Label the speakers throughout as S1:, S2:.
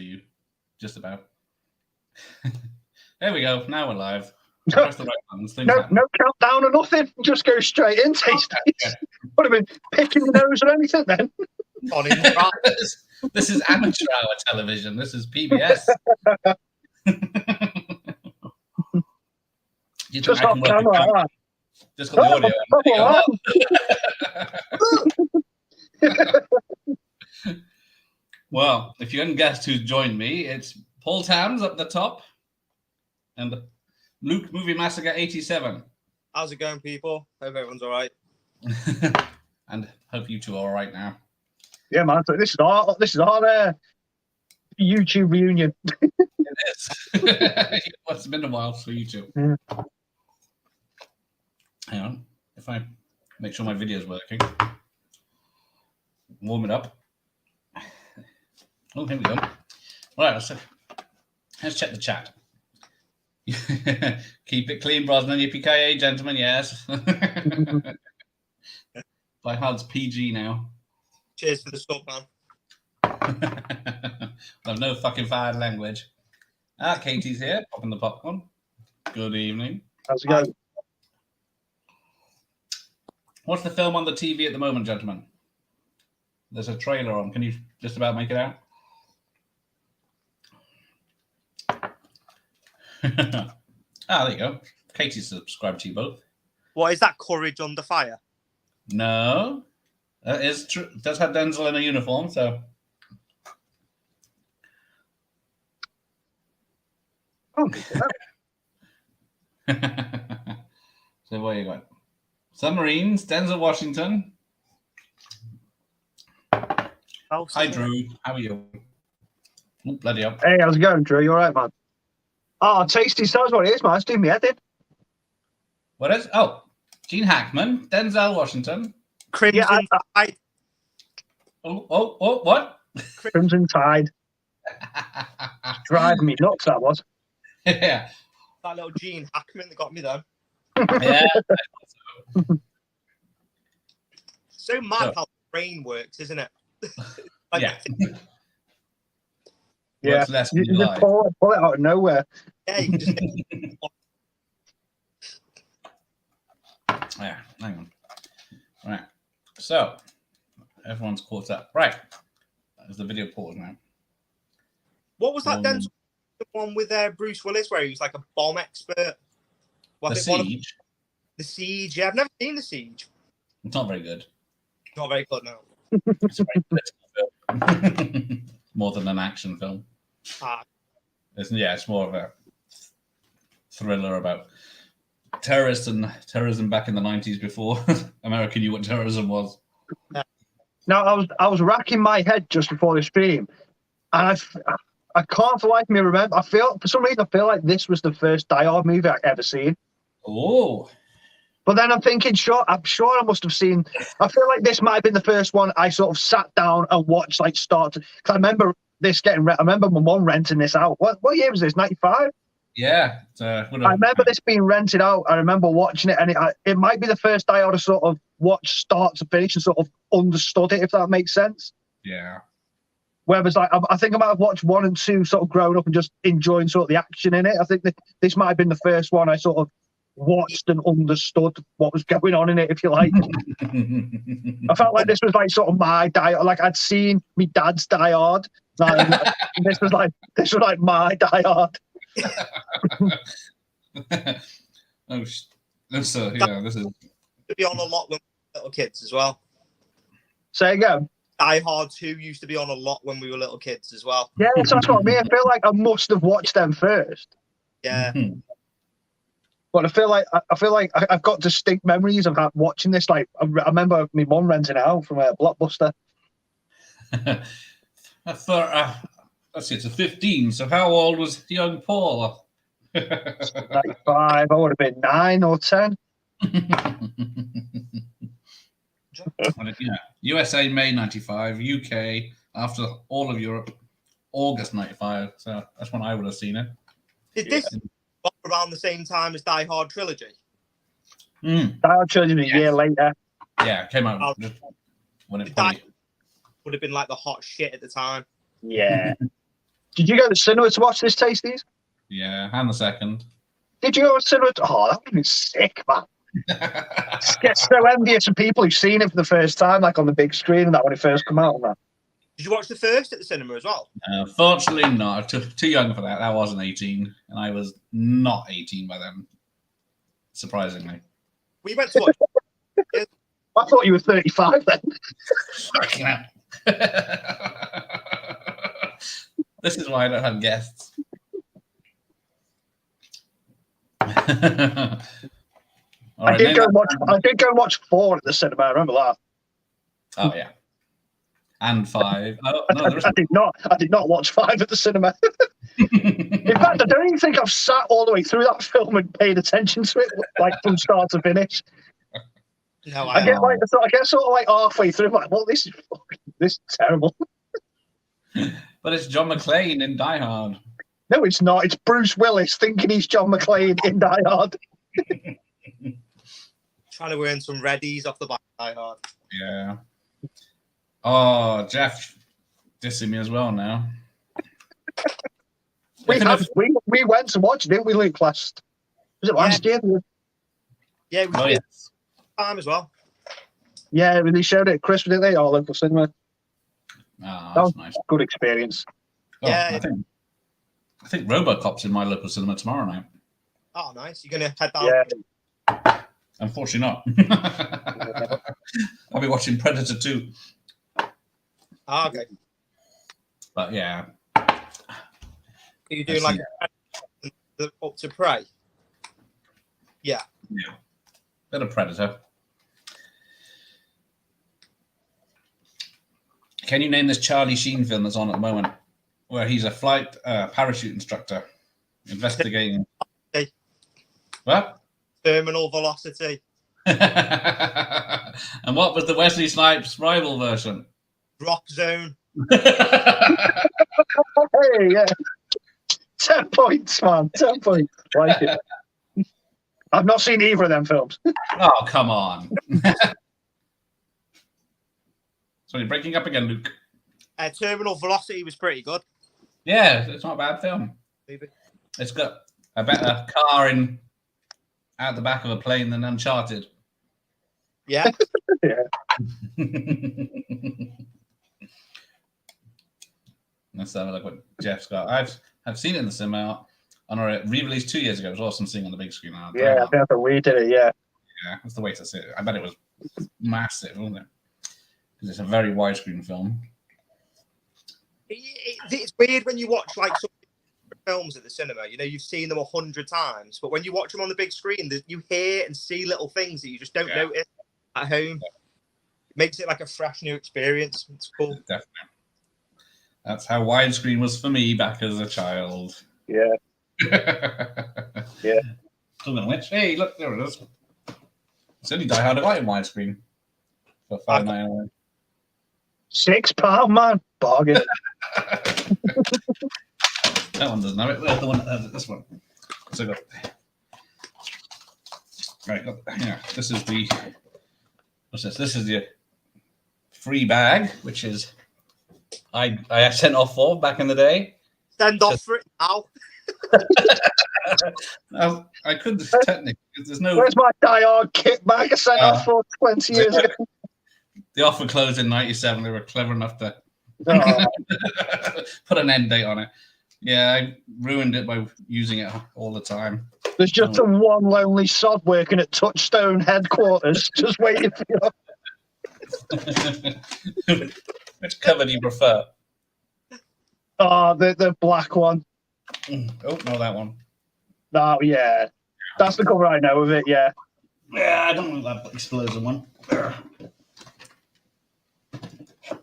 S1: you. Just about. There we go. Now we're live. Press the right buttons.
S2: No countdown or nothing. Just go straight in. Taste it. Would have been picking your nose or anything then.
S1: This is amateur hour television. This is PBS.
S2: Just off camera. Like
S1: just got the audio. Well, if you hadn't guessed who's joined me, it's Paul TAMBS up the top and Luke Movie Massacre 87.
S3: How's it going, people? Hope everyone's all right.
S1: And hope you two are all right now.
S2: Yeah, man. So this is our YouTube reunion.
S1: It is. It's been a while for you two.
S2: Yeah.
S1: Hang on. If I make sure my video is working. Warm it up. Oh, here we go. All right, let's check the chat. Keep it clean, Brosnan. Yippee-ki-yay, gentlemen, yes. My heart's PG now.
S3: Cheers for the sub, man.
S1: I've no fucking fired language. Katie's here, popping the popcorn. Good evening.
S2: How's it going?
S1: What's the film on the TV at the moment, gentlemen? There's a trailer on. Can you just about make it out? There you go. Katie's subscribed to you both.
S3: What is that? Courage Under Fire?
S1: No. That is true. It does have Denzel in a uniform, so.
S2: Oh,
S1: so where you going? Submarines, Denzel Washington.
S3: Oh,
S1: hi, Drew. How are you? Oh, bloody hell.
S2: Hey, how's it going, Drew? You all right, man? Oh, tasty sounds what it is, man. It's doing me head in.
S1: What is? Oh, Gene Hackman, Denzel Washington.
S3: Crimson Tide.
S1: Oh, what?
S2: Crimson Tide. Driving me nuts, that was.
S1: Yeah.
S3: That little Gene Hackman that got me there.
S1: Yeah.
S3: So mad how the brain works, isn't it?
S1: Yeah.
S2: Yeah. You just pull it out of nowhere.
S3: Yeah, you can just
S1: Yeah, hang on. Right. So, everyone's caught up. Right. There's the video pause now.
S3: What was that Denzel? The one with Bruce Willis where he was like a bomb expert?
S1: The Siege?
S3: The Siege, yeah. I've never seen The Siege.
S1: It's not very good.
S3: Not very good, no.
S1: It's a very political film. More than an action film. It's more of a thriller about terrorists and terrorism back in the 90s before America knew what terrorism was.
S2: Now, I was racking my head just before the stream, and I can't for the life of me remember. For some reason, I feel like this was the first Die Hard movie I've ever seen.
S1: Oh.
S2: But then I'm thinking, I'm sure I must have seen. I feel like this might have been the first one I sort of sat down and watched, like, start to. Because I remember this getting. I remember my mum renting this out. What year was this? 95.
S1: Yeah.
S2: I remember this being rented out. I remember watching it, and it might be the first I ought to sort of watch start to finish and sort of understood it, if that makes sense.
S1: Yeah.
S2: Whereas, like, I think I might have watched 1 and 2 sort of growing up and just enjoying sort of the action in it. I think that this might have been the first one I sort of watched and understood what was going on in it, if you like. I felt like this was like sort of my Die Hard. Like I'd seen my dad's Die Hard. This was like my Die Hard.
S1: This is
S3: to be on a lot when we were little kids as well.
S2: Say again.
S3: Die Hard 2 used to be on a lot when we were little kids as well.
S2: Yeah, so that's what I mean. I feel like I must have watched them first.
S3: Yeah.
S2: But I feel like I've got distinct memories of watching this. Like I remember my mum renting it out from a Blockbuster.
S1: Let's see, it's a 15. So how old was young Paul?
S2: 95. I would have been 9 or 10.
S1: Yeah. USA May 95, UK after all of Europe August 95. So that's when I would have seen it.
S3: Did this around the same time as Die Hard Trilogy?
S2: Die Hard Trilogy a year later.
S1: Yeah, it came out when it
S3: would have been like the hot shit at the time.
S2: Yeah. Did you go to the cinema to watch this, Tasties?
S1: Yeah, and the second.
S2: Did you go to the cinema? Oh, that would have been sick, man. Get so envious of people who've seen it for the first time, like on the big screen, and that when it first come out. And that.
S3: Did you watch the first at the cinema as well?
S1: Fortunately, not. Too young for that. That wasn't 18, and I was not 18 by then. Surprisingly,
S3: we went to watch.
S2: I thought you were 35 then.
S1: Fucking hell. This is why I don't have guests.
S2: I did go and watch 4 at the cinema. I remember that.
S1: Oh yeah, and 5. Oh, no,
S2: I did not watch 5 at the cinema. In fact, I don't even think I've sat all the way through that film and paid attention to it, like from start to finish.
S3: No,
S2: I get sort of like halfway through, like, well, this is terrible.
S1: But it's John McClane in Die Hard.
S2: No, it's not. It's Bruce Willis thinking he's John McClane in Die Hard.
S3: Trying to earn some readies off the back of Die Hard.
S1: Yeah. Oh, Jeff dissing me as well now.
S2: We went to watch, didn't we, Luke? Was it last year?
S3: Yeah, we did. Time as well.
S2: Yeah, they showed it at Christmas, didn't they? Our local cinema.
S1: Oh,
S2: that was
S1: nice.
S2: A good experience.
S1: Oh, yeah, I think RoboCop's in my local cinema tomorrow night.
S3: Oh, nice. You're gonna head down?
S1: Yeah. Unfortunately not. I'll be watching Predator 2.
S3: Oh, okay.
S1: But yeah.
S3: Are you doing like up to Prey? Yeah.
S1: Yeah. Bit of Predator. Can you name this Charlie Sheen film that's on at the moment, where he's a flight parachute instructor investigating?
S3: Hey.
S1: What?
S3: Terminal Velocity.
S1: And what was the Wesley Snipes rival version?
S3: Drop Zone.
S2: Hey, yeah. 10 points, man. 10 points. Like it. I've not seen either of them films.
S1: Oh, come on. So you're breaking up again, Luke.
S3: Terminal Velocity was pretty good.
S1: Yeah, it's not a bad film.
S3: Maybe.
S1: It's got a better car out the back of a plane than Uncharted.
S3: Yeah.
S2: Yeah.
S1: Let's have a look what Jeff's got. I've seen it in the cinema on a re-release 2 years ago. It was awesome seeing it on the big screen.
S2: Yeah, I think we did it. Yeah.
S1: Yeah, that's the way to see it. I bet it was massive, wasn't it? Because it's a very widescreen film.
S3: It's weird when you watch like some films at the cinema. You know, you've seen them 100 times, but when you watch them on the big screen, you hear and see little things that you just don't notice at home. Yeah. It makes it like a fresh new experience. It's cool.
S1: Definitely. That's how widescreen was for me back as a child.
S2: Yeah. Yeah.
S1: Talking of which, hey, look, there it is. It's only Die Hard in widescreen for $5.99.
S2: £6, man. Bargain.
S1: That one doesn't have it. Where's the one that has it? This one. So got right. Yeah, this is the. What's this? This is the free bag, which is I sent off for back in the day.
S3: Send off for it now.
S1: I could technically. There's no.
S2: Where's my Die Hard kit bag I sent off for 20 years ago?
S1: The offer closed in 97. They were clever enough to put an end date on it. Yeah, I ruined it by using it all the time.
S2: There's just one lonely sod working at Touchstone headquarters, just waiting for
S1: you. Which cover do you prefer?
S2: Oh, the black one.
S1: Oh, no, that one.
S2: Oh, yeah. That's the cover I know of it, yeah.
S1: Yeah, I don't like that explosion one.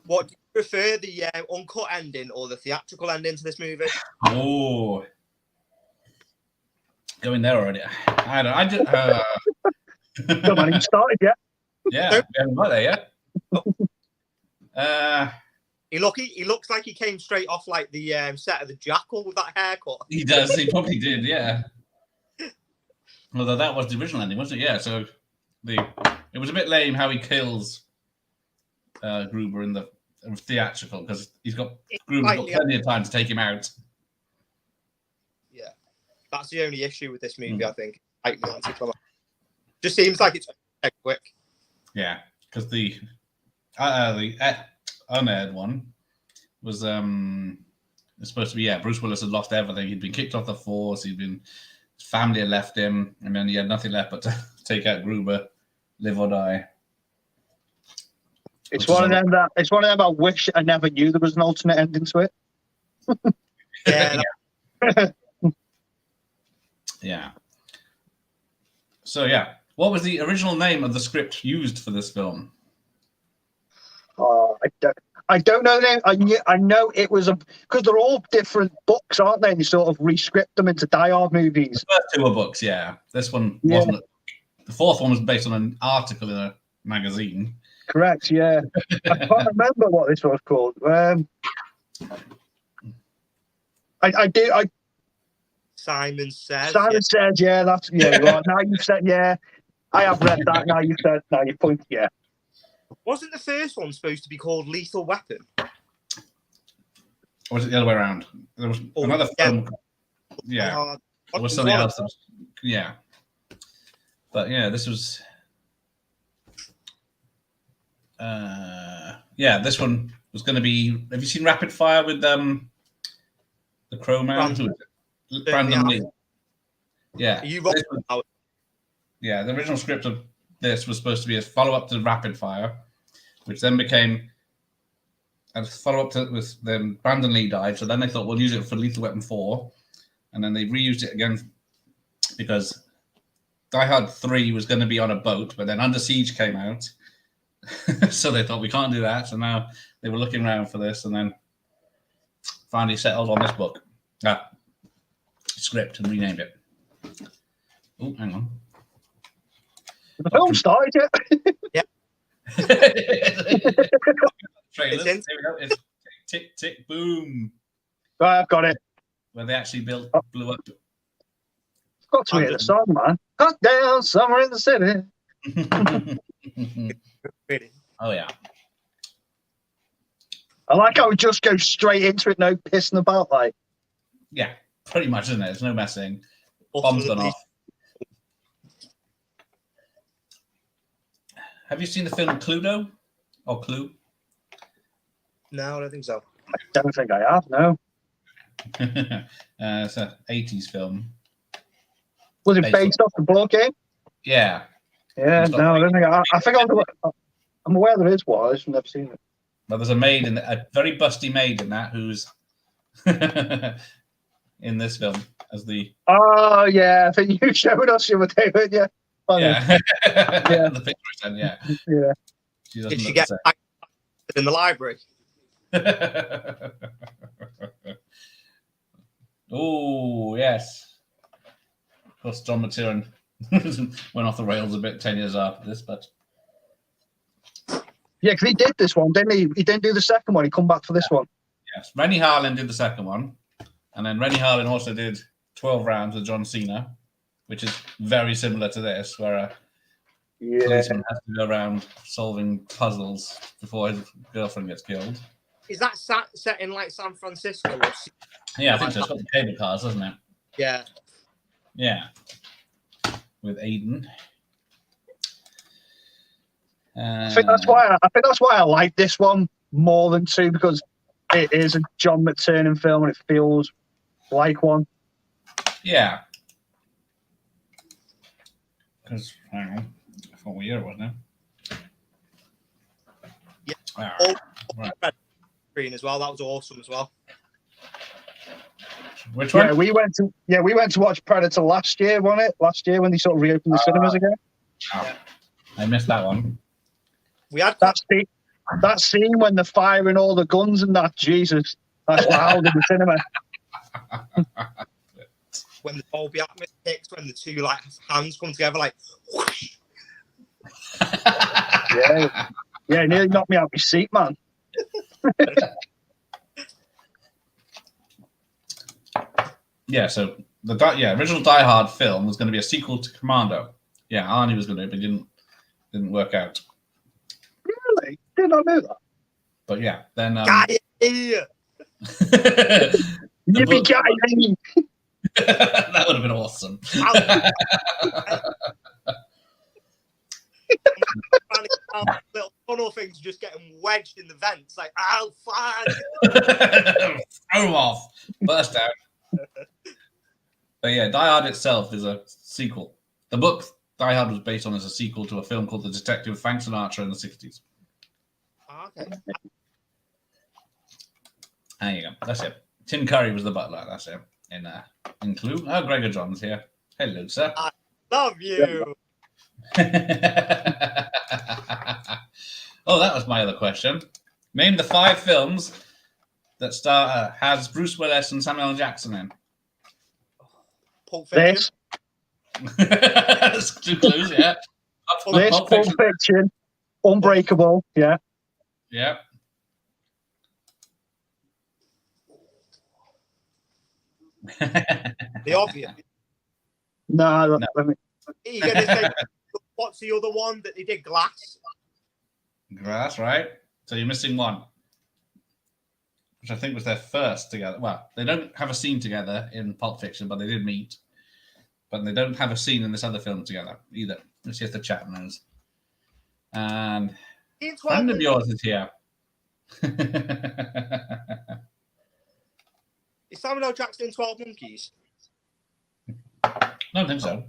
S3: What do you prefer, the uncut ending or the theatrical ending to this movie?
S1: Oh, going there already. I just.
S2: Don't mind you started yet.
S1: Yeah, we haven't got there yet.
S3: He looks like he came straight off like the set of The Jackal with that haircut.
S1: He does. He probably did. Yeah. Although that was the original ending, wasn't it? Yeah. So it was a bit lame how he kills Gruber in the theatrical because Gruber's got plenty of time to take him out.
S3: Yeah, that's the only issue with this movie. I think just seems like it's quick.
S1: Yeah, because the unaired one was it's supposed to be Bruce Willis had lost everything. He'd been kicked off the force. His family had left him, and then he had nothing left but to take out Gruber, live or die.
S2: It's one of them I wish I never knew there was an alternate ending to it.
S3: Yeah.
S1: Yeah. So yeah, what was the original name of the script used for this film?
S2: Oh, I don't know the name. I know it was because they're all different books, aren't they? And you sort of re-script them into Die Hard movies.
S1: The first two were books, yeah. This one wasn't. The fourth one was based on an article in a magazine.
S2: Correct, yeah. I can't remember what this was called.
S3: Simon Says.
S2: Simon Says, yeah, that's right. Now you've said, yeah. I have read that. Now you've said, now you point, yeah.
S3: Wasn't the first one supposed to be called Lethal Weapon?
S1: Or was it the other way around? There was another film. Yeah. There was something else. Yeah. But yeah, this was. This one was going to be. Have you seen Rapid Fire with the Crow Man? Brandon Lee. Yeah. The original script of this was supposed to be a follow-up to Rapid Fire, which then became a follow-up to with then Brandon Lee died, so then they thought we'll use it for Lethal Weapon 4, and then they reused it again because Die Hard 3 was going to be on a boat, but then Under Siege came out, so they thought we can't do that, so now they were looking around for this, and then finally settled on this book, script, and renamed it. Oh, hang on.
S2: The film started yet?
S3: Yeah.
S1: Trailers. There we go. It's tick, tick, boom.
S2: Right, I've got it.
S1: Where they actually blew up.
S2: Got to hear the song, man. Hot down somewhere in the city.
S1: Oh, yeah.
S2: I like how we just go straight into it, no pissing about, like.
S1: Yeah, pretty much, isn't it? There's no messing. Bomb's gone off. Have you seen the film Cluedo? Or Clue?
S3: No, I don't think so.
S2: I don't think I have, no.
S1: It's an 80s film.
S2: Was it based off the board game?
S1: Yeah.
S2: Yeah, no, I don't think I think I'm aware there is one, I've just never seen it.
S1: But there's a very busty maid in that who's in this film as the...
S2: Oh, yeah, I think you showed us the other day, weren't you?
S1: Yeah. The picture I sent, yeah.
S2: Yeah.
S3: Did she get in the library?
S1: Oh, yes. Of course, John McTiernan went off the rails a bit 10 years after this, but...
S2: Yeah, because he did this one, didn't he? He didn't do the second one. He come back for this one.
S1: Yes. Rennie Harlin did the second one. And then Rennie Harlin also did 12 Rounds with John Cena, which is very similar to this, where a policeman has to go around solving puzzles before his girlfriend gets killed.
S3: Is that set in like San Francisco?
S1: Yeah, I think so. It's got the cable cars, doesn't it?
S3: Yeah.
S1: Yeah. With Aiden.
S2: I think that's why I like this one more than two, because it is a John McTiernan film and it feels like one.
S1: Yeah. Because hang on, I thought what year it was now.
S3: Yeah. Right. Screen as well. That was awesome as well.
S1: Which one?
S2: Yeah, we went to watch Predator last year, wasn't it? Last year when they sort of reopened the cinemas again.
S1: Oh, yeah. I missed that one.
S3: We had
S2: that scene when they're firing all the guns and that. Jesus, that's loud in the cinema.
S3: When the Dolby Atmos kicks, when the two like hands come together, like. Whoosh.
S2: Yeah, nearly knocked me out of my seat, man.
S1: Yeah, so the original Die Hard film was going to be a sequel to Commando. Yeah, Arnie was going to, but it didn't work out.
S2: Really? Did I know that?
S1: But yeah, then
S3: Yippee-ki-yay!
S1: That would have been awesome.
S3: Little tunnel things just getting wedged in the vents, like, oh, fuck!
S1: Throw them off, burst out. But yeah, Die Hard itself is a sequel. The book Die Hard was based on as a sequel to a film called The Detective Frank Sinatra in the 60s.
S3: Okay.
S1: There you go. That's it. Tim Curry was the butler. That's it. In Clue. Oh, Gregor John's here. Hello, sir.
S3: I love you.
S1: Oh, that was my other question. Name the 5 films that has Bruce Willis and Samuel L. Jackson in.
S3: Pulp Fiction.
S1: That's too close, yeah.
S2: Pulp Fiction. Unbreakable, yeah.
S1: Yeah.
S3: The obvious.
S2: No.
S3: You're gonna say, what's the other one that they did? Glass.
S1: Glass, right? So you're missing one, which I think was their first together. Well, they don't have a scene together in Pulp Fiction, but they did meet. But they don't have a scene in this other film together either. Let's see if the chat knows. And a friend of yours is here.
S3: Is Samuel L. Jackson in 12 Monkeys?
S1: I don't think so.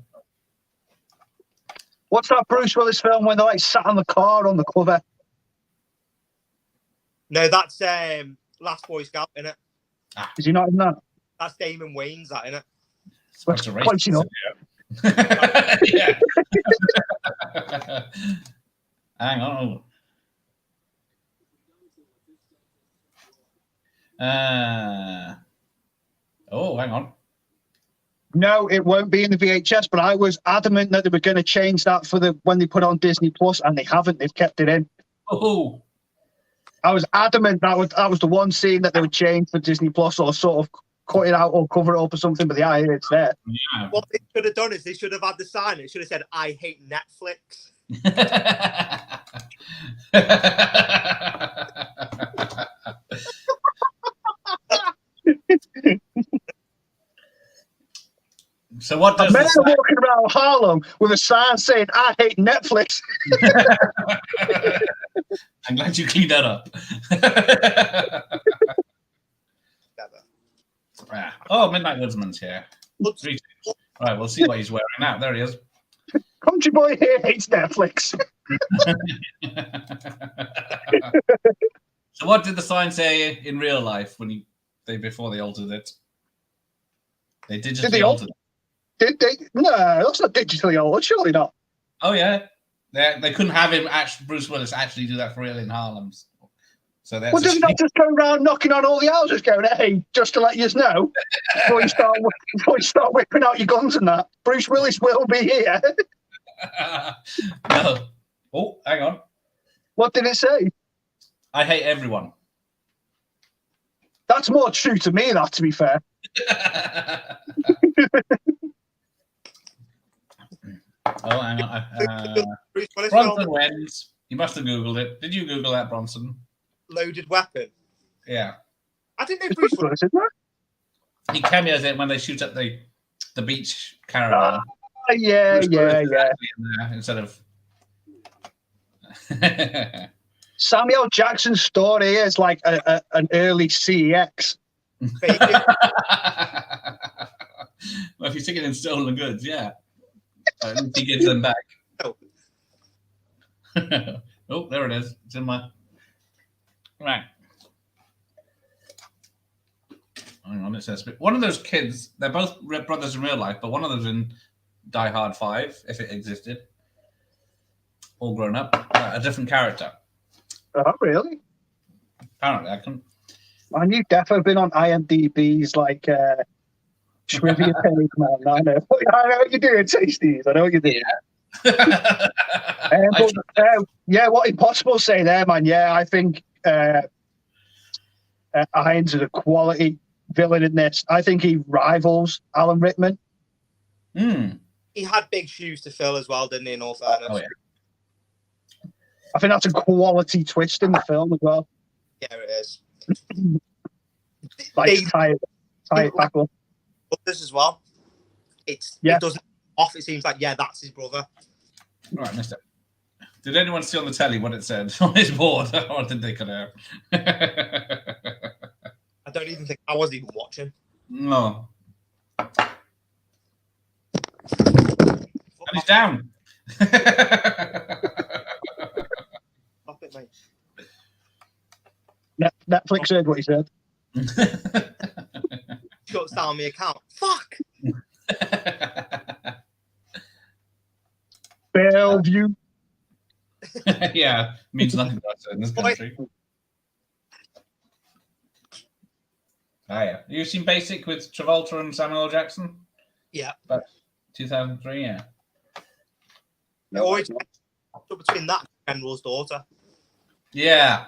S2: What's that Bruce Willis film when they like sat on the car on the cover?
S3: No, that's Last Boy Scout, innit?
S2: Is he not in that?
S3: That's Damon Wayans, that, innit?
S1: That's a
S2: close enough.
S1: Yeah. Hang on. Hang on.
S2: No, it won't be in the VHS, but I was adamant that they were going to change that for when they put it on Disney Plus, and they haven't. They've kept it in.
S1: Oh.
S2: I was adamant that was the one scene that they would change for Disney Plus, or sort of cut it out or cover it up or something, but it's there.
S1: Yeah.
S3: What they should have done is they should have had the sign. It should have said, I hate Netflix. So what does
S2: men are walking around Harlem with a sign saying, I hate Netflix.
S1: I'm glad you cleaned that up. Oh, Midnight Woodsman's here. All right, we'll see what he's wearing now. There he is.
S2: Country boy here hates Netflix.
S1: So what did the sign say in real life before they altered it? They digitally altered it.
S2: Did they? No, that's not digitally altered. Surely not.
S1: Oh yeah, they couldn't have Bruce Willis actually do that for real in Harlem. So that's
S2: does he not just go around knocking on all the houses, going, "Hey, just to let you know, before you start whipping out your guns and that, Bruce Willis will be here."
S1: No. Oh, hang on.
S2: What did it say?
S1: I hate everyone.
S2: That's more true to me, that, to be fair.
S1: Oh, hang on. Bronson wins. You must have Googled it. Did you Google that, Bronson?
S3: Loaded Weapon.
S1: Yeah.
S3: I didn't know Bruce Willis.
S1: He cameos it when they shoot up the beach caravan.
S2: Yeah.
S1: Instead of
S2: Samuel Jackson's story is like an early CEX.
S1: Well, if you're taking in stolen goods, yeah. He gives them back. Oh, there it is. It's in my... Right. Hang on, it says... One of those kids, they're both brothers in real life, but one of them's in Die Hard 5, if it existed. All grown up. A different character.
S2: Oh, really?
S1: Apparently, I can...
S2: And you've definitely been on IMDb's, like... trivia page, man. I know what you're doing, Tasties. I know what you're doing. Yeah. What Impossible say there, man. Yeah, I think Irons is a quality villain in this. I think he rivals Alan Rickman.
S3: He had big shoes to fill as well, didn't he? In all fairness.
S1: Oh, yeah.
S2: I think that's a quality twist in the film as well.
S3: Yeah, it is.
S2: Like tie it back up.
S3: Others as well. It doesn't off. It seems like that's his brother.
S1: All right, missed it. Did anyone see on the telly what it said on his board, or did they cut it out?
S3: I don't even think I was even watching.
S1: No. And he's down.
S3: Stop it, mate.
S2: Netflix heard what he said.
S3: Shuts down my account. Fuck.
S2: Bellevue.
S1: Yeah, means nothing to us in this country. Yeah. You seen Basic with Travolta and Samuel L. Jackson?
S3: Yeah.
S1: But 2003, yeah.
S3: Always between that and General's Daughter.
S1: Yeah.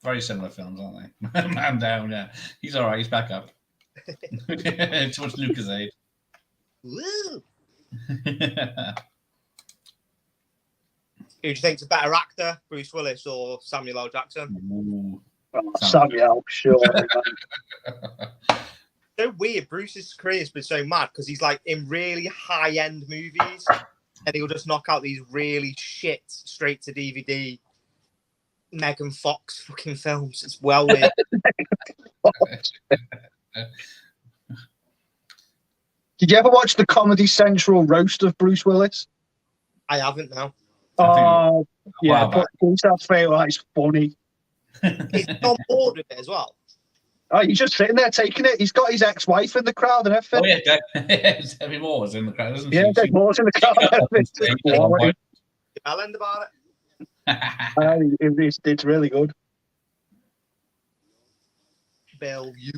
S1: Very similar films, aren't they? Man down, yeah. He's all right. He's back up. Too much Lucasade.
S3: Woo! Who do you think's a better actor, Bruce Willis or Samuel L. Jackson?
S1: Ooh.
S2: Samuel, sure.
S3: So weird. Bruce's career has been so mad because he's like in really high-end movies, and he'll just knock out these really shit straight to DVD Megan Fox fucking films. It's well weird.
S2: Did you ever watch the Comedy Central roast of Bruce Willis?
S3: I haven't now.
S2: Oh, yeah, but that's fair. It's funny.
S3: He's on board with it as well.
S2: Oh, he's just sitting there taking it. He's got his ex-wife in the crowd and everything.
S1: Oh, yeah, Debbie Moore's in the crowd, isn't she?
S2: Yeah, Debbie Moore's in the crowd.
S3: I'll end about
S2: it. It's really good.
S3: Bellevue.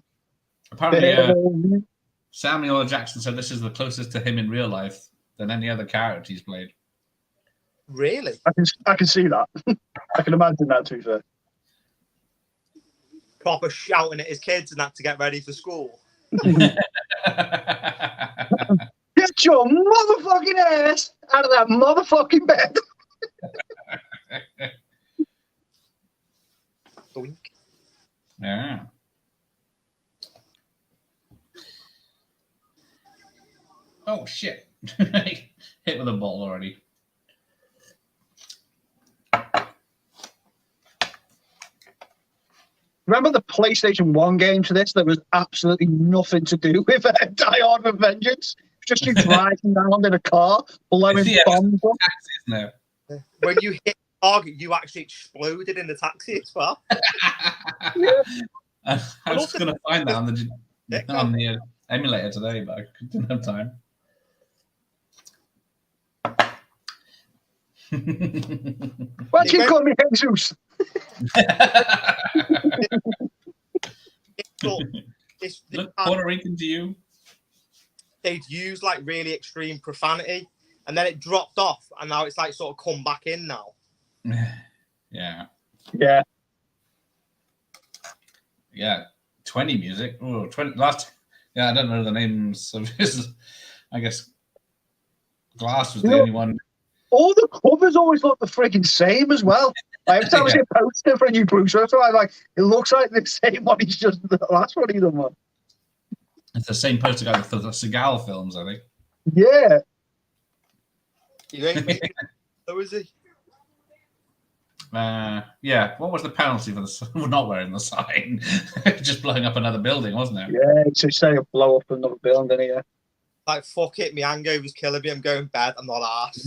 S1: Apparently, Samuel L. Jackson said this is the closest to him in real life than any other character he's played.
S3: Really?
S2: I can see that. I can imagine that, to be fair.
S3: Proper shouting at his kids and that to get ready for school.
S2: Get your motherfucking ass out of that motherfucking bed.
S3: Doink.
S1: Yeah. Oh, shit. Hit with a ball already.
S2: Remember the PlayStation 1 game to this that was absolutely nothing to do with Die Hard with Vengeance? Just you driving around in a car, blowing bombs up.
S1: No.
S3: When you hit the target, you actually exploded in the taxi as well.
S2: Yeah.
S1: I was going to find that on the emulator today, but I didn't have time.
S2: Why do you call me Jesus?
S1: Look Puerto Rican to you.
S3: They'd use like really extreme profanity, and then it dropped off, and now it's like sort of come back in now.
S1: Yeah.
S2: Yeah.
S1: Yeah. 20 music. Oh, 20 last. Yeah, I don't know the names of his. I guess Glass was the only one.
S2: All the covers always look the frigging same as well. Every time I see a poster for a new Bruce Willis, I'm like, it looks like the same one. He's just the last one he's done.
S1: It's the same poster guy for the Seagal films, I think.
S2: Yeah.
S3: You ain't so is he?
S1: Yeah. What was the penalty for not wearing the sign? Just blowing up another building, wasn't it?
S2: Yeah, it's just say blow up another building, yeah.
S3: Like, fuck it, my hangover's killing me. I'm going bed. I'm not arsed.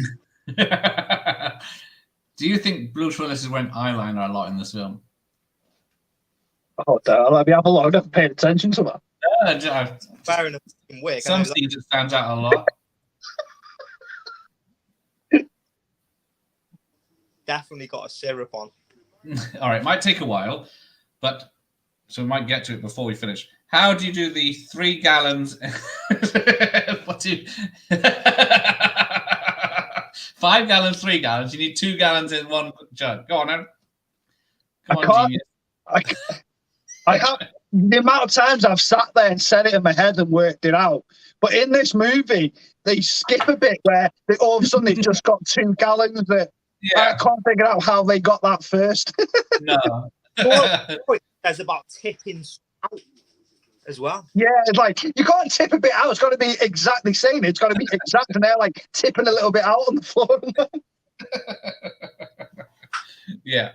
S1: Do you think Bruce Willis is wearing eyeliner a lot in this film?
S2: Oh, let me have a look. I've never paid attention to that.
S3: Wearing a wig.
S1: Some scenes it stands out a lot.
S3: Definitely got a syrup on.
S1: All right, might take a while, but so we might get to it before we finish. How do you do the 3 gallons? 5 gallons, 3 gallons. You need 2 gallons in one jug. Go on, Aaron. Come on, genius.
S2: I have the amount of times I've sat there and said it in my head and worked it out. But in this movie, they skip a bit where all of a sudden they've just got 2 gallons. I can't figure out how they got that first.
S1: No.
S3: says about tipping out as well.
S2: Yeah, it's like you can't tip a bit out. It's got to be exactly same. It's got to be exact, and they're like tipping a little bit out on the floor.
S1: Yeah.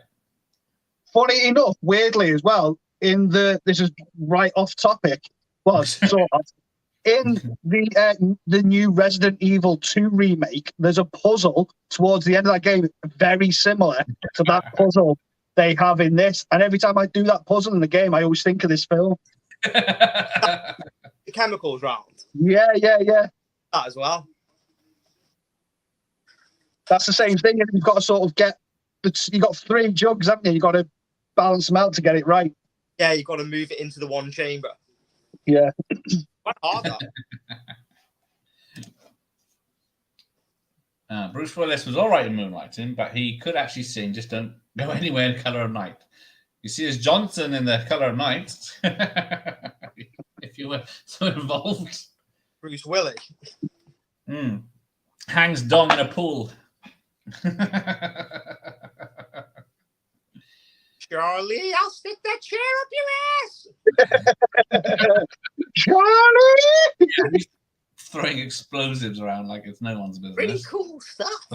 S2: Funny enough, weirdly as well, this is right off topic. Well, sort of. In the new Resident Evil 2 remake, there's a puzzle towards the end of that game very similar to that puzzle they have in this. And every time I do that puzzle in the game, I always think of this film.
S3: The chemicals round.
S2: Yeah.
S3: That as well.
S2: That's the same thing. You've got to sort of you got 3 jugs, haven't you? You've got to balance them out to get it right.
S3: Yeah, you've got to move it into the one chamber.
S2: Yeah.
S3: Quite hard, that.
S1: Bruce Willis was all right in Moonlighting, but he could actually sing. Just don't go anywhere in Color of Night. You see, as Johnson in the Color of Night, if you were so involved.
S3: Bruce Willis.
S1: Hangs dong in a pool.
S3: Charlie, I'll stick that chair up your ass.
S2: Charlie!
S1: Yeah, he's throwing explosives around like it's no one's business.
S3: Pretty cool stuff.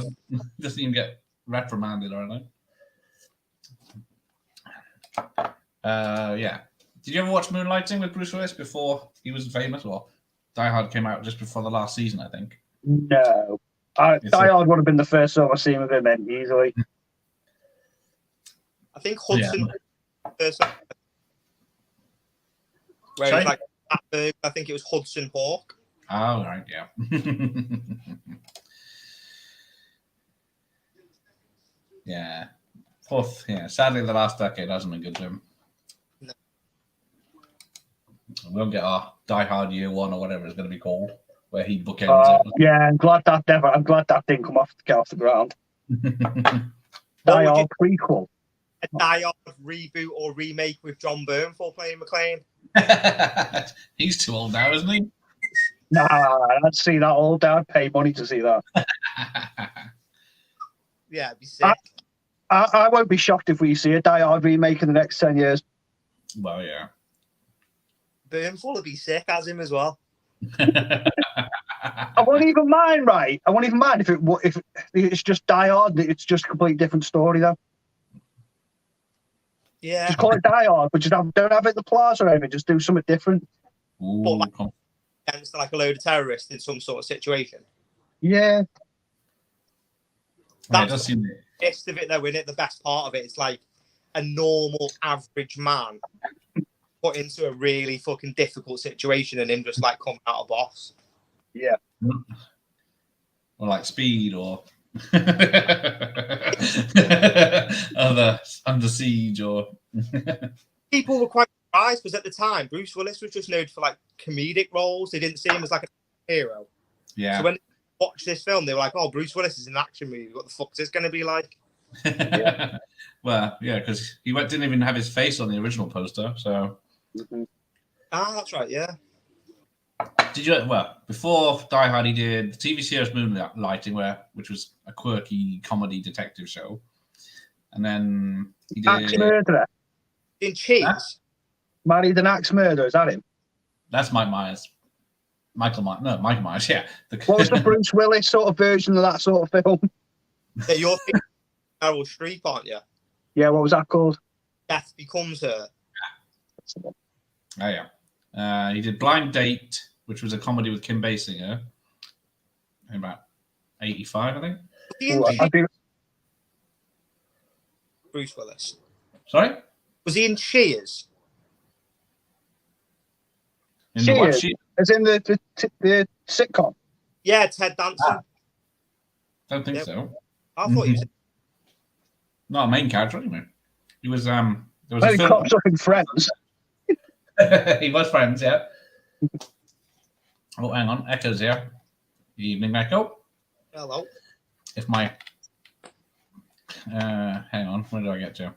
S1: Doesn't even get reprimanded or anything. Yeah. Did you ever watch Moonlighting with Bruce Willis before he was famous? Or Die Hard came out just before the last season, I think.
S2: No. Die Hard would have been the first sort of scene with him in easily.
S3: I think Hudson. Yeah. Where it was like I think it was Hudson Hawk.
S1: Oh, right, yeah. Yeah. Fourth, yeah. Sadly, the last decade hasn't been good to him. No. We'll get our Die Hard Year 1 or whatever it's going to be called, where he bookends it.
S2: Yeah, I'm glad that didn't get off the ground. Die Hard prequel.
S3: A Die Hard reboot or remake with John Bernthal playing McClane.
S1: He's too old now, isn't he?
S2: Nah, I'd see that all day. I'd pay money to see that.
S3: Yeah, it'd be sick.
S2: I won't be shocked if we see a Die Hard remake in the next 10 years.
S1: Well, yeah.
S3: Bernthal would be sick as him as well.
S2: I won't even mind, right? I won't even mind if it's just Die Hard. It's just a completely different story, though.
S3: Yeah.
S2: Just call it Die Hard, but just don't have it at the plaza or anything. Just do something different.
S1: Ooh,
S3: but like, against like a load of terrorists in some sort of situation.
S2: Yeah.
S1: That does seem
S3: the gist of it, though, isn't it? The best part of it, it's like a normal, average man put into a really fucking difficult situation and him just like coming out a boss.
S2: Yeah.
S1: Or like Speed or other Under Siege or
S3: people were quite surprised because at the time Bruce Willis was just known for like comedic roles. They didn't see him as like a hero.
S1: Yeah.
S3: So when they watched this film, they were like, "Oh, Bruce Willis is in an action movie. What the fuck is this going to be like?"
S1: Yeah. Well, yeah, because he didn't even have his face on the original poster. So.
S3: That's right. Yeah.
S1: Did you? Well, before Die Hard, he did the TV series Moonlighting, which was a quirky comedy detective show, and then he did
S2: Axe Murderer.
S3: In Cheese.
S2: Married an Axe Murderer. Is that him?
S1: That's Mike Myers. Michael Myers. Yeah.
S2: What was the Bruce Willis sort of version of that sort of film?
S3: Yeah, you're thinking Meryl Streep, aren't you?
S2: Yeah. What was that called?
S3: Death Becomes Her.
S1: Oh yeah. He did Blind Date, which was a comedy with Kim Basinger. In about 85, I think.
S3: Bruce Willis.
S1: Sorry?
S3: Was he in Cheers?
S2: Cheers? As in the sitcom?
S3: Yeah, Ted Danson.
S1: Don't think so.
S3: I thought he was.
S1: Not a main character anyway. He was there was
S2: he crops up in Friends.
S1: He was Friends, yeah. Oh, hang on. Echo's here. Evening, Echo.
S3: Hello.
S1: If my... hang on. Where did I get to?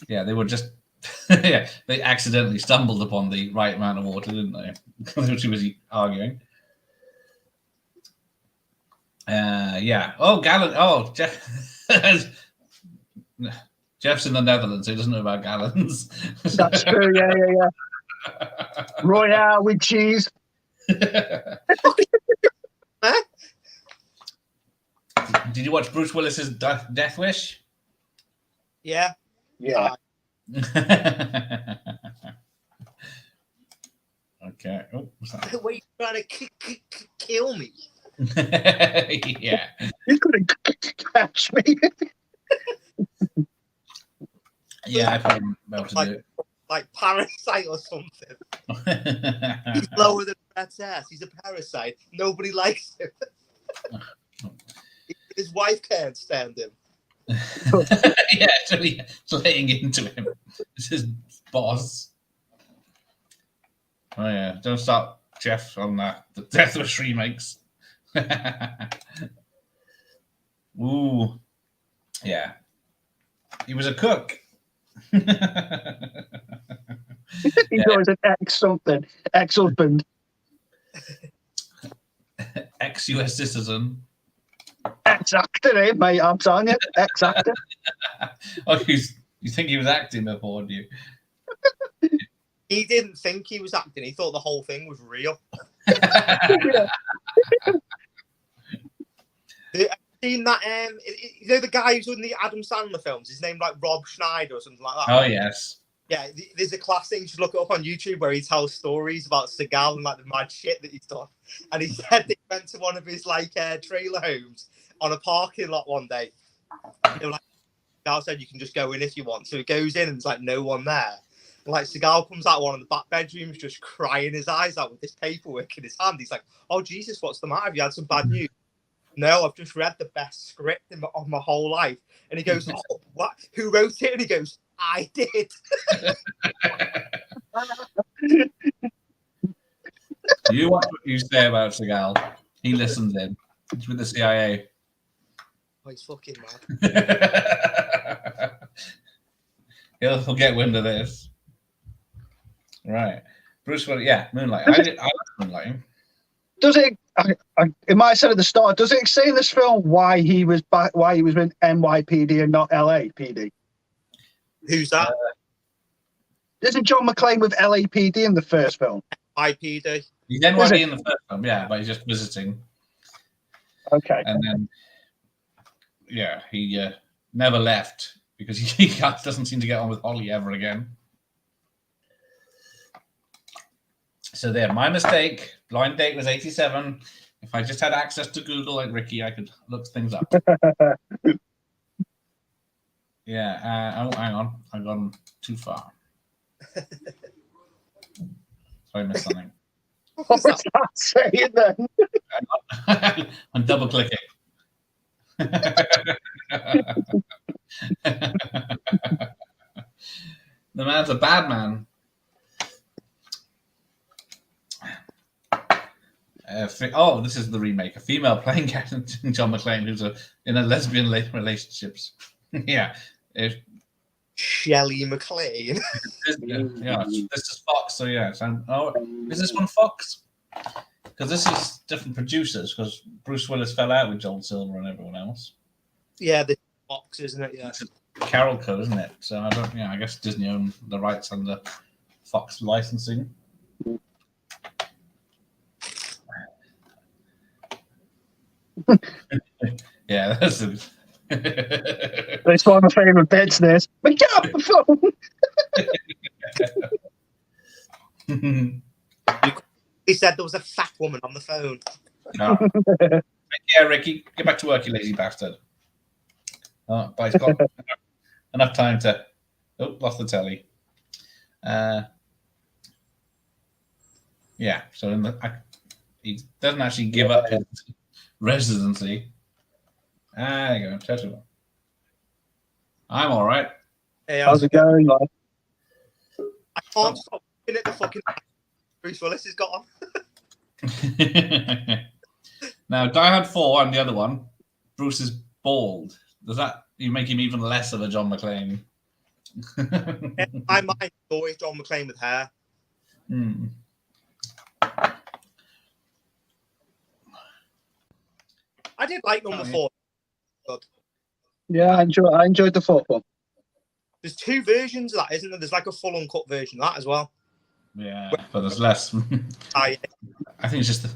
S1: Yeah, they were just... yeah, they accidentally stumbled upon the right amount of water, didn't they? Which he was arguing. Yeah. Oh, Gallant. Oh, James Jeff's in the Netherlands, so he doesn't know about gallons.
S2: That's true. Yeah. Royale with cheese.
S3: Huh?
S1: Did you watch Bruce Willis's Death Wish?
S3: Yeah.
S2: Yeah.
S1: Okay. Oh, what's that?
S3: Were you trying to kill me?
S1: Yeah.
S2: You couldn't catch me.
S1: Yeah, I probably won't be able to do it.
S3: Like Parasite or something. He's lower than Brett's ass. He's a parasite. Nobody likes him. His wife can't stand him.
S1: Yeah, actually laying into him. It's his boss. Oh yeah, don't stop Jeff on the Death Wish remakes. Ooh, yeah. He was a cook.
S2: He's always an ex-husband.
S1: Ex-US citizen.
S2: Ex-actor, eh, mate? I'm telling you, ex-actor.
S1: Oh, you think he was acting before, do you?
S3: He didn't think he was acting. He thought the whole thing was real.
S2: Yeah.
S3: Seen that? You know the guy who's in the Adam Sandler films. His name like Rob Schneider or something like that.
S1: Oh yes.
S3: Yeah, there's a class thing. You should look it up on YouTube where he tells stories about Seagal and like the mad shit that he's done. And he said that he went to one of his like trailer homes on a parking lot one day. They were like, Seagal said you can just go in if you want. So he goes in and there's like no one there. And like Seagal comes out one of the back bedrooms just crying his eyes out with this paperwork in his hand. He's like, "Oh Jesus, what's the matter? Have you had some bad news?" "No, I've just read the best script of my whole life." And he goes, "Oh, what? Who wrote it?" And he goes, "I did."
S1: You watch what you say about Seagal. He listens in. He's with the CIA.
S3: Oh, he's fucking mad.
S1: He'll get wind of this. Right. Bruce Willis, yeah, Moonlight. I like Moonlight.
S2: Does it? It might have said at the start. Does it say in this film why he was back? Why he was in NYPD and not LAPD?
S3: Who's that?
S2: Isn't John McClane with LAPD in the first film?
S3: IPD.
S1: He's NYPD in the first film, yeah, but he's just visiting.
S2: Okay.
S1: And then, yeah, he never left because he doesn't seem to get on with Holly ever again. So there, my mistake. Blind date was 87. If I just had access to Google like Ricky, I could look things up. Yeah. Oh, hang on. I've gone too far. So I missed something.
S2: What was that saying then?
S1: I'm double clicking. The man's a bad man. This is the remake. A female playing Captain John McClane who's in a lesbian relationships. Yeah.
S3: Shelley MacLaine.
S1: Yeah, this is Fox. So yeah. Is this one Fox? Because this is different producers. Because Bruce Willis fell out with Joel Silver and everyone else.
S3: Yeah, the Fox, isn't it? Yeah.
S1: Carol Co, isn't it? So I don't. Yeah, I guess Disney owned the rights under Fox licensing. Yeah, that's it.
S2: It's one of my favourite bits. This. But get off the phone.
S3: He said there was a fat woman on the phone.
S1: No. Yeah, Ricky, get back to work, you lazy bastard. Oh, but he's got enough time to. Oh, lost the telly. Yeah, so he doesn't actually give up his residency. There you go. Total. I'm all right.
S3: Hey,
S2: how's it going, lad?
S3: I can't stop looking at the fucking Bruce Willis has got on.
S1: Now, Die Hard 4 and the other one, Bruce is bald. Does that make him even less of a John McClane?
S3: I might always John McClane with hair.
S1: Hmm.
S3: I did like number 4. Good.
S2: Yeah, I enjoyed the fourth one.
S3: There's two versions of that, isn't there? There's like a full uncut version of that as well.
S1: Yeah, but there's less.
S3: I
S1: think it's just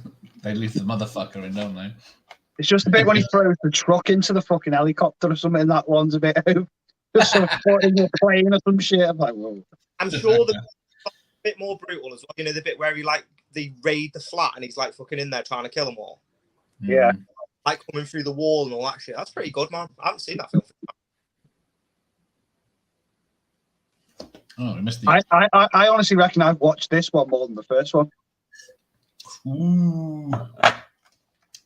S1: they leave the motherfucker in, don't they?
S2: It's just a bit when he throws the truck into the fucking helicopter or something. That one's a bit just sort of putting a plane or some shit. I'm like, whoa.
S3: I'm sure the a bit more brutal as well. You know, the bit where they raid the flat and he's like fucking in there trying to kill them all.
S2: Yeah.
S3: Like coming through the wall and all that shit. That's pretty good, man. I haven't seen that film.
S1: Oh, we missed the.
S2: I honestly reckon I've watched this one more than the first one.
S1: Ooh.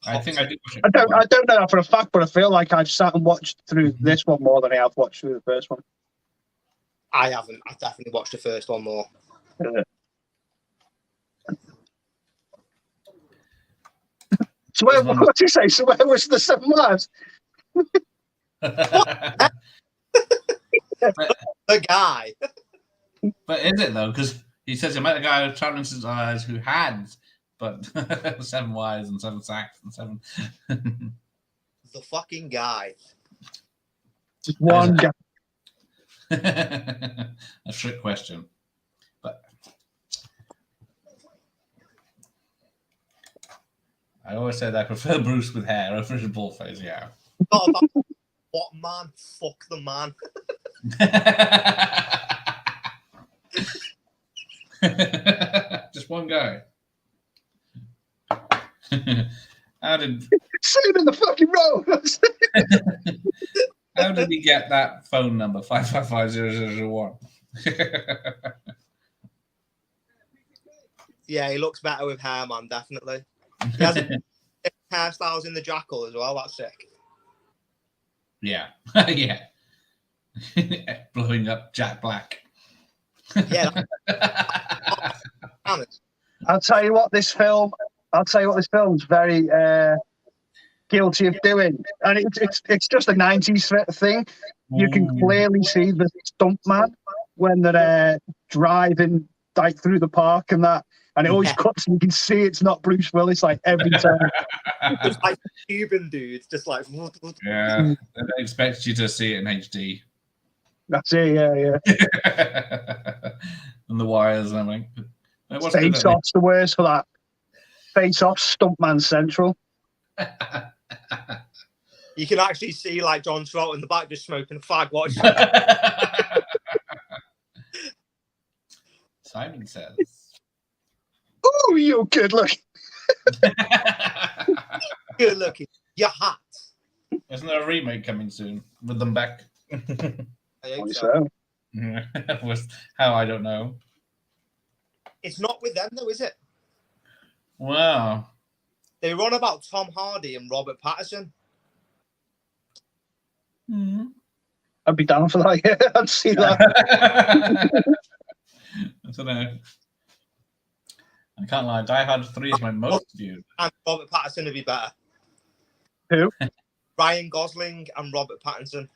S1: I think I did.
S2: I don't know that for a fact, but I feel like I've sat and watched through this one more than I have watched through the first one.
S3: I haven't. I've definitely watched the first one more.
S2: So what do you say? So where was the 7 Wives?
S3: The guy.
S1: But is it though? Because he says he met a guy with challenges eyes who had, but 7 wives and 7 sacks and 7.
S3: The fucking guy.
S2: Just one guy.
S1: A trick question, but I always said I prefer Bruce with hair over his bald face. Yeah.
S3: What man? Fuck the man.
S1: Just one guy. How did
S2: Same in the fucking row.
S1: How did he get that phone number 555-0001?
S3: Yeah, he looks better with hair, man. Definitely. He has hairstyles in the Jackal as well. That's sick.
S1: Yeah, yeah. Blowing up Jack Black.
S3: Yeah.
S2: I'll tell you what this film's very guilty of doing, and it's just a 90s thing. You can clearly see the stuntman when they're driving like through the park and that, and it always cuts and you can see it's not Bruce Willis like every time.
S3: Just like Cuban dudes, just like
S1: yeah, they expect you to see it in HD.
S2: That's it, yeah.
S1: And the wires and everything.
S2: Face Off's the worst for that. Face Off, Stuntman Central.
S3: You can actually see like John Travolta in the back just smoking a fag. Watch.
S1: Simon says,
S2: "Oh, you good looking."
S3: Good looking. Your hat.
S1: Isn't there a remake coming soon with them back?
S3: I hope so.
S1: How I don't know.
S3: It's not with them though, is it?
S1: Wow.
S3: They were on about Tom Hardy and Robert Pattinson.
S1: Mm-hmm.
S2: I'd be down for that. Yeah, I'd see that.
S1: I don't know. I can't lie. Die Hard 3 is my most viewed.
S3: And Robert Pattinson would be better.
S2: Who?
S3: Ryan Gosling and Robert Pattinson.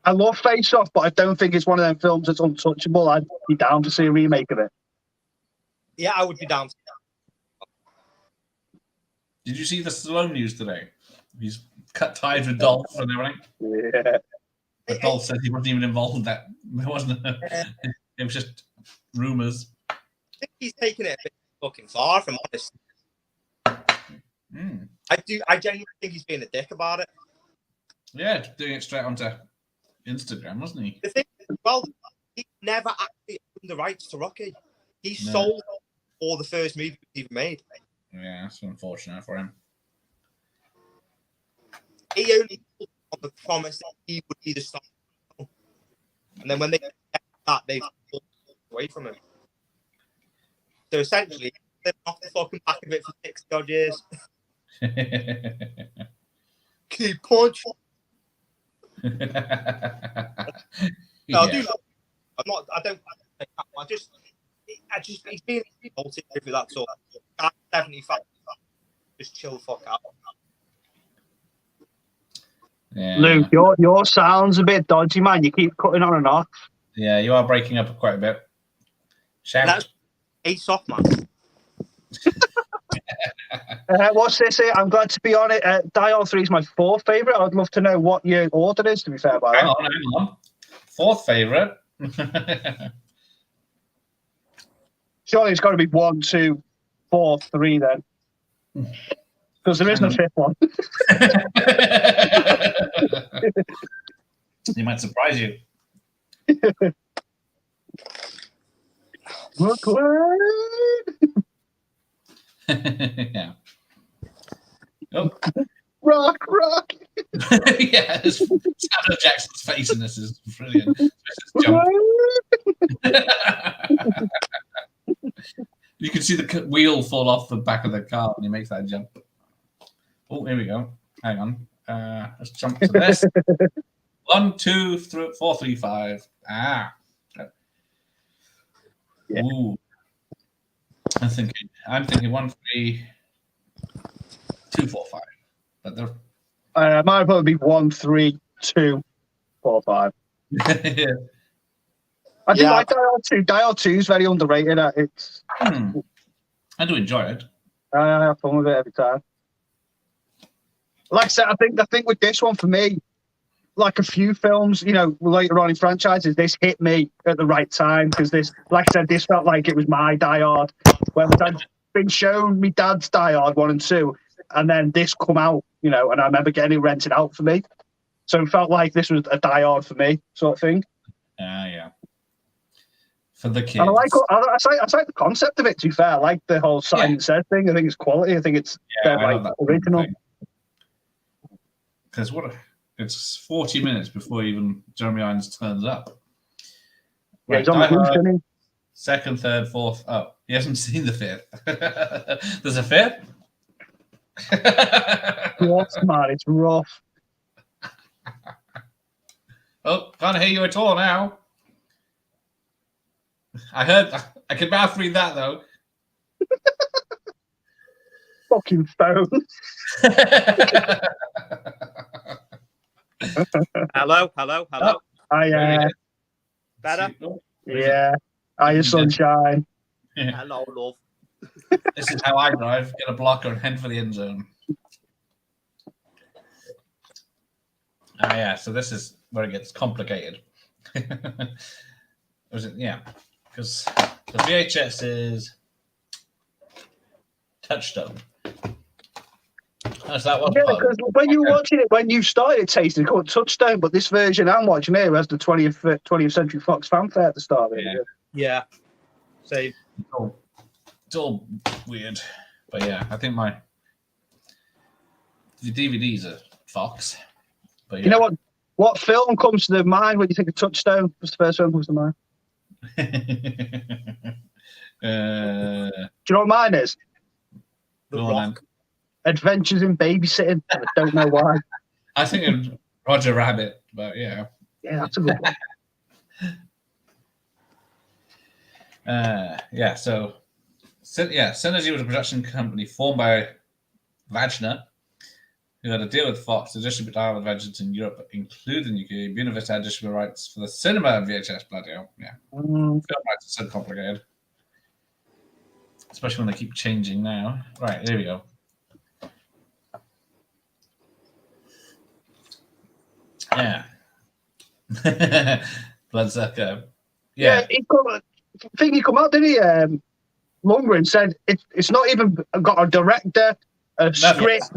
S2: I love Face Off, but I don't think it's one of them films that's untouchable. I'd be down to see a remake of it.
S3: Yeah, I would be down.
S1: Did you see the Stallone news today? He's cut ties with Dolph and everything.
S2: Yeah.
S1: But Dolph said he wasn't even involved in that. There wasn't. It was just rumors.
S3: I think he's taking it a bit fucking far, if I'm honest.
S1: Mm.
S3: I genuinely think he's being a dick about it.
S1: Yeah, doing it straight onto Instagram, wasn't he?
S3: The thing is, well, he never actually owned the rights to Rocky. He sold all the first movie he even made.
S1: Yeah, that's unfortunate for him.
S3: He only on the promise that he would be the star. And then when they get that, they pulled away from him. So essentially, they're off the fucking back of it for 60 odd years. Keep punching. No, I do love him. I just, he's being revolted with that sort of. I'm 75. Just chill the fuck out.
S1: Yeah.
S2: Luke, your sound's a bit dodgy, man. You keep cutting on and off.
S1: Yeah, you are breaking up quite a bit. Shout.
S3: That's Ace off, man.
S2: What's this here? I'm glad to be on it. Die Hard 3 is my fourth favourite. I'd love to know what your order is, to be fair, by
S1: Hang on. Fourth favourite.
S2: Surely it's got to be 1, 2, 4, 3 then. Because there isn't a fifth one.
S1: He might surprise you.
S2: Brooklyn!
S1: Yeah. Oh.
S2: Rock!
S1: Yeah, Samuel Jackson's face in this is brilliant. Jump. You can see the wheel fall off the back of the car when he makes that jump. Oh, here we go. Hang on. Let's jump to this. 1, 2, 3, 4, 3, 5. Ah. Yeah. Ooh. I'm thinking 1, 3, 2, 4, 5. But they're
S2: might probably be 1, 3, 2, 4, 5.
S1: Yeah.
S2: I do like Die Hard 2. Die Hard 2 is very underrated. It's.
S1: I do enjoy it.
S2: I have fun with it every time. Like I said, I think with this one for me, like a few films, you know, later on in franchises, this hit me at the right time because this, like I said, this felt like it was my Die Hard. Whereas I'd been shown me dad's Die Hard 1 and 2, and then this come out, you know, and I remember getting it rented out for me. So it felt like this was a Die Hard for me, sort of thing.
S1: Yeah. For the kids.
S2: And I like the concept of it, to be fair. I like the whole Simon Says thing. I think it's quality. I think it's original.
S1: Because it's 40 minutes before even Jeremy Irons turns up.
S2: Yeah, he's on the roof, isn't he?
S1: Second, third, fourth. Oh, he hasn't seen the fifth. There's a fifth?
S2: Rough, man, it's rough.
S1: Oh, can't hear you at all now. I can mouth read that though.
S2: Fucking phone.
S3: Hello. Better?
S2: Yeah. Hiya, sunshine.
S1: Yeah.
S3: Hello, love.
S1: This is how I drive. Get a blocker and head for the end zone. Yeah. So this is where it gets complicated. Yeah. Because the VHS is Touchstone. That's that one.
S2: Yeah, because when you were watching it, when you started tasting it called Touchstone, but this version I'm watching here has the 20th Century Fox fanfare at the start of it.
S3: Yeah. Same.
S1: It's all weird. But yeah, I think the DVDs are Fox. But yeah.
S2: You know what film comes to mind when you think of Touchstone? What's the first film comes to mind? Do you know what mine is?
S3: The Rock.
S2: Adventures in Babysitting. I don't know why.
S1: I think it's Roger Rabbit, but yeah.
S2: Yeah, that's a good one.
S1: So Synergy was a production company formed by Wagner, who had a deal with Fox to distribute Die Hard Adventures in Europe, including UK. Universal had distributed rights for the cinema and VHS. Bloody hell, yeah. Film rights are so complicated, especially when they keep changing now. Right, here we go. Yeah. Bloodsucker. Yeah.
S2: He come out, didn't he? Lundgren said it's not even got a director, a script,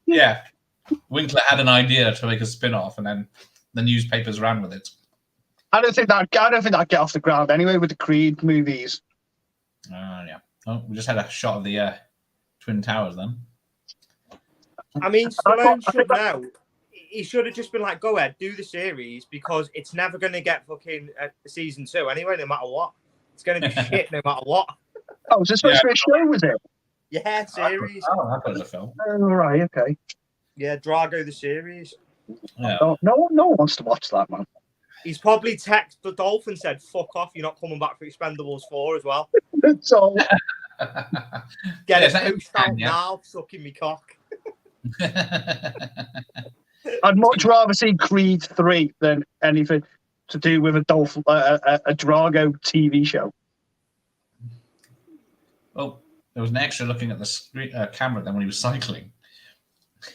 S1: Yeah. Winkler had an idea to make a spin-off, and then the newspapers ran with it.
S2: I don't think that get off the ground anyway with the Creed movies.
S1: Yeah. Oh, we just had a shot of the Twin Towers then.
S3: I mean, Stallone should know. He should have just been like, go ahead, do the series, because it's never going to get fucking season 2 anyway, no matter what. It's going to be shit no matter what.
S2: Oh, was this supposed to be a show, was it?
S3: Yeah, series.
S1: I thought it was a film.
S2: Oh, right, okay.
S3: Yeah, Drago the series.
S1: Yeah.
S2: No one wants to watch that, man.
S3: He's probably texted the Dolphin, said, fuck off, you're not coming back for Expendables 4 as well.
S2: So,
S3: get it post out now, sucking me cock.
S2: I'd much rather see Creed 3 than anything to do with a Drago TV show.
S1: Oh, There was an extra looking at the screen, camera then when he was cycling.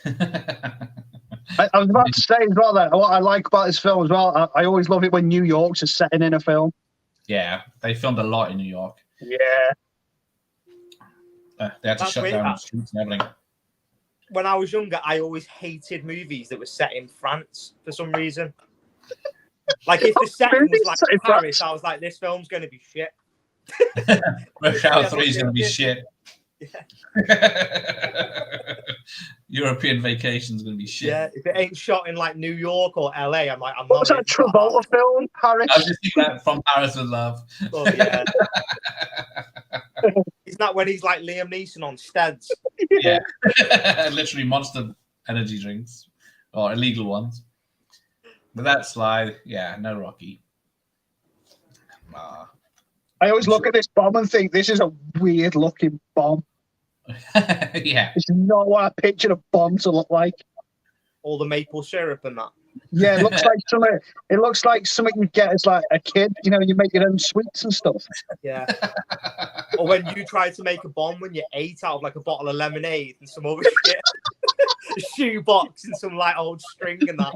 S2: I was about to say as well that what I like about this film as well, I always love it when New York's a setting in a film.
S1: Yeah, they filmed a lot in New York.
S2: Yeah.
S1: They had to shut down the streets and everything.
S3: When I was younger, I always hated movies that were set in France for some reason. Like if the setting was like Paris, I was like, this film's going to be shit.
S1: Rush Hour 3 is going to be shit. Yeah. European Vacation's going to be shit.
S3: Yeah, if it ain't shot in like New York or LA, I'm like, I'm
S2: not. What's that Travolta film? Paris.
S1: I was just thinking that From Paris with Love.
S3: Oh yeah. Isn't that when he's like Liam Neeson on Steads?
S1: Yeah. Literally Monster energy drinks or illegal ones. But that slide, yeah, no Rocky.
S2: I always look at this bomb and think this is a weird looking bomb.
S1: Yeah.
S2: It's not what I pictured a bomb to look like.
S3: All the maple syrup and that.
S2: Yeah, it looks like something. It looks like something you get as like a kid. You know, you make your own sweets and stuff.
S3: Yeah. Or when you tried to make a bomb when you're 8 out of like a bottle of lemonade and some other shit, a shoebox and some like old string and that.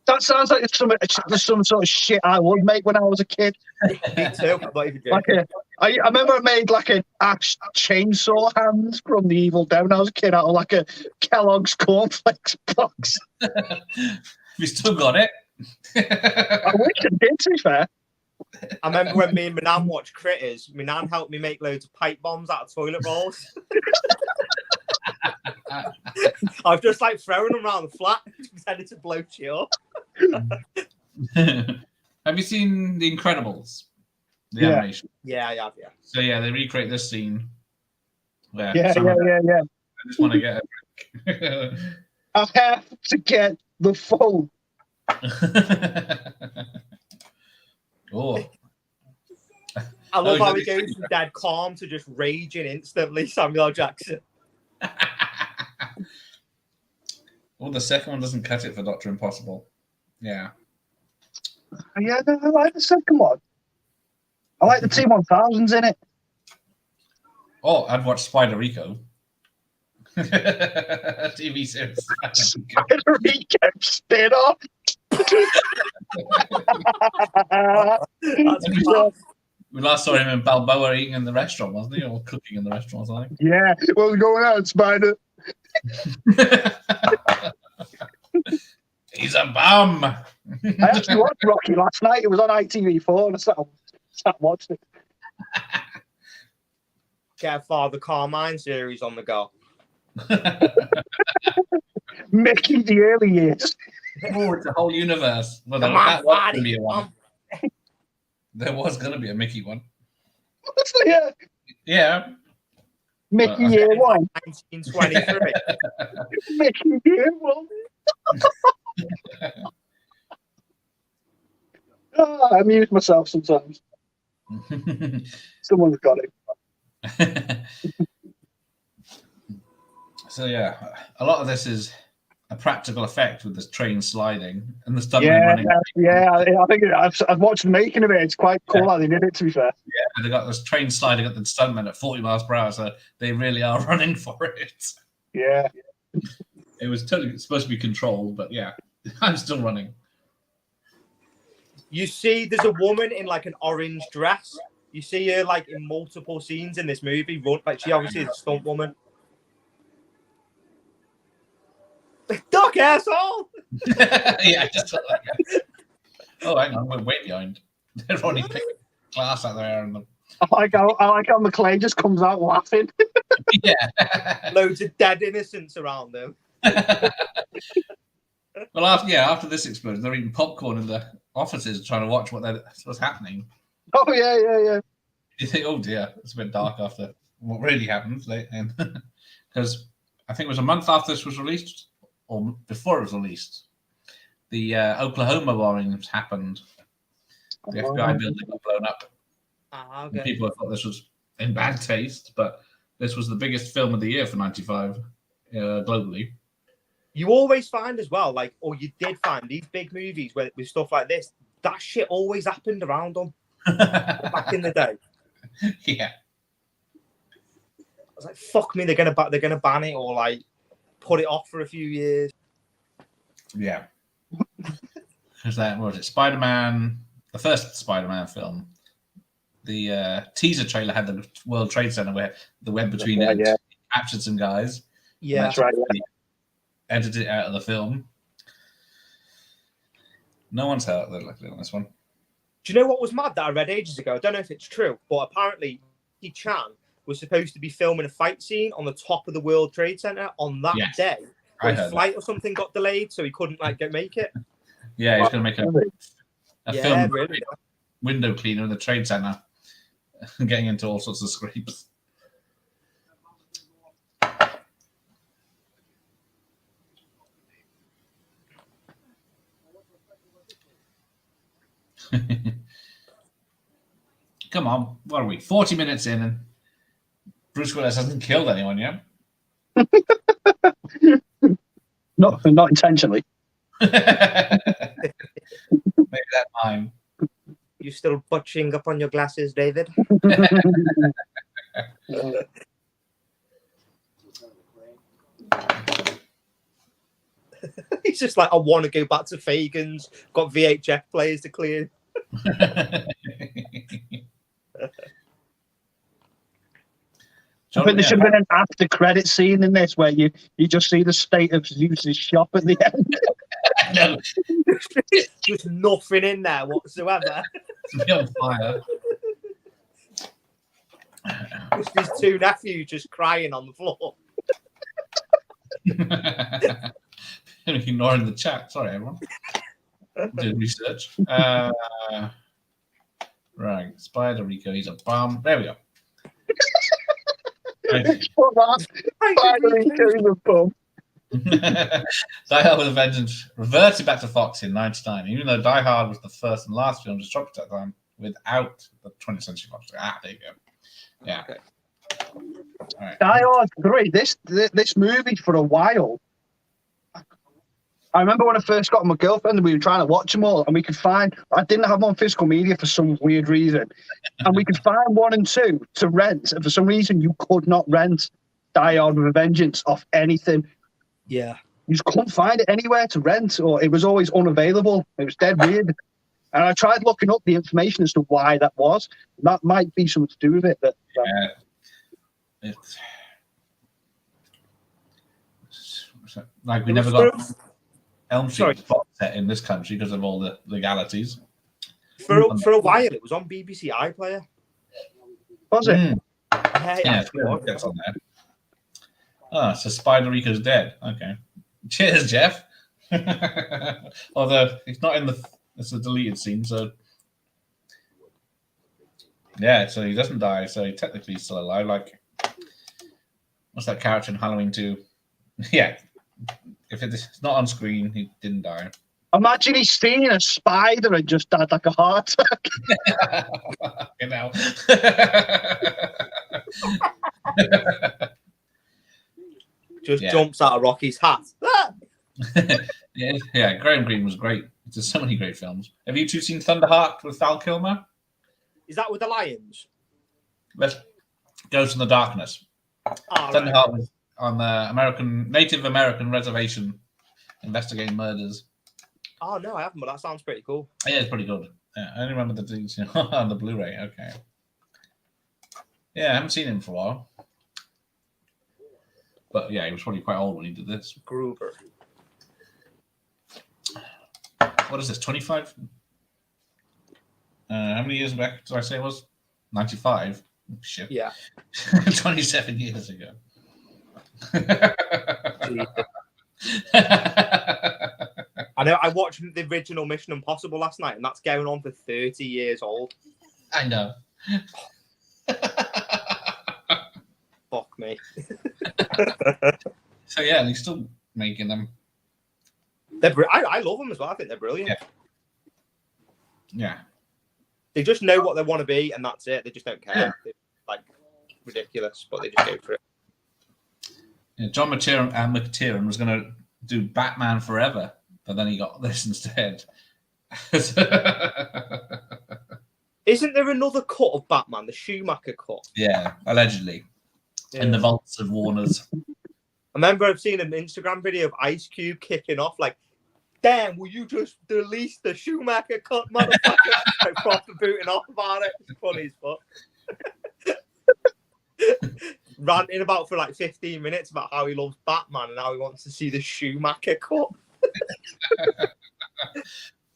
S2: That sounds like some sort of shit I would make when I was a kid.
S3: Me too.
S2: I remember I made like an axe chainsaw hand from the Evil Dead when I was a kid out of like a Kellogg's cornflakes box.
S1: You still got it?
S2: I wish I did, to be fair.
S3: I remember when me and my nan watched Critters, my nan helped me make loads of pipe bombs out of toilet rolls. I've just like throwing them around the flat, pretending to blow shit up.
S1: Have you seen The Incredibles? The animation?
S3: Yeah, I have, yeah.
S1: So yeah, they recreate this scene.
S2: Yeah. I
S1: just want to get a break.
S2: I have to get the phone.
S1: Oh.
S3: I love how he goes from dead calm to just raging instantly, Samuel L. Jackson.
S1: Well, the second one doesn't cut it for Dr. Impossible. Yeah.
S2: Yeah, I like the second one. I like the T-1000s in it.
S1: Oh, I'd watch Spider Rico. TV series.
S2: Spider Rico spin-off.
S1: We last saw him in Balboa eating in the restaurant, wasn't he? Or cooking in the restaurant, I think.
S2: Yeah. What's going on, Spider?
S1: He's a bum.
S2: I actually watched Rocky last night. It was on ITV4 and I sat watching it.
S3: Get Father Carmine series on the go.
S2: Mickey, the early years.
S1: Oh, it's a whole universe. Well, that was going to be a one. There was going to be a Mickey one.
S2: Yeah.
S1: Yeah.
S2: Mickey year one.
S3: 1923.
S2: Mickey year one. I amuse myself sometimes. Someone's got it.
S1: So yeah, a lot of this is a practical effect with this train sliding and the stuntman running.
S2: Yeah, I think I've watched the making of it. It's quite cool how they did it, to be fair.
S1: Yeah, they got this train sliding at the stuntman at 40 miles per hour, so they really are running for it.
S2: Yeah.
S1: It was totally supposed to be controlled, but yeah, I'm still running.
S3: You see, there's a woman in like an orange dress. You see her like in multiple scenes in this movie. Like she obviously is a stunt woman. Duck, asshole!
S1: Yeah, I just felt like that. Oh, hang on, we're way behind. They're already picking glass out there. And
S2: I like how McClane just comes out laughing.
S1: Yeah.
S3: Loads of dead innocents around them.
S1: Well, after this explosion, they're eating popcorn in the offices trying to watch what's happening.
S2: Oh, yeah.
S1: You think, oh dear, it's a bit dark after what really happened. Because I think it was a month after this was released, or before it was released, the Oklahoma bombings happened. The FBI building got blown up.
S3: Okay.
S1: People thought this was in bad taste, but this was the biggest film of the year for 95 globally.
S3: You always find as well, like, or you did find these big movies with stuff like this, that shit always happened around them. back in the day.
S1: Yeah.
S3: I was like, fuck me, they're gonna ban it or like put it off for a few years.
S1: Yeah. Because that was it. Spider-Man, the first Spider-Man film. The teaser trailer had the World Trade Center where the web between it captured some guys.
S3: Yeah,
S2: that's right. Yeah.
S1: Edited it out of the film. No one's hurt, luckily, on this one.
S3: Do you know what was mad that I read ages ago? I don't know if it's true, but apparently Jackie Chan was supposed to be filming a fight scene on the top of the World Trade Center on that day. But his flight or something got delayed, so he couldn't make it.
S1: Yeah, he's going to make a film
S3: really.
S1: window cleaner in the Trade Center, getting into all sorts of scrapes. Come on, what are we? 40 minutes in, and Bruce Willis hasn't killed anyone yet.
S2: Not intentionally.
S1: Maybe that mine.
S3: You still butching up on your glasses, David? He's just like, I want to go back to Fagan's. Got VHF players to clear.
S2: I think there should have been an after credit scene in this where you just see the state of Zeus's shop at the end.
S1: No.
S3: There's nothing in there whatsoever.
S1: It's on fire.
S3: Just his two nephews just crying on the floor.
S1: Ignoring the chat. Sorry, everyone. Doing research. Right, Spider Rico. He's a bum. There we go. Die Hard with a Vengeance reverted back to Fox in '99, even though Die Hard was the first and last film to drop at that time without the 20th Century Fox. There you go. Yeah.
S3: Okay.
S1: All right.
S2: Die Hard 3. This movie for a while. I remember when I first got my girlfriend and we were trying to watch them all, and we could find. I didn't have them on physical media for some weird reason, and we could find 1 and 2 to rent, and for some reason you could not rent Die Hard with a Vengeance off anything.
S3: Yeah.
S2: You just couldn't find it anywhere to rent, or it was always unavailable. It was dead weird. And I tried looking up the information as to why that was. That might be something to do with it.
S1: It's like we never got Elm Street box set in this country because of all the legalities.
S3: For a while, it was on BBC iPlayer.
S2: Was it?
S1: Yeah, it's on there. Oh, so Spider Rico's dead. Okay. Cheers, Jeff. Although it's not in it's a deleted scene, so yeah, so he doesn't die, so he technically is still alive. Like, what's that character in Halloween 2? Yeah. If it's not on screen, he didn't die.
S2: Imagine he's seeing a spider and just died like a heart attack.
S1: You know.
S3: Just jumps out of Rocky's hat.
S1: Yeah, Graham Greene was great. There's so many great films. Have you two seen Thunderheart with Val Kilmer?
S3: Is that with the lions?
S1: Let's Ghost in the Darkness. Thunderheart was on the Native American reservation investigating murders.
S3: Oh no, I haven't, but that sounds pretty cool.
S1: Yeah, it's pretty good. Yeah, I only remember the things on the Blu-ray. Okay. Yeah, I haven't seen him for a while. But yeah, he was probably quite old when he did this.
S3: Gruber.
S1: What is this? 25? How many years back did I say it was? 95. Shit.
S3: Yeah.
S1: 27 years ago.
S3: I know. I watched the original Mission Impossible last night, and that's going on for 30 years old.
S1: I know.
S3: Fuck me.
S1: So yeah, he's still making them.
S3: I love them as well. I think they're brilliant.
S1: Yeah.
S3: They just know what they want to be, and that's it. They just don't care. Yeah. They're like ridiculous, but they just go for it.
S1: Yeah, John McTiernan was going to do Batman Forever, but then he got this instead.
S3: Is Isn't there another cut of Batman, the Schumacher cut?
S1: Yeah, allegedly.
S3: Yeah.
S1: In the vaults of Warner's.
S3: I remember I've seen an Instagram video of Ice Cube kicking off like, damn, will you just release the Schumacher cut, motherfucker? Like, proper booting off about it. It's funny as fuck. Ranting about for like 15 minutes about how he loves Batman and how he wants to see the Schumacher cut.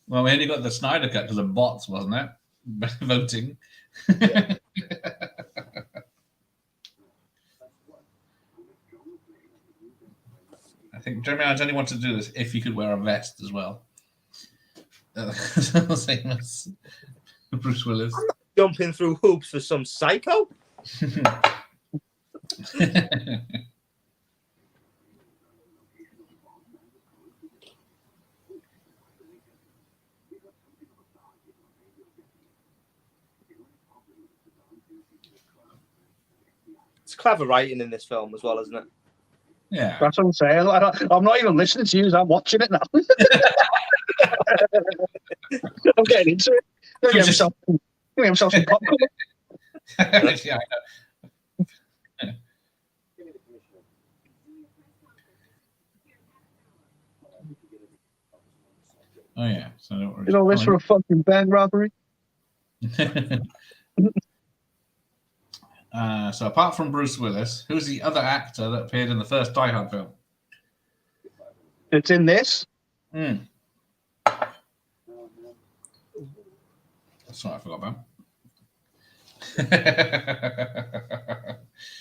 S1: Well, we only got the Snyder cut because of bots, wasn't it? Voting.
S3: Yeah.
S1: I think, Jeremy, I'd only want to do this if you could wear a vest as well. Same as Bruce Willis.
S3: Jumping through hoops for some psycho. It's clever writing in this film as well, isn't it?
S1: Yeah.
S2: That's what I'm saying. I'm not even listening to you. I'm watching it now. I'm getting into it. Give himself some popcorn.
S1: Yeah, I know. Oh yeah. So
S2: Is all this for a fucking bank robbery?
S1: So apart from Bruce Willis, who's the other actor that appeared in the first Die Hard film?
S2: It's in this.
S1: That's what I forgot about.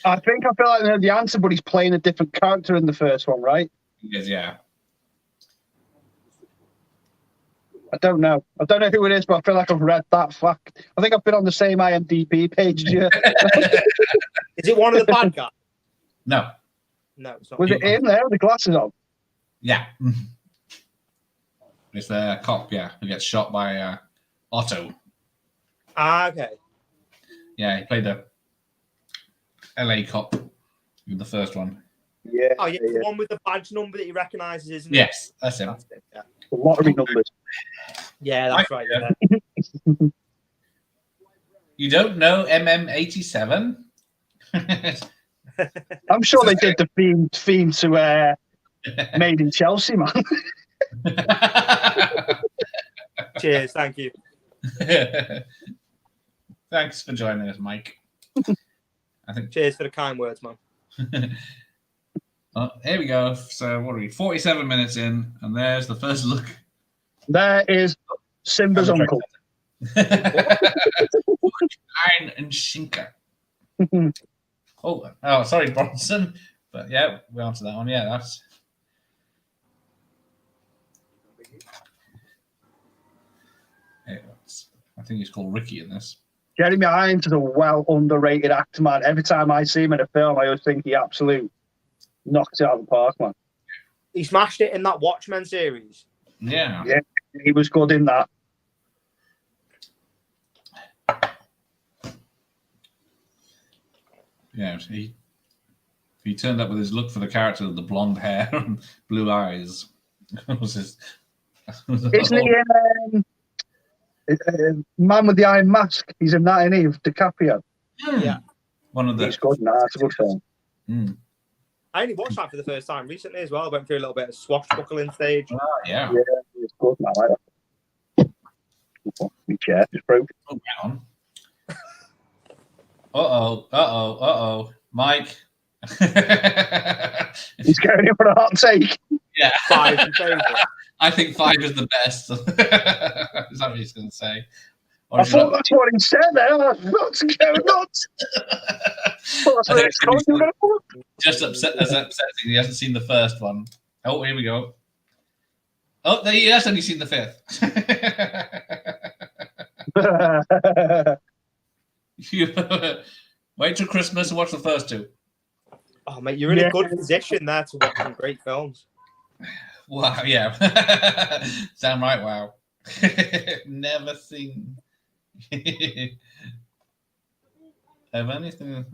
S2: I think I feel like I know the answer, but he's playing a different character in the first one, right?
S1: Yes, yeah.
S2: I don't know. I don't know who it is, but I feel like I've read that fact. I think I've been on the same IMDb page as you.
S3: Is it one of the bad guys?
S1: No.
S3: No, it's not.
S2: Was it him there with the glasses on?
S1: Yeah. It's the cop, yeah, who gets shot by Otto.
S3: Ah, okay.
S1: Yeah, he played a LA cop in the first one.
S2: Yeah.
S3: Oh, yeah, the one with the badge number that he recognises, isn't it?
S1: Yes, that's him.
S3: That's it, yeah.
S2: Lottery numbers.
S3: Yeah, that's right. Yeah.
S1: You don't know MM87?
S2: I'm sure they did the theme to Made in Chelsea, man.
S3: Cheers, thank you.
S1: Thanks for joining us, Mike. I think.
S3: Cheers for the kind words, man.
S1: Oh, here we go. So what are we? 47 minutes in, and there's the first look.
S2: There is Simba's uncle.
S1: Iron and Shinka. Oh, sorry, Bronson. But yeah, we answered that one. Yeah, that's. I think he's called Ricky in this.
S2: Jeremy Irons is a well underrated actor, man. Every time I see him in a film, I always think he absolutely knocked it out of the park, man.
S3: He smashed it in that Watchmen series.
S1: Yeah.
S2: Yeah, he was good in that.
S1: Yeah, he turned up with his look for the character with the blonde hair and blue eyes. Isn't
S2: he Man with the Iron Mask? He's in that, isn't he? With DiCaprio.
S3: Yeah.
S1: One of the.
S2: He's good. Nah, it's a good film.
S3: I only watched that for the first time recently as well. I went through a little bit of swashbuckling stage.
S1: Oh, yeah.
S2: Yeah, it's good, man. I like that. My chair just broke.
S1: Oh, hang on. Uh-oh. Mike.
S2: He's going in for a hot take.
S1: Yeah.
S3: 5 in favour.
S1: I think 5 is the best. Is that what he's going to say? Or
S2: I thought that's what he said there. What's going on?
S1: Just upsetting he hasn't seen the first one. Oh, here we go. Oh, he has only seen the 5th. Wait till Christmas and watch the first 2.
S3: Oh, mate, you're in a good position there to watch some great films.
S1: Wow, yeah. Sound right, wow. Never seen. I've only seen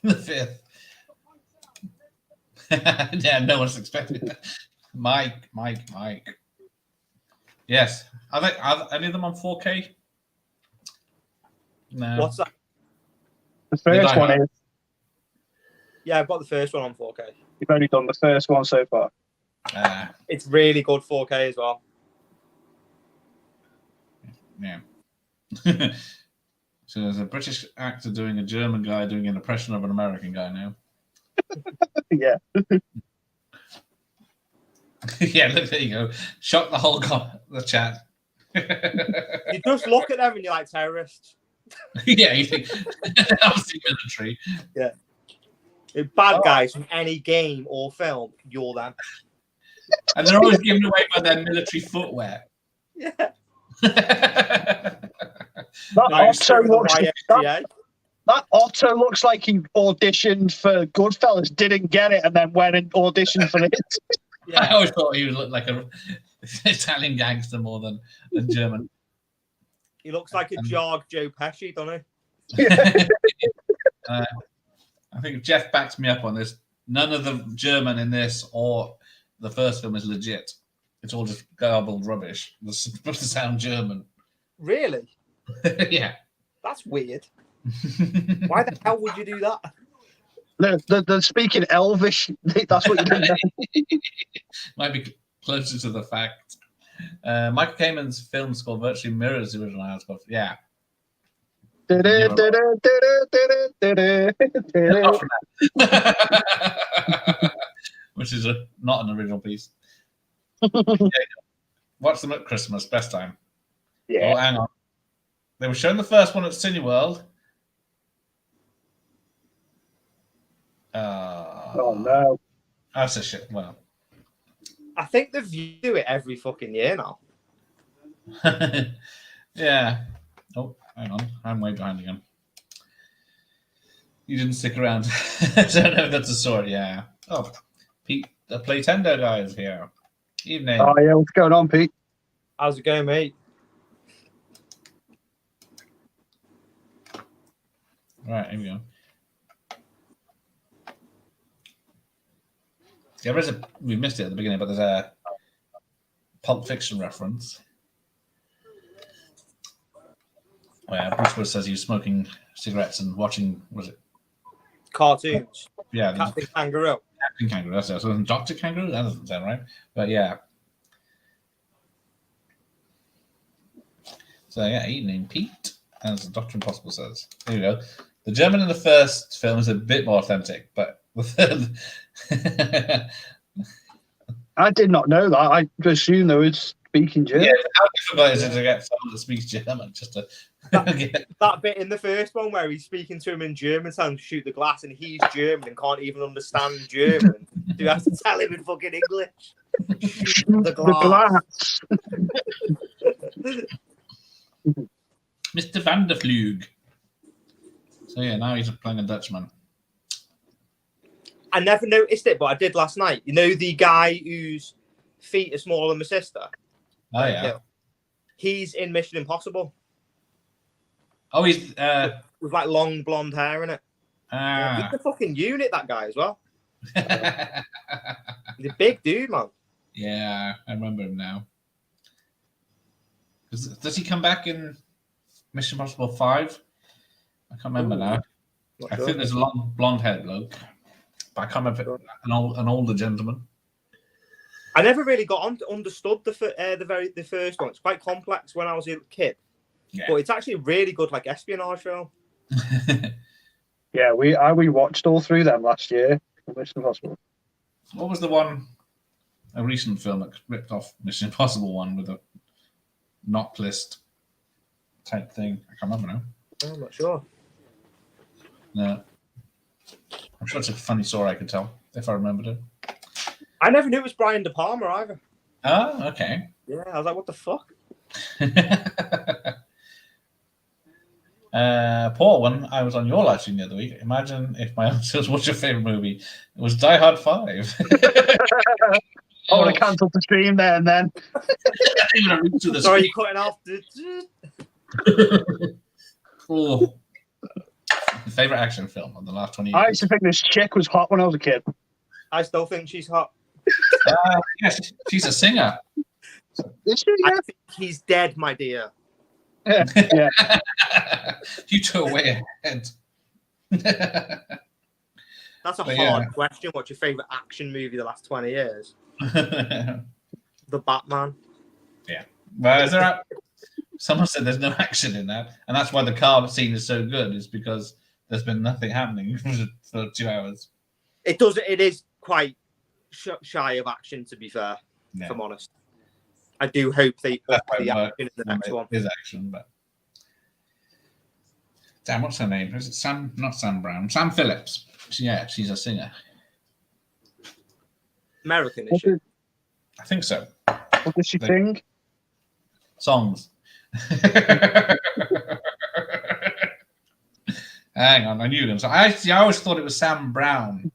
S1: the 5th. Yeah, no one's expecting that. Mike. Yes. Are any of them on 4K? No.
S3: What's that?
S2: The first one is.
S3: Yeah, I've got the first one on 4K.
S2: You've only done the first one so far.
S3: It's really good 4K as well.
S1: Yeah. So there's a British actor doing a German guy doing an impression of an American guy now.
S2: Yeah.
S1: Yeah, look, there you go. Shock the whole the chat.
S3: You just look at them and you're like terrorists.
S1: Yeah, you think obviously military.
S3: Yeah. Bad guys from any game or film, you're them.
S1: And they're always given away by their military footwear.
S3: Yeah.
S2: That Otto looks like he auditioned for Goodfellas, didn't get it, and then went and auditioned for it.
S1: Yeah. I always thought he would look like an Italian gangster more than a German.
S3: He looks like a jarred Joe Pesci, doesn't
S2: he?
S1: I think Jeff backs me up on this. None of the German in this or the first film is legit. It's all just garbled rubbish. It's supposed to sound German.
S3: Really?
S1: Yeah.
S3: That's weird. Why the hell would you do that?
S2: They're speaking Elvish. That's what you do.
S1: Might be closer to the fact. Michael Kamen's film score virtually mirrors the original House. Yeah. Which is not an original piece. Watch them at Christmas, best time.
S2: Yeah.
S1: Oh, hang on. They were showing the first one at Cineworld.
S2: Oh no.
S1: That's a shit. Well,
S3: I think they do it every fucking year now.
S1: Yeah. Oh, hang on. I'm way behind again. You didn't stick around. I don't know if that's a sword. Yeah. Oh, Pete, the Playtendo guy is here. Evening.
S2: Oh yeah, what's going on, Pete?
S3: How's it going, mate?
S1: Right, here we go. Yeah, we missed it at the beginning, but there's a Pulp Fiction reference. Where Bruce Willis says he was smoking cigarettes and watching, was it?
S3: Cartoons.
S1: Yeah.
S3: Captain Kangaroo.
S1: Captain Kangaroo, that's it. So Dr. Kangaroo? That doesn't sound right. But yeah. So yeah, evening, Pete, as Dr. Impossible says. There you go. The German in the first film is a bit more authentic, but the third...
S2: I did not know that. I assumed they were speaking German.
S1: Yeah, how difficult is it to get someone that speaks German just to...
S3: that bit in the first one where he's speaking to him in German, telling him to shoot the glass, and he's German and can't even understand German. Do you have to tell him in fucking English? Shoot the glass.
S1: Mr. Van der Vlug. So yeah, now he's playing a Dutchman.
S3: I never noticed it, but I did last night. You know the guy whose feet are smaller than my sister?
S1: Oh yeah.
S3: He's in Mission Impossible.
S1: Oh, he's
S3: with like long blonde hair in it. He's a fucking unit, that guy as well. He's a big dude, man.
S1: Yeah, I remember him now. Does he come back in Mission Impossible 5? I can't remember now. I think there's a long blonde-haired bloke, but I can't remember an older gentleman.
S3: I never really understood the first one. It's quite complex when I was a kid, but it's actually a really good like espionage film.
S2: Yeah, we watched all through them last year. Mission Impossible.
S1: What was a recent film that ripped off Mission Impossible one with a knock list type thing? I can't remember now.
S3: I'm not sure.
S1: No. I'm sure it's a funny story, I could tell, if I remembered it.
S3: I never knew it was Brian De Palma either.
S1: Oh, okay.
S3: Yeah, I was like, what the fuck?
S1: Paul, when I was on your live stream the other week, imagine if my answer was, what's your favourite movie? It was Die Hard 5.
S2: I would have cancelled the stream there and then.
S3: Sorry, you're cutting off.
S1: Cool. Favourite action film of the last 20 years?
S2: I used to think this chick was hot when I was a kid.
S3: I still think she's hot.
S1: Yes, she's a singer.
S2: Is she?
S3: I think he's dead, my dear.
S2: Yeah.
S1: You two are way ahead.
S3: That's a hard question. What's your favourite action movie the last 20 years? The Batman.
S1: Yeah. Well, someone said there's no action in that, and that's why the car scene is so good. Is because there's been nothing happening for 2 hours.
S3: It does. It is quite shy of action, to be fair.
S1: Yeah.
S3: If I'm honest, I do hope they up the action in the next one.
S1: It is action, but damn, what's her name? Is it Sam? Not Sam Brown. Sam Phillips. Yeah, she's a singer.
S3: American, is she?
S1: I think so.
S2: What does she sing?
S1: Songs. Hang on, I knew them. So I always thought it was Sam Brown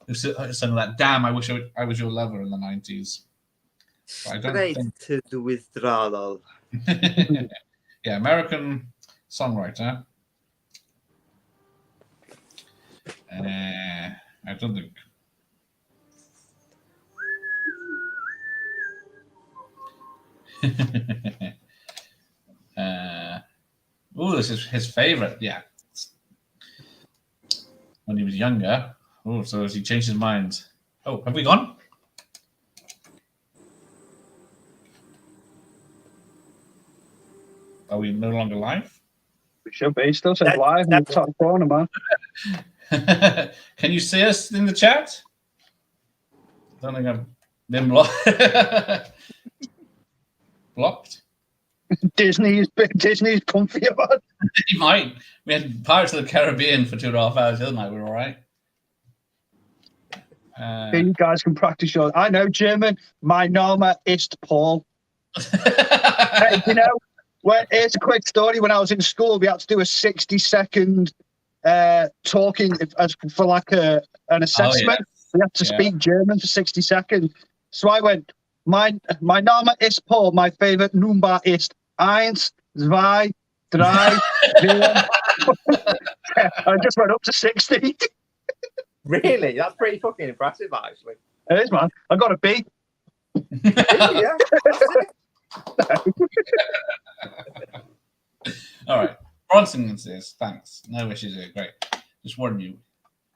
S1: who sang that. Damn, I wish I was your lover in the 90s.
S3: Straight to the withdrawal.
S1: Yeah, American songwriter. I don't think. Oh, this is his favorite. Yeah, when he was younger. Oh, so has he changed his mind? Oh, have we gone? Are we no longer live?
S2: We should be. Still says live in the top corner, man.
S1: Can you see us in the chat? I don't think I've been blocked.
S2: Disney's comfy about it.
S1: He might. We had Pirates of the Caribbean for 2.5 hours the other night. We were all right.
S2: You guys can practice your. I know German. Mein Name ist Paul. Hey, you know, here's a quick story. When I was in school, we had to do a 60-second talking for like an assessment. We had to speak German for 60 seconds. So I went, mein Name ist Paul. My favorite number ist 1, 2, 3, 4. I just went up to 60.
S3: Really? That's pretty fucking impressive, actually.
S2: It is, man. I got a B.
S3: Yeah.
S1: All right. Bronson says, thanks. No issues here. Great. Just warn you.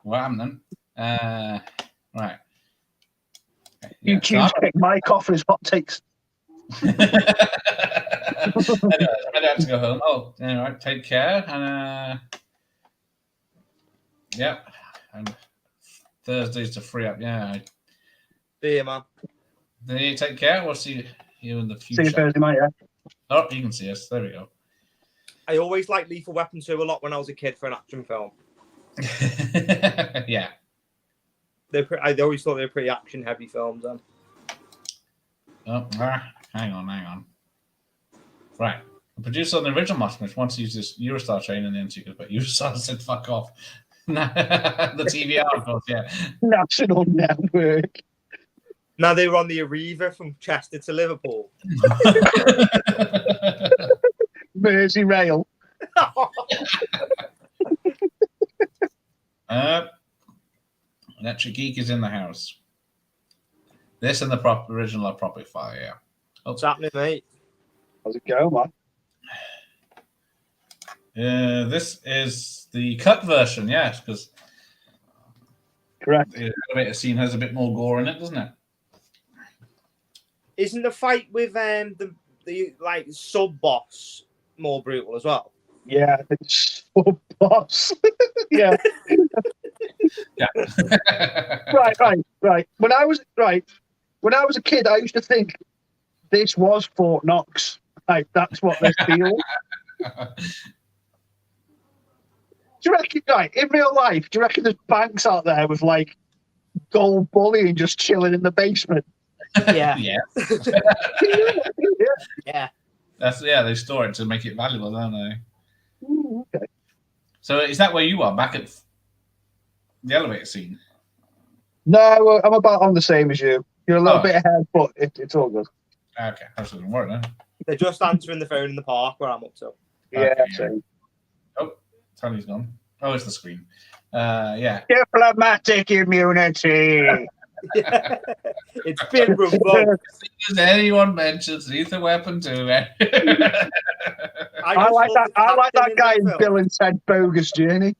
S1: What happened then? Right.
S2: You choose Mike off his hot takes.
S1: Anyway, I have to go home. Oh, all right. Take care. And yep. And Thursdays to free up. Yeah.
S3: See you, man.
S1: Take care. We'll see you in the future.
S2: See you Thursday, mate. Yeah.
S1: Oh, you can see us. There we go.
S3: I always liked Lethal Weapon 2 a lot when I was a kid for an action film.
S1: Yeah.
S3: I always thought they were pretty action-heavy films. Then.
S1: Oh, hang on. Right. The producer on the original Moshmish wants to use this Eurostar train, and then she could put Eurostar said fuck off. The TVR, of course, yeah.
S2: National Network.
S3: Now they were on the Arriva from Chester to Liverpool.
S2: Mersey Rail.
S1: Electric Geek is in the house. This and the original are properly fire, yeah.
S3: What's happening, mate?
S2: How's it going, man?
S1: This is the cut version, yes, because
S2: correct.
S1: The elevator scene has a bit more gore in it, doesn't it?
S3: Isn't the fight with the like sub boss more brutal as well?
S2: Yeah, it's sub boss. Yeah.
S1: Yeah.
S2: Right. When I was a kid, I used to think this was Fort Knox. Like that's what this feels. Do you reckon, in real life, do you reckon there's banks out there with like gold bullion just chilling in the basement?
S3: Yeah.
S1: Yeah.
S3: Yeah.
S1: They store it to make it valuable, don't they?
S2: Ooh, okay.
S1: So is that where you are, back at the elevator scene?
S2: No, I'm about on the same as you. You're a little bit ahead, but it's all good.
S1: Okay, that doesn't work then.
S3: They're just answering the phone in the park where I'm up to.
S2: Yeah,
S1: okay. Oh, Tony's gone. Oh, it's the screen. Yeah.
S2: Diplomatic immunity.
S3: Yeah. It's been revoked.
S1: As anyone mentions Lethal Weapon 2.
S2: I like that guy in Bill and Ted Bogus Journey.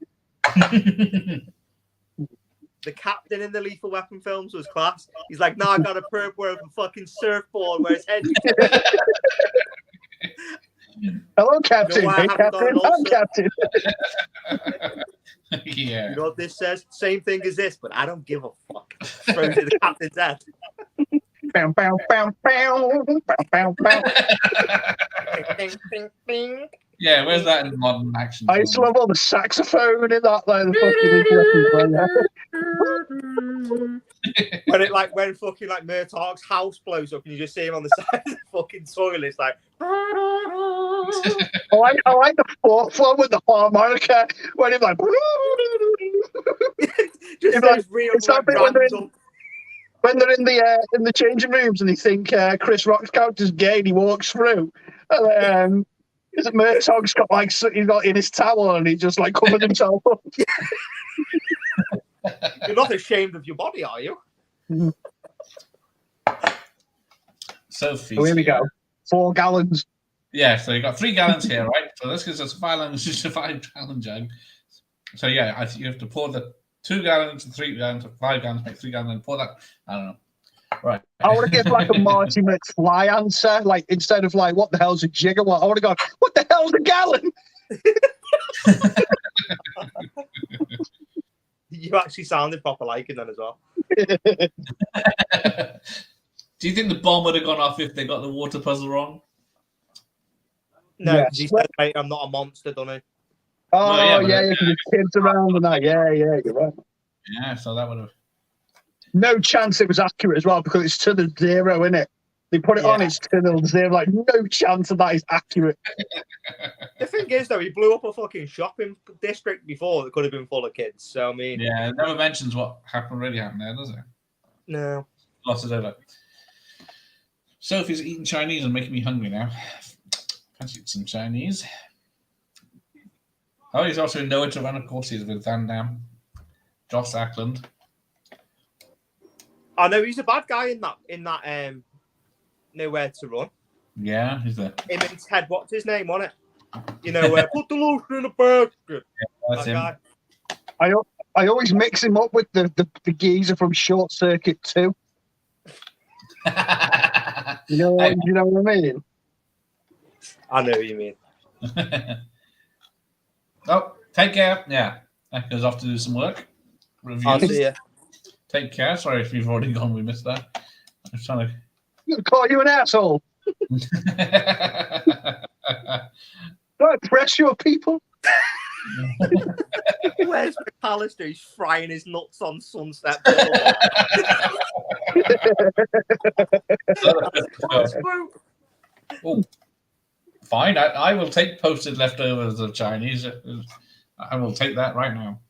S3: The captain in the Lethal Weapon films was class. He's like, "No, I got a perp with a fucking surfboard where his head."
S2: Hello, Captain.
S3: You know
S2: hey, Captain. I'm Captain.
S1: Yeah.
S3: You know what this says? Same thing as this, but I don't give a fuck. Throws it at the captain's head.
S2: Bow, bow, bow, bow, bow, bow, bow.
S1: Yeah, where's that in modern action?
S2: I used to love all the saxophone in that, like the fucking
S3: when fucking like Murtaugh's house blows up and you just see him on the side of the fucking toilet, it's like.
S2: I like the fourth one with the harmonica when it's like.
S3: Just those real
S2: when they're in the changing rooms and they think Chris Rock's character's gay and he walks through, and Murtaugh's got like he's got in his towel and he just like covers himself up.
S3: You're not ashamed of your body, are you?
S1: Sophie.
S2: So here we go. 4 gallons.
S1: Yeah, so you got 3 gallons here, right? So this gives us 5 gallon jug. So yeah, you have to pour the 2 gallons, 3 gallons, 5 gallons, make 3 gallons, and pour that. I don't know. Right.
S2: I want to give like a Marty McFly answer. Like instead of like, what the hell's a gigawatt? I want to go, what the hell's a gallon?
S3: You actually sounded proper like it then as well.
S1: Do you think the bomb would have gone off if they got the water puzzle wrong?
S3: No, because he said, "Mate, I'm not a monster," don't he?
S2: Oh, no, yeah, because there's kids around and that. Yeah, you're right.
S1: Yeah, so that would have.
S2: No chance it was accurate as well because it's to the 0, isn't it? They put it on, it's to the 0. Like, no chance of that is accurate.
S3: The thing is, though, he blew up a fucking shopping district before that could have been full of kids. So, I mean.
S1: Yeah, it never mentions what really happened there, does it?
S3: No.
S1: Lost it over. Sophie's eating Chinese and making me hungry now. Fancy some Chinese. Oh, he's also in Nowhere to Run, of course. He's with Van Damme. Joss Ackland.
S3: I know he's a bad guy in that Nowhere to Run.
S1: Yeah, he's there.
S3: Him and Ted, what's his name on it? You know, put the lotion in the basket.
S1: Yeah, that's him.
S3: Guy.
S2: I always mix him up with the geezer from Short Circuit 2. You know what I mean?
S3: I know what you mean.
S1: Oh, take care. Yeah, that goes off to do some work. Reviews.
S3: I'll see you.
S1: Take care. Sorry if you've already gone. We missed that. I was trying to.
S2: I'm gonna call you an asshole. Do I press your people?
S3: Where's McAllister? He's frying his nuts on Sunset.
S1: Oh, fine. I will take posted leftovers of Chinese. I will take that right now.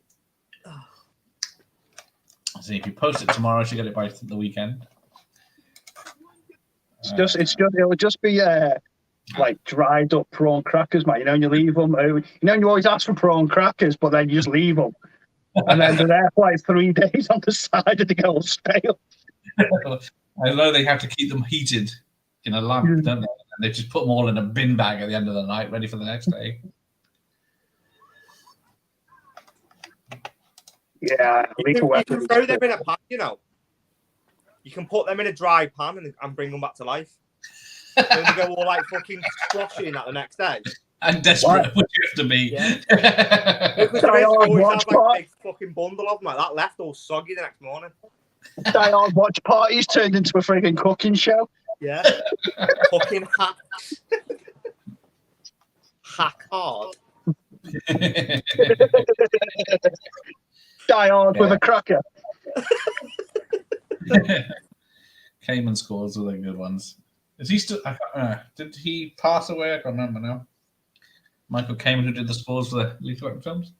S1: See, if you post it tomorrow, I should get it by the weekend.
S2: It would just be like dried up prawn crackers, mate. You know, and you leave them. You know, you always ask for prawn crackers, but then you just leave them, and then they're there for like 3 days on the side, and they get all stale.
S1: I know they have to keep them heated in a lamp, don't they? And they just put them all in a bin bag at the end of the night, ready for the next day.
S2: Yeah,
S3: you can throw them in a pan, you know. You can put them in a dry pan and bring them back to life. Then they go all like fucking squashing at the next day.
S1: And desperate would you have to be?
S3: Yeah. Because I always have like a big fucking bundle of them like that left all soggy the next morning.
S2: Die-hard watch parties turned into a frigging cooking show.
S3: Yeah. Fucking hacks. Hack hard.
S2: Die hard with a cracker.
S1: Cayman scores were the good ones. Is he still? Did he pass away? I can't remember now. Michael Cayman, who did the scores for the Lethal Weapon films.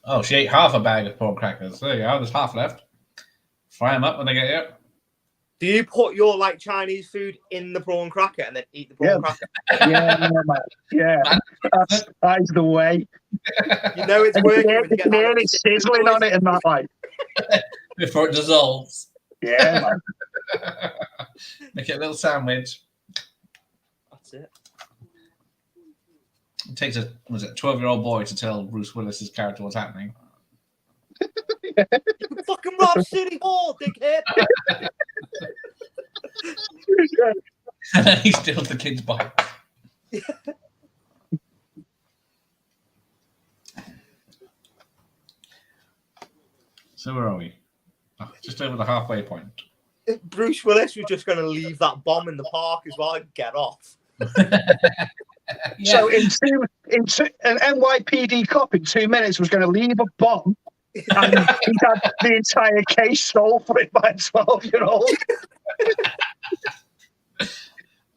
S1: Oh, she ate half a bag of prawn crackers. There you go. There's half left. Fry them up when they get here.
S3: Do you put your like Chinese food in the prawn cracker and then eat the prawn cracker?
S2: Yeah, man. Yeah, that's the way.
S3: You know it's working.
S2: You can hear it sizzling on it and that, like.
S1: Before it dissolves.
S2: Yeah, man.
S1: Make it a little sandwich.
S3: That's it.
S1: It takes a 12-year-old boy to tell Bruce Willis's character what's happening.
S3: You fucking rob City Hall, dickhead.
S1: And then he steals the kid's bike. So where are we? Oh, just over the halfway point.
S3: Bruce Willis was just going to leave that bomb in the park as well and get off.
S2: So an NYPD cop in 2 minutes was going to leave a bomb, and he had the entire case sold for it by a 12-year-old.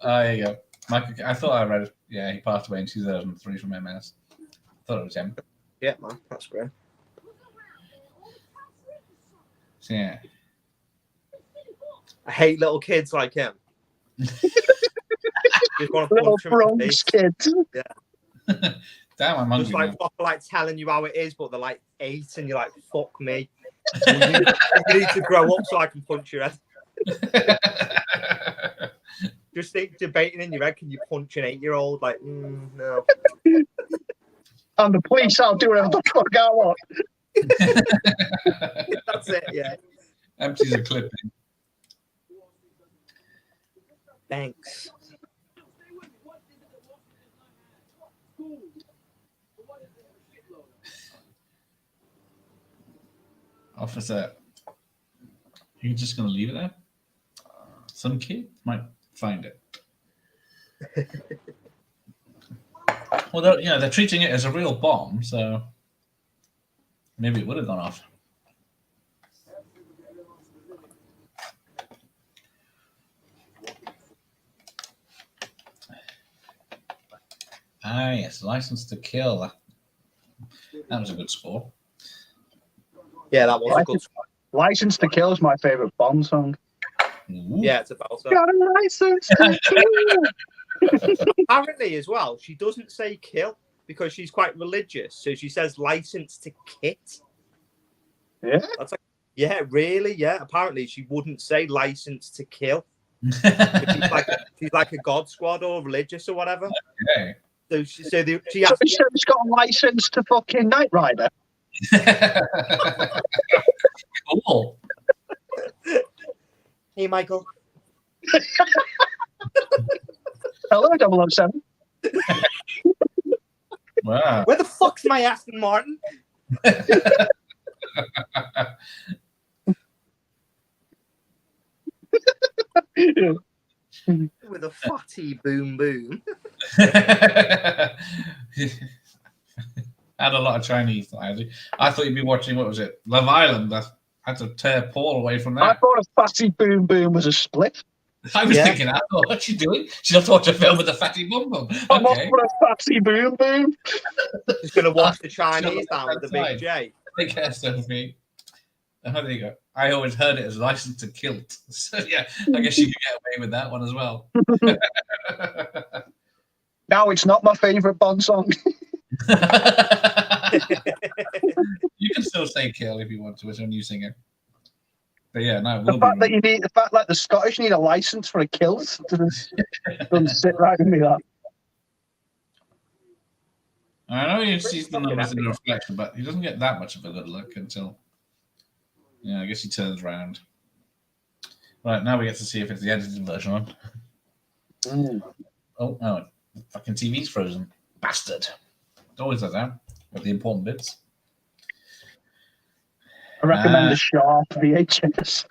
S1: There you go. Michael, I thought I read it. Yeah, he passed away in 2003 from MS. I thought it was him.
S3: Yeah, man, that's great.
S1: So, yeah.
S3: I hate little kids like him.
S2: Little Bronx kids.
S3: Yeah.
S1: Damn, I'm hungry.
S3: Just like proper, like telling you how it is, but they're like 8, and you're like, "Fuck me." You need to grow up so I can punch your head. Just think, debating in your head, can you punch an 8-year-old? Like, no.
S2: And the police are doing whatever the fuck I want.
S3: That's it. Yeah.
S1: Empties a clipping.
S3: Thanks.
S1: Officer, are you just going to leave it there? Some kid might find it. Well, they're treating it as a real bomb, so maybe it would have gone off. Ah, yes, License to Kill. That was a good score.
S3: Yeah, that was a good score.
S2: License to Kill is my favorite Bond song.
S1: Ooh.
S3: Yeah, it's about so.
S2: Got a license to kill.
S3: Apparently, as well, she doesn't say kill because she's quite religious. So she says license to kit.
S2: Yeah.
S3: That's like, yeah, really? Yeah. Apparently, she wouldn't say license to kill. She's like a God Squad or religious or whatever.
S1: Okay.
S3: So she has
S2: She's got a license to fucking Knight Rider.
S1: Cool.
S3: Hey, Michael.
S2: Hello, 007.
S1: Wow.
S3: Where the fuck's my Aston Martin? With a fatty boom boom.
S1: Had a lot of Chinese. I thought you'd be watching, what was it? Love Island. I had to tear Paul away from that.
S2: I thought a fatty boom boom was a split.
S1: I was thinking that. Oh, what's she doing? She's not watching a film with a fatty bum bum.
S2: I'm off for a fatty boom boom.
S3: She's going to watch the Chinese down with the big J.
S1: Take care, Sophie. Oh, there you go. I always heard it as License to Kilt. So, yeah, I guess you could get away with that one as well.
S2: Now it's not my favourite Bond song.
S1: You can still say kill if you want to. It's a new singer. But yeah, no.
S2: The fact that the Scottish need a license for a kilt doesn't sit right with me. That.
S1: I know he sees the numbers in the reflection, but he doesn't get that much of a good look until. Yeah, I guess he turns around. Right, now we get to see if it's the edited version on. Oh, no. The fucking TV's frozen. Bastard. It always does that with the important bits.
S2: I recommend the Sharp VHS.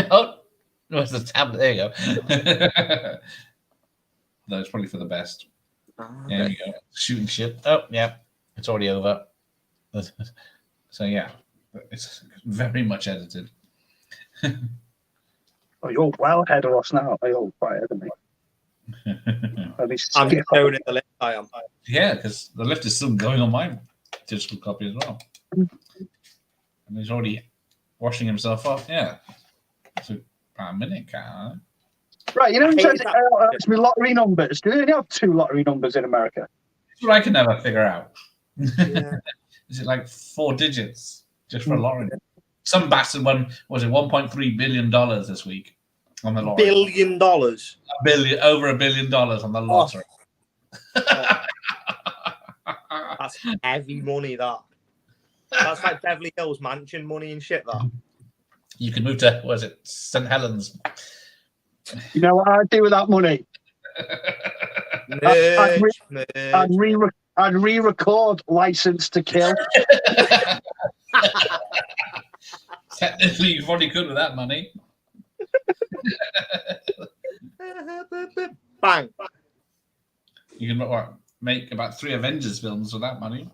S1: Oh, it's the tablet. There you go. No, it's probably for the best.
S3: Okay.
S1: There you go. Shooting shit. Oh, yeah. It's already over. So, yeah. It's very much edited.
S2: Oh, you're well ahead of us now. You're quite ahead of me.
S3: I'm just going in the lift. I am.
S1: Yeah, because the lift is still going on my digital copy as well. And he's already washing himself off. Yeah. So a minute, can't I?
S2: Right, you know, it says it's my lottery numbers. Do they only have 2 lottery numbers in America?
S1: That's what I can never figure out.
S3: Yeah.
S1: Is it like 4 digits just for a lottery? Some bastard won, was it $1.3 billion this week on the lottery?
S3: $1 billion.
S1: Over $1 billion on the lottery.
S3: Oh. That's heavy money, that. That's like Beverly Hills mansion money and shit, that.
S1: You can move to, what is it, St. Helens?
S2: You know what I'd do with that money? I'd re-record License to Kill.
S1: Technically, you probably could with that money.
S3: Bang.
S1: You can make about 3 Avengers films with that money.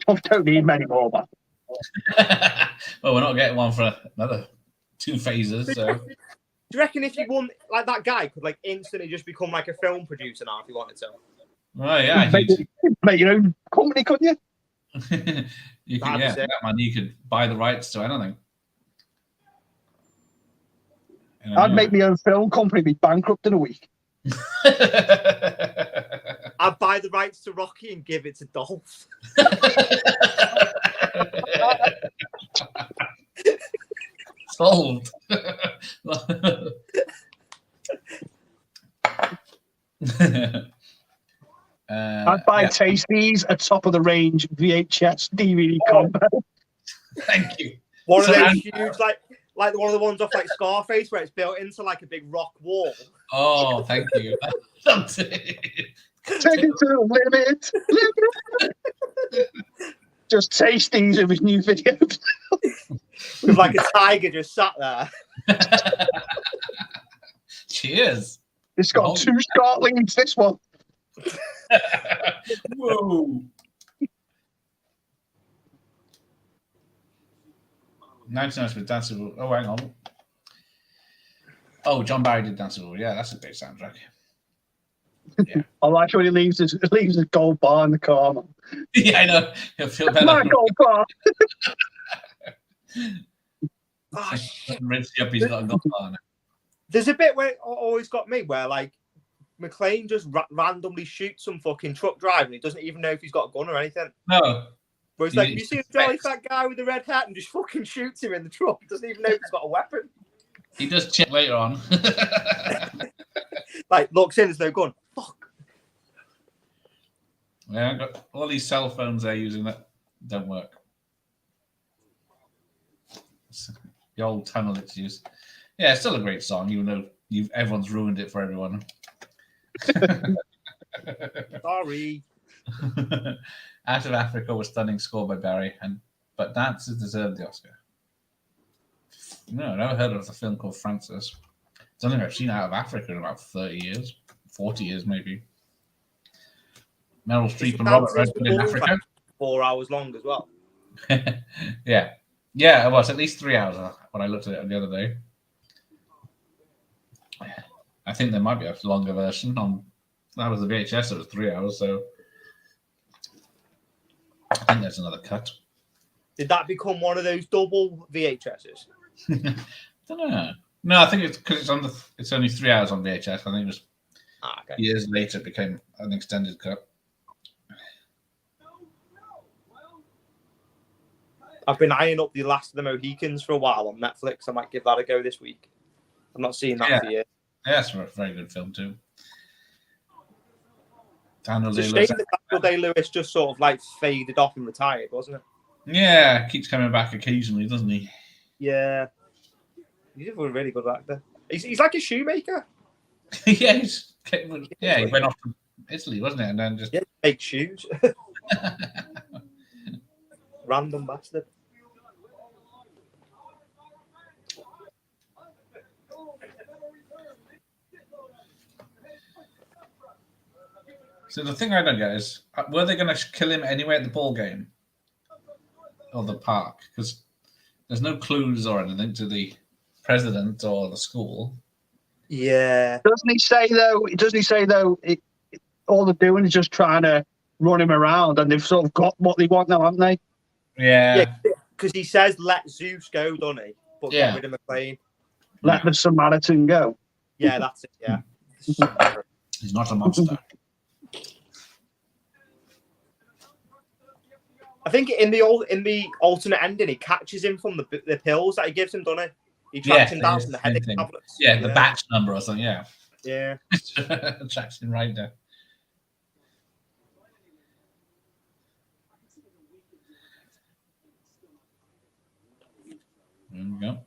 S2: I don't need many more, man.
S1: Well, we're not getting one for another 2 phases, so.
S3: Do you reckon if you won, like that guy could like instantly just become like a film producer now if he wanted to?
S1: Oh, yeah.
S2: Make your own company, couldn't you?
S1: You could, yeah, that money, you could buy the rights to anything.
S2: I'd make my own film company, be bankrupt in a week.
S3: I'd buy the rights to Rocky and give it to Dolph.
S1: Sold.
S2: I'd buy Tasties, a top of the range VHS DVD combo.
S1: Thank you.
S3: One of those huge, like one of the ones off like Scarface, where it's built into like a big rock wall.
S1: Oh, thank you.
S2: Take it to the limit. Just Tasties of his new video.
S3: With like a tiger just sat there.
S1: Cheers.
S2: It's got 2 Scott leads, this one.
S1: Whoa. 99 with Dancing. Oh, hang on. Oh, John Barry did Dancing. Yeah, that's a great soundtrack. Yeah.
S2: I like when he leaves his gold bar in the car, man.
S1: Yeah, I know. He'll feel better.
S2: My gold bar.
S3: Oh,
S1: Rinse you up, he's got a gold bar now.
S3: There's a bit where it always got me where like McClane just randomly shoots some fucking truck driver and he doesn't even know if he's got a gun or anything.
S1: No.
S3: Where he's like, you see a jolly fat guy with a red hat and just fucking shoots him in the truck. He doesn't even know if he's got a weapon.
S1: He does check later on.
S3: Like, looks in, there's no gun. Fuck.
S1: Yeah, I've got all these cell phones they're using that don't work. It's the old tunnel it's used. Yeah, it's still a great song, even though everyone's ruined it for everyone.
S3: Sorry.
S1: Out of Africa was stunning score by Barry, but Dances deserved the Oscar. No, I never heard of a film called Francis. I don't think I've seen Out of Africa in about 30 years, 40 years maybe. Meryl Streep and Robert Redford in Africa.
S3: Like 4 hours long as well.
S1: Yeah, it was at least 3 hours when I looked at it the other day. I think there might be a longer version. That was the VHS, it was 3 hours, so I think there's another cut.
S3: Did that become one of those double VHSs?
S1: I don't know. No, I think it's because it's only 3 hours on VHS. I think it was years later it became an extended cut.
S3: I've been eyeing up The Last of the Mohicans for a while on Netflix. I might give that a go this week. I'm not seeing that for years.
S1: Yeah, it's a very good film too.
S3: It's a shame that Daniel Day-Lewis just sort of like faded off and retired, wasn't it?
S1: Yeah, keeps coming back occasionally, doesn't he?
S3: Yeah. He's a really good actor. He's like a shoemaker.
S1: Yeah, he went off to Italy, wasn't it? And then just
S3: make shoes. Random bastard.
S1: So the thing I don't get is, were they going to kill him anyway at the ball game or the park? Because there's no clues or anything to the president or the school.
S3: Yeah.
S2: Doesn't he say though? All they're doing is just trying to run him around, and they've sort of got what they want now, haven't they?
S1: Yeah.
S3: Because he says, "Let Zeus go," doesn't he? but
S1: Yeah.
S3: get rid of McClane.
S2: Let the Samaritan go.
S3: Yeah, that's it. Yeah.
S1: He's not a monster.
S3: I think in the alternate ending, he catches him from the pills that he gives him, doesn't he? He tracks him down from the headache tablets.
S1: Yeah, the batch number or something. Yeah.
S3: Yeah.
S1: Tracks him right there. There we go.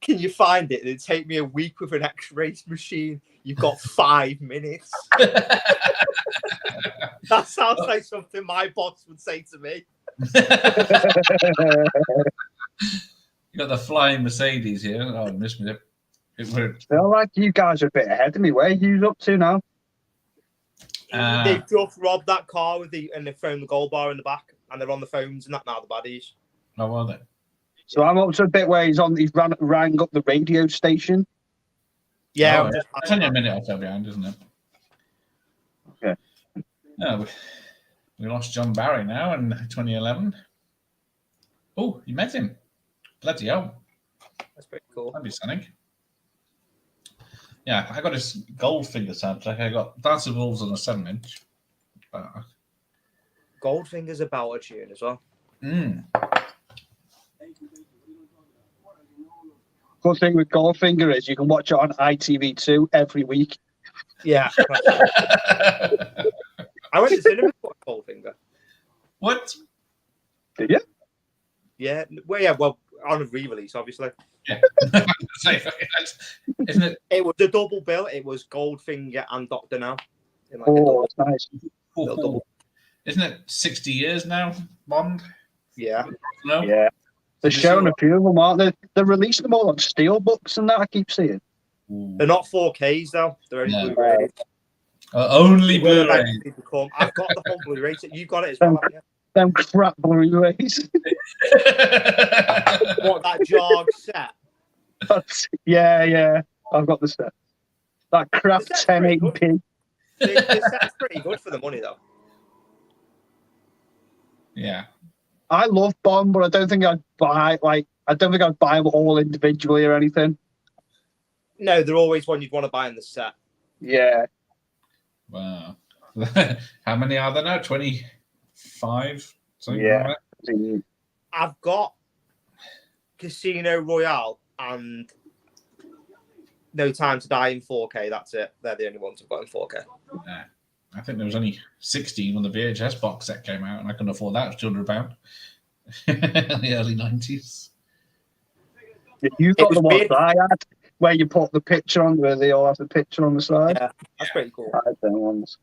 S3: Can you find it? It'd take me a week with an X-ray machine. You've got 5 minutes. That sounds like something my boss would say to me.
S1: You got the flying Mercedes here. Oh, I missed me. It worked.
S2: Feel like you guys are a bit ahead of me. Where are you up to now?
S3: They've just robbed that car and they've thrown the gold bar in the back, and they're on the phones and that now. The baddies.
S1: Oh, are they?
S2: So I'm up to a bit where he's rang up the radio station.
S3: Yeah,
S1: it's only a minute or so behind, isn't it?
S2: Okay.
S1: No, we lost John Barry now in 2011. Oh, you met him. Bloody hell.
S3: That's pretty cool.
S1: That'd be something. Yeah, I got his Goldfinger soundtrack. I got Dance of Wolves on a 7-inch.
S3: Goldfinger's a belter tune as well.
S2: Good thing with Goldfinger is you can watch it on ITV2 every week.
S3: Yeah. I went to cinema for Goldfinger.
S1: What?
S2: Did you?
S3: Yeah. Well, on a re-release, obviously.
S1: Yeah. Isn't it?
S3: It was a double bill. It was Goldfinger and Dr. Now.
S2: Oh, that's nice.
S1: Isn't it 60 years now, Bond?
S3: Yeah.
S1: No?
S2: Yeah. They're showing a few of them, aren't they? They're releasing them all on steelbooks and that, I keep seeing.
S3: They're not 4Ks, though. They're only Blu-ray.
S1: Only Blu-ray.
S3: I've got the whole Blu-ray. You've got it as well, haven't you?
S2: Them crap Blu-rays.
S3: What, that Jarg set?
S2: Yeah. I've got the set. That crap 1080p.
S3: The set's pretty good for the money, though.
S1: Yeah.
S2: I love Bond, but I don't think I'd buy them all individually or anything.
S3: No, they're always one you'd want to buy in the set.
S2: Yeah.
S1: Wow. How many are there now? 25?
S2: Yeah.
S1: Like
S3: I've got Casino Royale and No Time to Die in 4K. That's it. They're the only ones I've got in 4K.
S1: Yeah. I think there was only 16 when the VHS box set came out, and I couldn't afford that. It was £200 in the early 90s.
S2: You got the ones I had, where you put the picture on, where they all have the picture on the side.
S3: Yeah, that's pretty cool.
S2: I had them ones.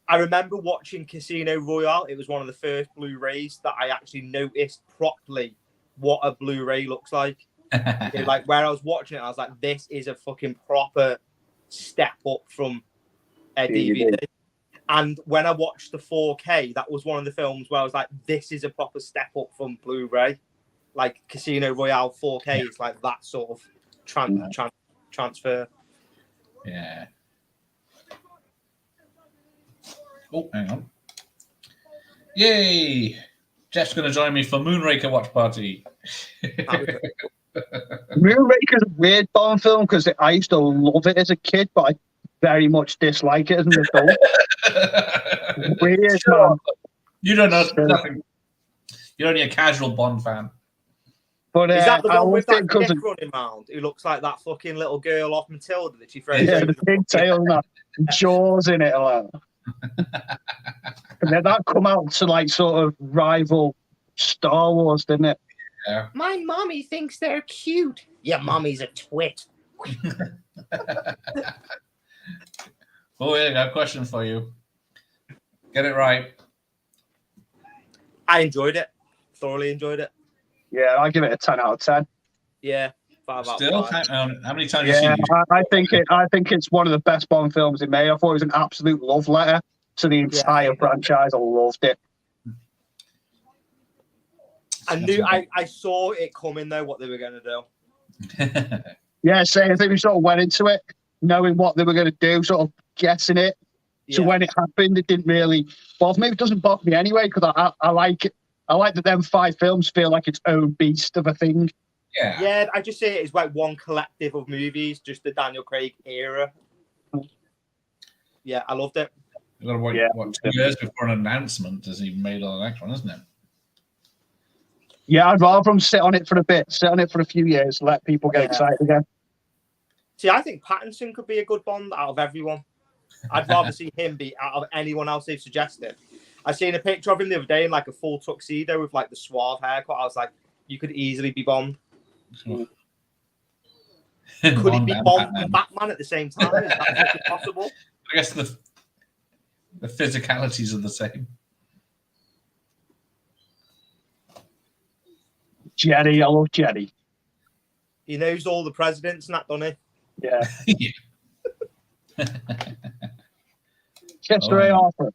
S3: I remember watching Casino Royale. It was one of the first Blu-rays that I actually noticed properly what a Blu-ray looks like. Like, where I was watching it, I was like, this is a fucking proper step up from a DVD. And when I watched the 4K, that was one of the films where I was like, this is a proper step up from Blu-ray. Like Casino Royale 4K is like that sort of transfer.
S1: Yeah. Oh, hang on. Yay! Jeff's going to join me for Moonraker watch party.
S2: Moonraker's a weird Bond film because I used to love it as a kid, but I very much dislike it as an adult. Weird, man.
S1: You don't know nothing. You're only a casual Bond fan.
S2: But
S3: is that the one with that dick running around who looks like that fucking little girl off Matilda that she throws?
S2: Yeah, the pigtail and that jaws in it. Like. And then that come out to like sort of rival Star Wars, didn't it?
S1: Yeah.
S3: My mommy thinks they're cute. Your mommy's a twit.
S1: Oh, yeah, I got a question for you. Get it right.
S3: I enjoyed it. Thoroughly enjoyed it.
S2: Yeah, I give it a 10 out of 10.
S3: Yeah, 5 out
S1: Still?
S3: of 5.
S1: How many times have you seen it?
S2: I think it's one of the best Bond films it made. I thought it was an absolute love letter to the entire franchise. I loved it.
S3: I saw it coming though, what they were going to do.
S2: Yeah, same. I think we sort of went into it knowing what they were going to do, sort of guessing it. So when it happened, it didn't really bother me. It doesn't bother me anyway because I like I like that them 5 films feel like its own beast of a thing.
S1: Yeah.
S3: Yeah, I just see it as like one collective of movies, just the Daniel Craig era. Yeah, I loved it.
S1: You've got to wait, what, 2 years before an announcement is even made on the next one, isn't it?
S2: Yeah, I'd rather them sit on it for a bit, sit on it for a few years, let people get excited again.
S3: See, I think Pattinson could be a good Bond out of everyone. I'd rather see him be out of anyone else they've suggested. I seen a picture of him the other day in like a full tuxedo with like the suave haircut. I was like, you could easily be Bond. Could he be Bond and Batman at the same time? Is that possible?
S1: I guess the physicalities are the same.
S2: Jerry, I love Jerry.
S3: He knows all the presidents and that, doesn't
S2: he? Yeah. Chester A. Arthur.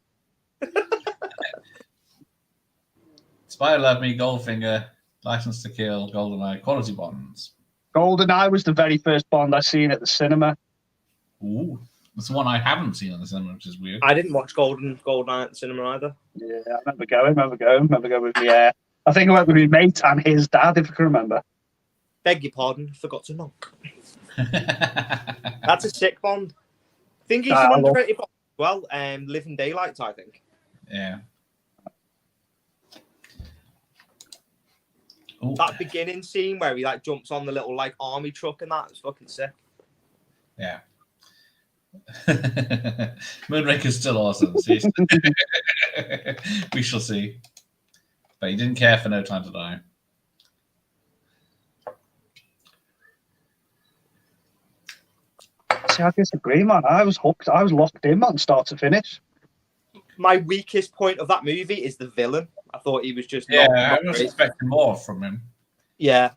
S1: Spy Love Me, Goldfinger, License to Kill, GoldenEye, Quality Bonds.
S2: GoldenEye was the very first Bond I seen at the cinema.
S1: Ooh, that's the one I haven't seen in the cinema, which is weird.
S3: I didn't watch GoldenEye at the cinema either.
S2: Yeah, I remember going with me. I think I went with my mate and his dad, if I can remember.
S3: Beg your pardon, forgot to knock. That's a sick Bond. I think he's an underrated Bond as well. Living Daylights, I think.
S1: Yeah.
S3: Ooh. That beginning scene where he like jumps on the little like army truck and that is fucking sick.
S1: Yeah. Moonraker's still awesome. We shall see. But he didn't care for No Time to Die.
S2: See, I disagree, man. I was hooked. I was locked in, man, start to finish.
S3: My weakest point of that movie is the villain. I thought he was just
S1: I was expecting more from him.
S3: Yeah,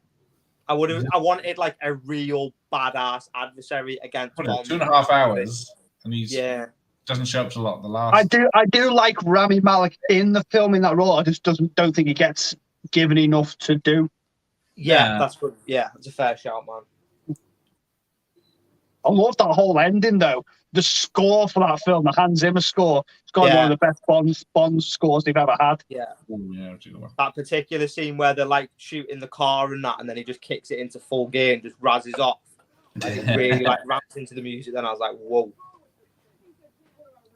S3: I wanted like a real badass adversary against Bond.
S1: 2.5 hours, and he's doesn't show up a lot. The last
S2: I do like Rami Malek in the film in that role. I just don't think he gets given enough to do.
S3: Yeah, that's good. Yeah, it's a fair shout, man.
S2: I love that whole ending though. The score for that film, the Hans Zimmer score, it's got one of the best Bond scores they've ever had.
S3: Yeah.
S1: Ooh, yeah,
S3: that particular scene where they're like shooting the car and that, and then he just kicks it into full gear and just razzes off. Like it really like ramps into the music. Then I was like, whoa.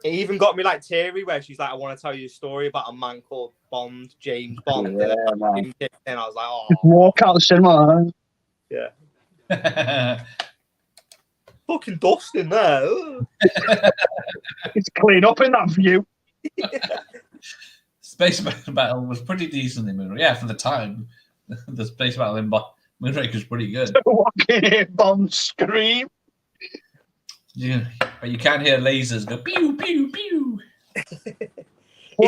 S3: It even got me like teary where she's like, I want to tell you a story about a man called Bond, James Bond.
S2: Yeah,
S3: and I was like, oh.
S2: Walk out the cinema.
S3: Yeah. Fucking dust in there.
S2: It's clean up in that view.
S1: Space Battle was pretty decent in Moonraker. Yeah, for the time. The Space Battle in Moonraker is pretty good.
S2: Walking in, Bond scream.
S1: Yeah, but you can't hear lasers go pew pew pew.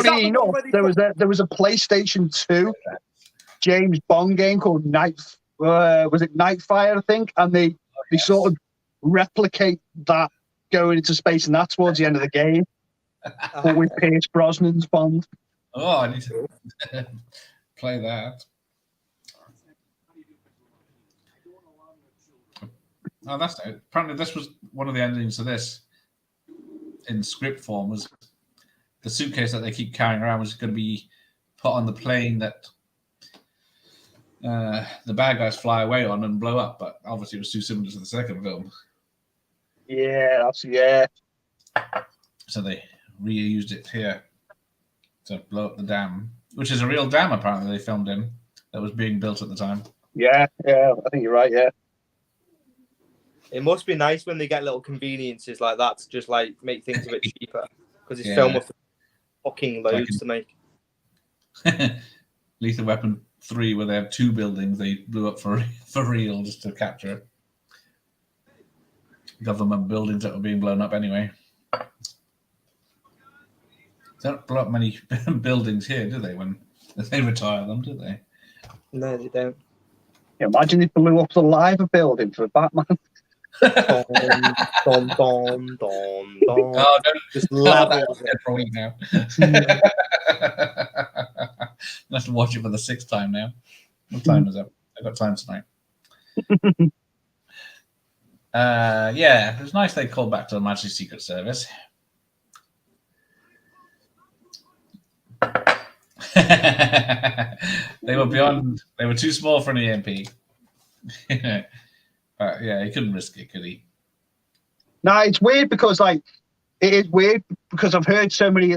S2: Funny enough, there was a PlayStation 2 James Bond game called was it Nightfire, I think, and they sort of replicate that going into space, and that's towards the end of the game. But with Pierce Brosnan's Bond.
S1: Oh, I need to play that. Oh, that's it. Apparently this was one of the endings of this in script form. Was the suitcase that they keep carrying around was going to be put on the plane that the bad guys fly away on and blow up, but obviously it was too similar to the second film.
S2: Yeah,
S1: So they reused it here to blow up the dam, which is a real dam apparently they filmed in that was being built at the time.
S2: Yeah, I think you're right, yeah.
S3: It must be nice when they get little conveniences like that to just like make things a bit cheaper because it's filmed with fucking loads to make.
S1: Lethal Weapon 3, where they have 2 buildings they blew up for real just to capture government buildings that were being blown up anyway. They don't blow up many buildings here, do they? When they retire them, do they?
S3: No, they don't.
S2: Yeah, imagine if they blew up the Liver building for Batman.
S3: Don.
S1: Oh,
S3: just levels
S1: it for a week now. I have to watch it for the 6th time now. What time is it? I've got time tonight. It was nice they called back to the Majesty's Secret Service. They were beyond. They were too small for an EMP. But yeah, he couldn't risk it, could he?
S2: No, it's weird because like it is weird because I've heard so many.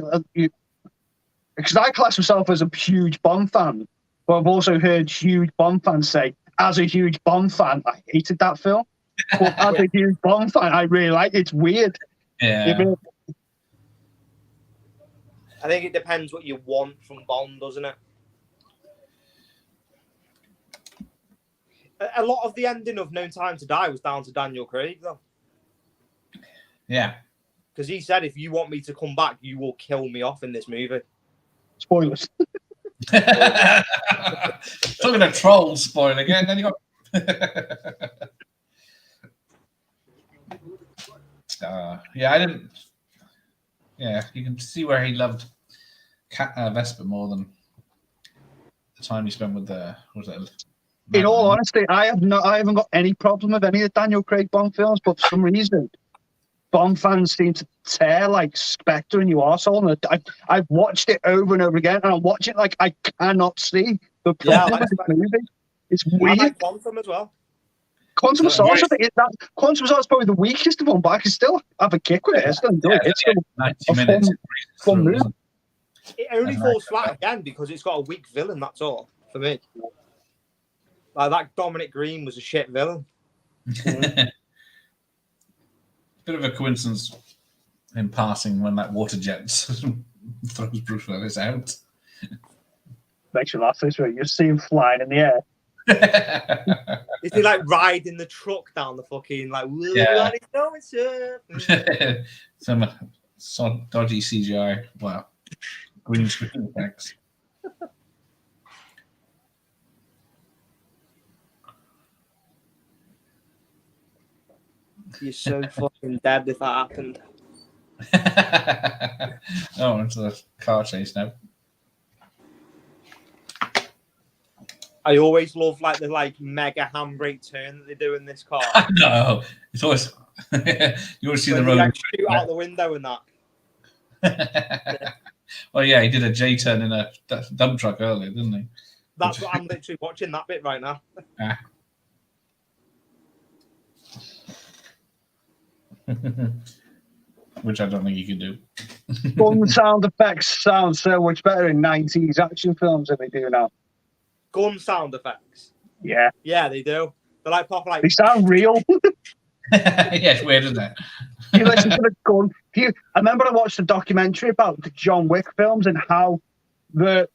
S2: Because I class myself as a huge Bond fan, but I've also heard huge Bond fans say, as a huge Bond fan, I hated that film. But as a huge Bond fan, I really like it. It's weird.
S1: Yeah.
S3: I think it depends what you want from Bond, doesn't it? A lot of the ending of No Time to Die was down to Daniel Craig, though.
S1: Yeah.
S3: Because he said, if you want me to come back, you will kill me off in this movie.
S2: Spoilers.
S1: Talking a troll spoil again. Then you got. Yeah, I didn't. Yeah, you can see where he loved Vesper more than the time he spent with the. What was it?
S2: In all honesty, I haven't got any problem with any of the Daniel Craig Bond films, but for some reason, Bond fans seem to tear like Spectre and you arsehole. And I've watched it over and over again, and I'm watching like I cannot see the problem with the movie. It's weird.
S3: I like Quantum as well.
S2: Quantum of Solace, Quantum of Solace is probably the weakest of them, but I can still have a kick with it. I still enjoy it. It's still
S1: 90 minutes.
S2: Fun movie.
S3: It only falls flat again because it's got a weak villain, that's all, for me. Like, that Dominic Green was a shit villain.
S1: Bit of a coincidence in passing when that water jet throws Bruce Willis out.
S2: Makes you laugh this way. You see him flying in the air.
S3: Is he like riding the truck down the fucking like?
S1: Yeah.
S3: Some
S1: dodgy CGI. Wow, green screen effects.
S3: You're so fucking dead if that happened.
S1: Oh, into the car chase now.
S3: I always love like the like mega handbrake turn that they do in this car.
S1: No, it's always you always see the road.
S3: Like, shoot out the window and
S1: that. Oh yeah, he did a J turn in a dump truck earlier, didn't he?
S3: That's what I'm literally watching that bit right now.
S1: Which I don't think you can do.
S2: Gun sound effects sound so much better in 90s action films than they do now.
S3: Gun sound effects.
S2: Yeah.
S3: Yeah, they do. They're like proper like.
S2: They sound real.
S1: Yeah, it's weird, isn't it?
S2: You listen to the gun. I remember I watched a documentary about the John Wick films and how the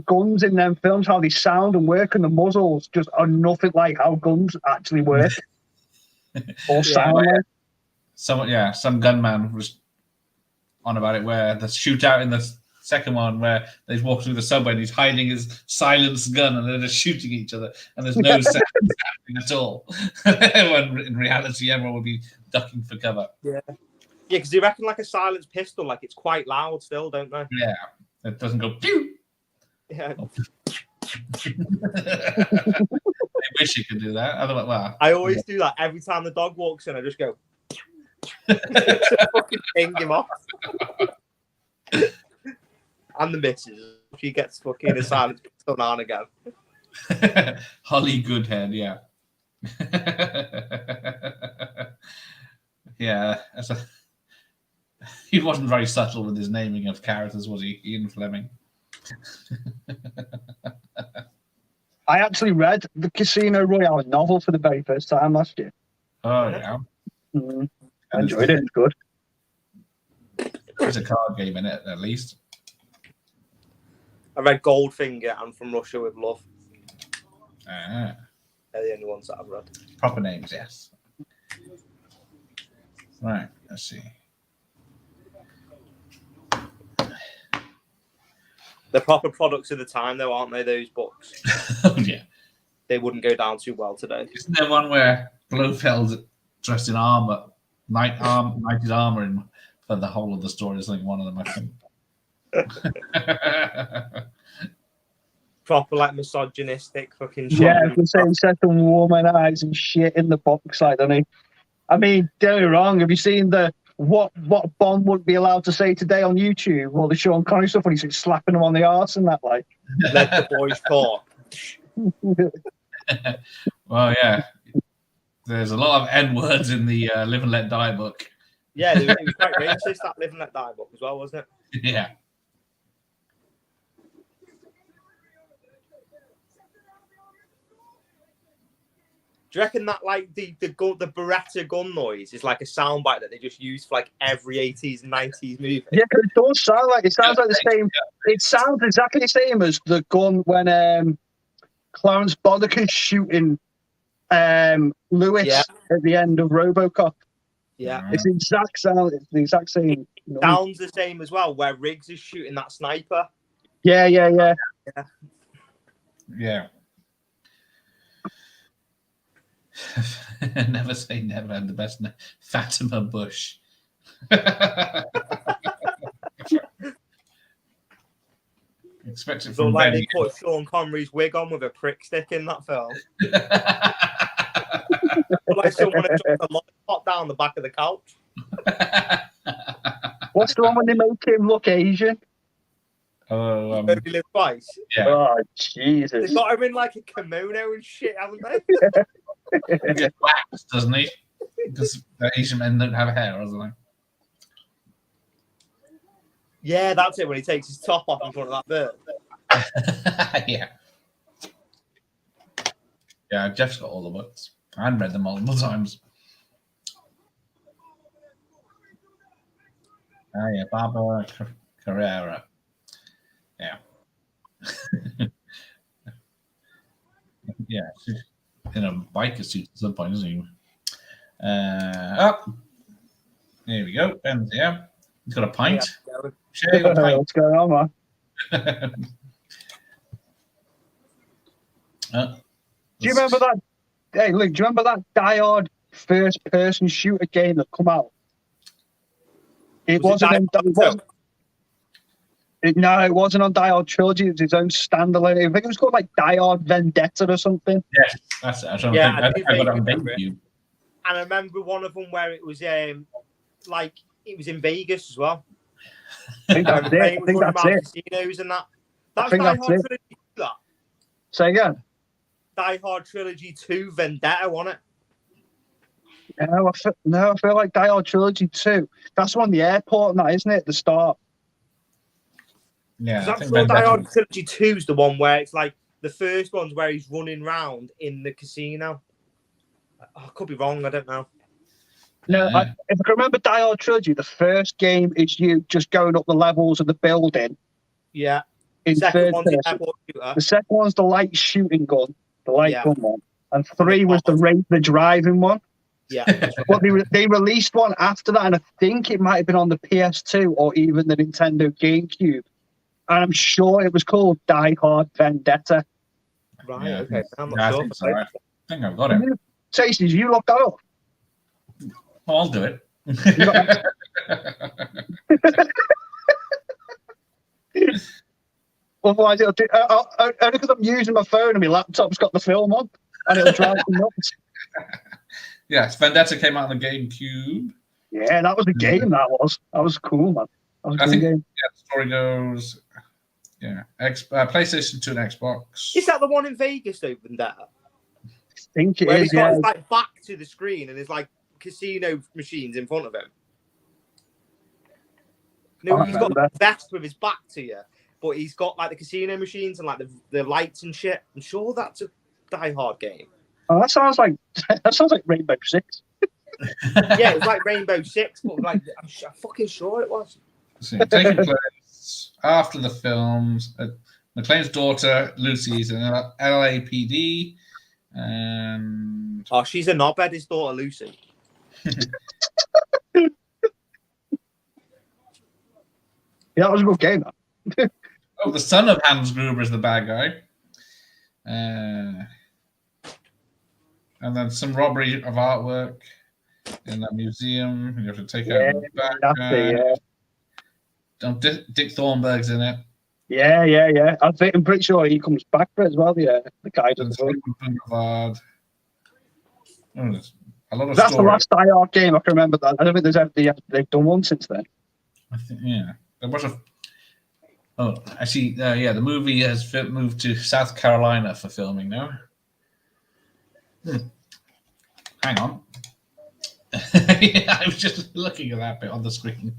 S2: guns in them films, how they sound and work, and the muzzles just are nothing like how guns actually work. Or sound like.
S1: Some gunman was on about it where the shootout in the second one where they walk through the subway and he's hiding his silenced gun and they're just shooting each other and there's no sound happening at all. When in reality everyone would be ducking for cover.
S3: Yeah, because they reckon like a silenced pistol, like it's quite loud still, don't they?
S1: Yeah, it doesn't go pew.
S3: Yeah.
S1: I wish you could do that. Otherwise, well,
S3: I always do that every time the dog walks in. I just go to fucking ping him off. And the missus, she gets fucking a silent pistol on again.
S1: Holly Goodhead, yeah. Yeah, he wasn't very subtle with his naming of characters, was he, Ian Fleming?
S2: I actually read the Casino Royale novel for the very first time last year.
S1: Oh, yeah.
S2: I enjoyed it. It's good.
S1: There's a card game in it, at least.
S3: I read Goldfinger and From Russia with Love.
S1: Ah.
S3: They're the only ones that I've read.
S1: Proper names, yes. Right, let's see.
S3: They're proper products of the time, though, aren't they, those books?
S1: Oh, yeah.
S3: They wouldn't go down too well today.
S1: Isn't there one where Blofeld's dressed in armor, knighted armor in for the whole of the story? Is like one of them, I think.
S3: Proper like misogynistic fucking shit.
S2: Yeah, I can say he said some womanizing shit in the box, like, doesn't he? I mean, don't get me wrong. Have you seen the what Bond wouldn't be allowed to say today on YouTube, or the Sean Connery stuff when he's slapping him on the arse and that, like.
S3: Let the boys talk.
S1: Well, yeah. There's a lot of N words in the Live and Let Die book.
S3: Yeah, it was quite racist, that Live and Let Die book as well, wasn't it?
S1: Yeah.
S3: Do you reckon that like the Beretta gun noise is like a soundbite that they just use for like every 80s and 90s movie?
S2: Yeah, it does sound like it sounds like the same. It sounds exactly the same as the gun when Clarence Boddicker shooting Lewis at the end of RoboCop.
S3: Yeah,
S2: it's the exact sound. It's the exact same.
S3: It sounds the same as well. Where Riggs is shooting that sniper.
S2: Yeah.
S1: Never say never. And the best Fatima Bush. Expect it from
S3: like they put Sean Connery's wig on with a prick stick in that film. Like someone had dropped a lollipop down the back of the couch.
S2: What's the one when they make him look Asian?
S1: Oh,
S3: Live Twice.
S1: Yeah.
S2: Oh, Jesus.
S3: They got him in like a kimono and shit, haven't they?
S1: He gets waxed, doesn't he? Because Asian men don't have hair or something.
S3: Yeah, that's it. When he takes his top off in front of that bird.
S1: Yeah. Yeah, Jeff's got all the books. I've read them multiple times. Oh, yeah, Barbara Carrera. Yeah. Yeah, she's in a biker suit at some point, isn't he? There we go. And yeah, he's got a pint.
S2: Yeah, what's going on, man? Do you remember that? Hey, Luke, do you remember that Die Hard first-person shooter game that come out? It wasn't on Die Hard Trilogy. It was its own standalone. I think it was called like Die Hard Vendetta or something.
S1: Yes, that's it. I got it on GameCube.
S3: And I remember one of them where it was like it was in Vegas as well.
S2: I think that's it. I think that's it.
S3: Casinos and that. That was Die Hard Trilogy 2, that.
S2: Say again.
S3: Die Hard Trilogy 2 Vendetta, wasn't it?
S2: No, I feel like Die Hard Trilogy 2. That's on the airport, and that, isn't it? At the start.
S1: Yeah,
S3: I'm sure Die Hard Trilogy 2 is the one where it's like the first one's where he's running around in the casino. I could be wrong. I don't know.
S2: No, if I can remember Die Hard Trilogy, the first game is you just going up the levels of the building.
S3: Yeah.
S2: In
S3: second
S2: third
S3: one's
S2: person. The second one's the light shooting gun, the light gun one, and 3 was the driving one.
S3: Yeah.
S2: But they released one after that, and I think it might have been on the PS2 or even the Nintendo GameCube. And I'm sure it was called Die Hard Vendetta.
S3: Right. Yeah, okay. I'm not sure.
S1: I think I've got it.
S2: Tasty, you look that up.
S1: I'll do it.
S2: Otherwise, it'll do, only because I'm using my phone and my laptop's got the film on, and it'll drive me nuts.
S1: Yes, Vendetta came out on the GameCube.
S2: Yeah, that was a game. That was cool, man. That was a good game.
S1: Yeah, the story goes. Yeah, PlayStation 2 and Xbox.
S3: Is that the one in Vegas, though, Vendetta?
S2: I think it
S3: where
S2: is.
S3: He's got his like back to the screen and there's like casino machines in front of him. No, he's got the vest with his back to you, but he's got like the casino machines and like the lights and shit. I'm sure that's a Die Hard game.
S2: Oh, that sounds like Rainbow Six.
S3: Yeah, it's like Rainbow Six, but like I'm fucking sure it was.
S1: So, taking place after the films, McClane's daughter Lucy is in LAPD, and
S3: she's a knobhead. His daughter Lucy.
S2: Yeah, that was a good game.
S1: The son of Hans Gruber is the bad guy. And then some robbery of artwork in that museum. You have to take out the back guy. Dick Thornburg's in it.
S2: Yeah. I'm pretty sure he comes back for it as well. The guy does.
S1: Boulevard. a lot of
S2: That's
S1: story.
S2: the last Die Hard game I can remember. That I don't think they've done one since then.
S1: I think, yeah, there was a. Oh, actually, yeah, the movie has moved to South Carolina for filming now. Hang on. Yeah, I was just looking at that bit on the screen.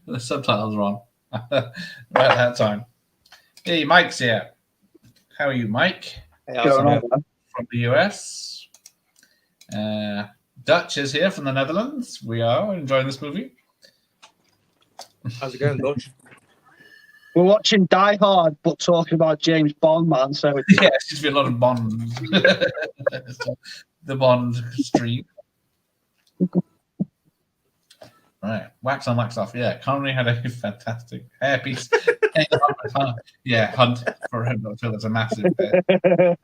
S1: The subtitles wrong right at that time. Hey, Mike's here. How are you, Mike?
S3: Hey,
S2: Going on, man.
S1: From the US. Dutch is here from the Netherlands. We are enjoying this movie.
S3: How's it going, Dutch?
S2: We're watching Die Hard, but talking about James Bond, man. So it's
S1: Yeah, it seems to be a lot of Bond. The Bond stream. Right, wax on, wax off. Yeah, Connery had a fantastic hairpiece. Yeah, Hunt for him. I feel that's a massive bit.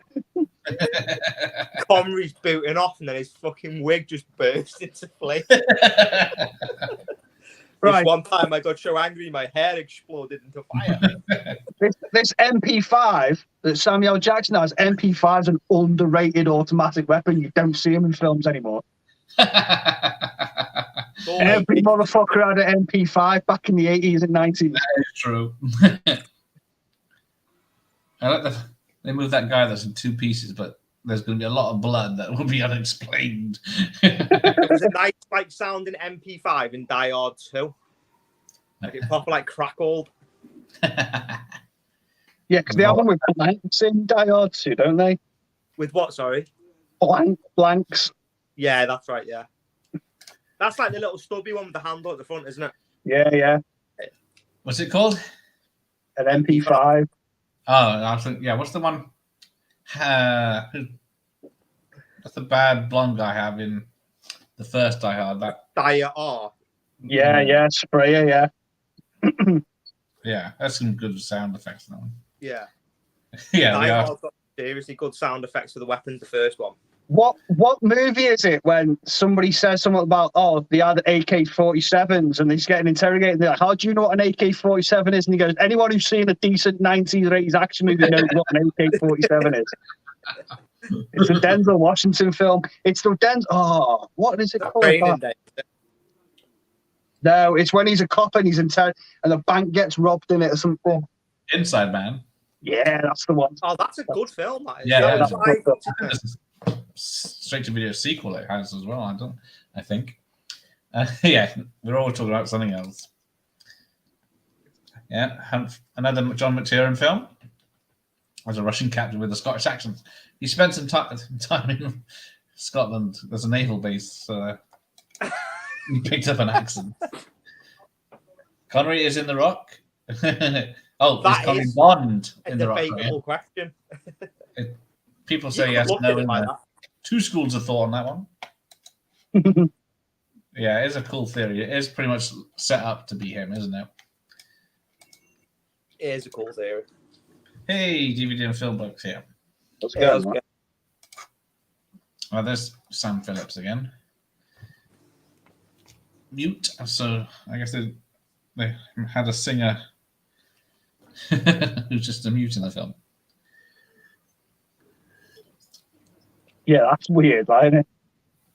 S3: Connery's booting off, and then his fucking wig just burst into flames.
S2: right.
S3: This one time I got so angry, my hair exploded into fire.
S2: This MP5 that Samuel Jackson has, MP5 is an underrated automatic weapon. You don't see them in films anymore. Every motherfucker had an MP5 back in the 80s and 90s.
S1: That is true. I like they moved that guy that's in two pieces, but there's going to be a lot of blood that will be unexplained.
S3: There was a nice, like, sounding MP5 in Die Hard 2. Like, it proper, like, crackled.
S2: Yeah, because they have one with blanks in Die Hard 2, don't they?
S3: With what, sorry?
S2: Blanks.
S3: Yeah, that's right, yeah. That's like the little stubby one with the handle at the front, isn't it?
S2: Yeah.
S1: What's it called?
S2: An MP5.
S1: Oh, I think, yeah. What's the one? What's the bad blonde guy have in the first Die Hard? That
S3: Dire R.
S2: Yeah, sprayer, yeah.
S1: Yeah, that's some good sound effects in that one.
S3: Yeah.
S1: Yeah,
S3: Die Hard's got seriously good sound effects for the weapons, the first one.
S2: What movie is it when somebody says something about, oh, they had AK-47s and he's getting interrogated and they're like, how do you know what an AK-47 is? And he goes, anyone who's seen a decent 90s or 80s action movie knows what an AK-47 is. It's a Denzel Washington film. It's the Denzel... Oh, what is it called? No, it's when he's a cop and he's and the bank gets robbed in it or something.
S1: Inside Man.
S2: Yeah, that's the one.
S3: Oh, that's a good film. That is.
S1: Yeah,
S3: that's
S1: straight to video sequel it has as well. I think. Yeah, we're all talking about something else. Yeah, another John McTiernan film. As a Russian captain with a Scottish accent, he spent some time in Scotland. There's a naval base, so he picked up an accent. Connery is in The Rock. Oh, is Connery Bond in The Rock?
S3: That's a question.
S1: People say yes, no. Two schools of thought on that one. Yeah, it is a cool theory. It is pretty much set up to be him, isn't it?
S3: It is a cool theory.
S1: Hey, DVD and film books here.
S2: Let's go.
S1: Oh, there's Sam Phillips again. Mute. So I guess they had a singer who's just a mute in the film.
S2: Yeah, that's weird, isn't it?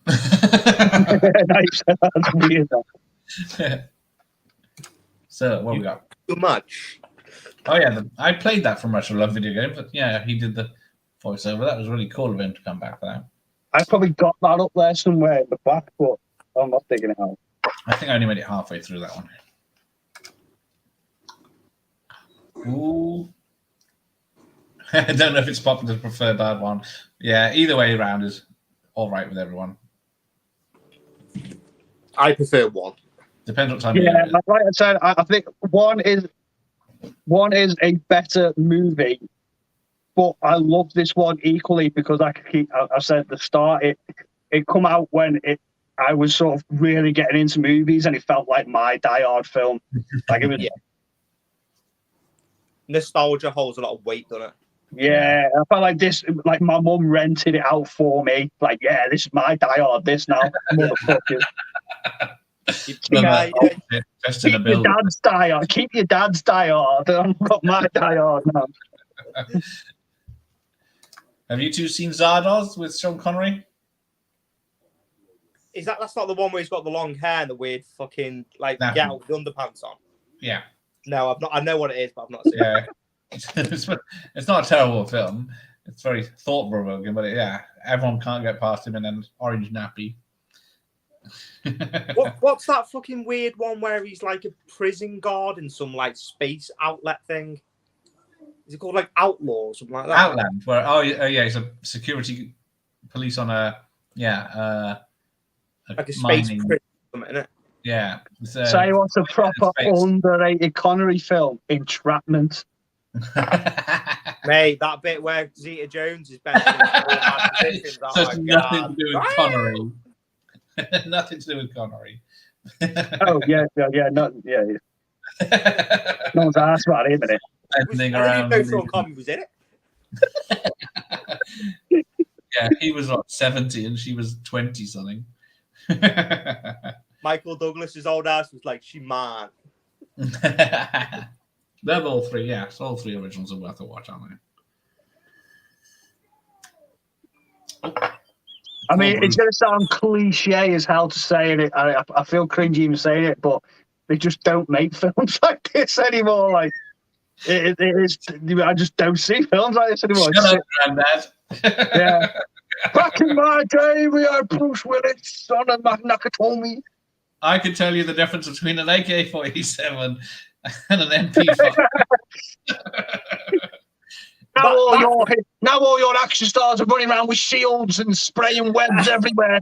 S2: That's weird.
S1: So what we got?
S3: Too much.
S1: Oh yeah, I played that from Russia Love video game, but yeah, he did the voiceover. That was really cool of him to come back for that.
S2: I probably got that up there somewhere in the back, but I'm not digging it out.
S1: I think I only made it halfway through that one. Ooh. I don't know if it's popular to prefer bad one. Yeah, either way around is all right with everyone.
S3: I prefer one.
S1: Depends what time.
S2: Yeah, like I said, I think one is a better movie, but I love this one equally because I said at the start, it come out when I was sort of really getting into movies and it felt like my Die Hard film. Like it was.
S3: Yeah. Nostalgia holds a lot of weight, doesn't it?
S2: Yeah, I felt like this, like my mum rented it out for me. Like, yeah, this is my Die Hard, this now, motherfuckers. Keep your dad's Die Hard. Keep your dad's Die Hard. I've got my Die Hard now.
S1: Have you two seen Zardoz with Sean Connery?
S3: That's not the one where he's got the long hair and the weird fucking like
S1: Nappy.
S3: get out with the underpants on?
S1: Yeah.
S3: No, I've not. I know what it is, but I've not seen it.
S1: It's not a terrible film. It's very thought provoking, but yeah, everyone can't get past him, and then orange nappy.
S3: What's that fucking weird one where he's like a prison guard in some like space outlet thing? Is it called like Outlaw or something like that?
S1: Outland, where yeah, he's a security police on a
S3: like a space
S1: mining.
S3: prison, isn't it?
S1: Yeah.
S2: Say what's a proper underrated Connery film? Entrapment.
S3: Mate, that bit where Zeta Jones is better than positions. Oh
S1: so
S3: my
S1: nothing
S3: God.
S1: to do with Connery. Nothing to do with Connery.
S2: Oh yeah. No one's asked about it, isn't it?
S1: Ending
S3: I
S1: around.
S3: didn't know Sean Connery was in it.
S1: Yeah, he was like 70 and she was 20 something.
S3: Michael Douglas's old ass was like, she man.
S1: They're all three, yeah. So all three originals are worth a watch, aren't they?
S2: I mean, it's going to sound cliche as hell to say it. I feel cringy even saying it, but they just don't make films like this anymore. Like it is. I just don't see films like this anymore.
S1: Shut up, Granddad.
S2: Yeah. Back in my day, we had Bruce Willis, son of Nakatomi.
S1: I can tell you the difference between an AK-47 and an MP5.
S2: Now all your action stars are running around with shields and spraying webs everywhere.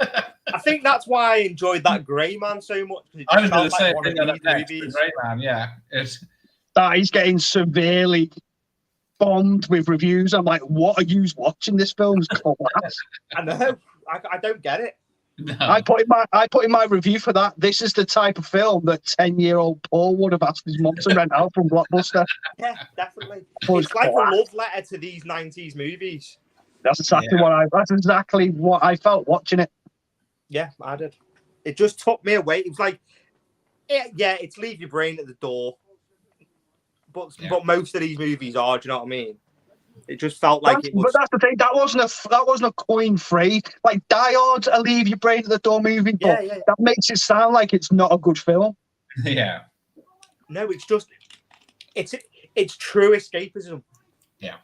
S3: I think that's why I enjoyed that Grey Man so much.
S1: I was going to say Grey Man, yeah.
S2: That he's getting severely bombed with reviews. I'm like, what are you watching this film?
S3: I know. I don't get it.
S1: No.
S2: I put in my review for that. This is the type of film that 10-year-old Paul would have asked his mum to rent out from Blockbuster.
S3: Yeah, definitely. It's like a love letter to these 90s movies.
S2: That's exactly what I felt watching it.
S3: Yeah, I did. It just took me away. It was like, yeah, it's leave your brain at the door. But most of these movies are. Do you know what I mean? It just felt like it was.
S2: But that's the thing. That wasn't a coin phrase. Like Die Hard's a leave your brain at the door movie, but that makes it sound like it's not a good film.
S1: Yeah.
S3: No, it's just it's true escapism.
S1: Yeah.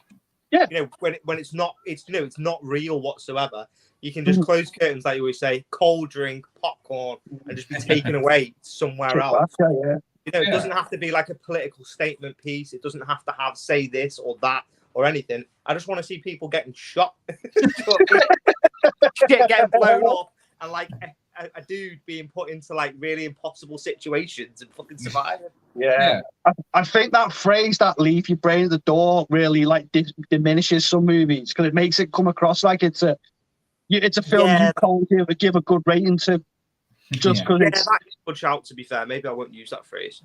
S2: Yeah.
S3: You know, when it's not not real whatsoever. You can just close curtains, like you always say, cold drink, popcorn, and just be taken away somewhere else.
S2: Yeah.
S3: You know, it doesn't have to be like a political statement piece. It doesn't have to have say this or that or anything. I just want to see people getting shot, getting blown up, and like a dude being put into like really impossible situations and fucking surviving.
S2: Yeah. I think that phrase, that leave your brain at the door, really like diminishes some movies because it makes it come across like it's a film you can't give a good rating to. Just because it's
S3: that's a good shout. To be fair, maybe I won't use that phrase.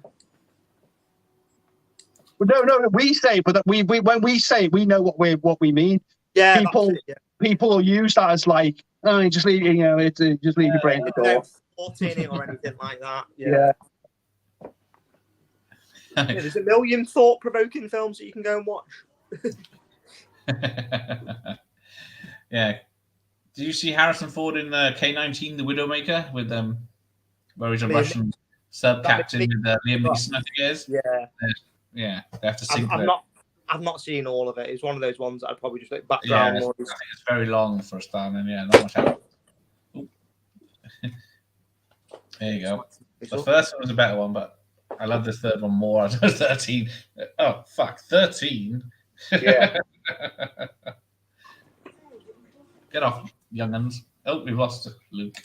S2: No, we say, but when we say, we know what we mean. Yeah, people will use that as like, oh, just leave, just leave your brain at the door.
S3: In it or anything like that.
S2: Yeah.
S3: There's a million thought-provoking films that you can go and watch.
S1: Yeah. Did you see Harrison Ford in K-19, The Widowmaker, with where he's a Russian sub-captain with Liam Neeson, I think it is?
S3: Yeah.
S1: Yeah, they have to sing
S3: I've not seen all of it. It's one of those ones that I'd probably just like background noise.
S1: I think it's very long for a start, and not much out. There you go. The first one was a better one, but I love this third one more. I was 13. Oh, fuck, 13?
S2: Yeah.
S1: Get off, young'uns. Oh, we've lost Luke.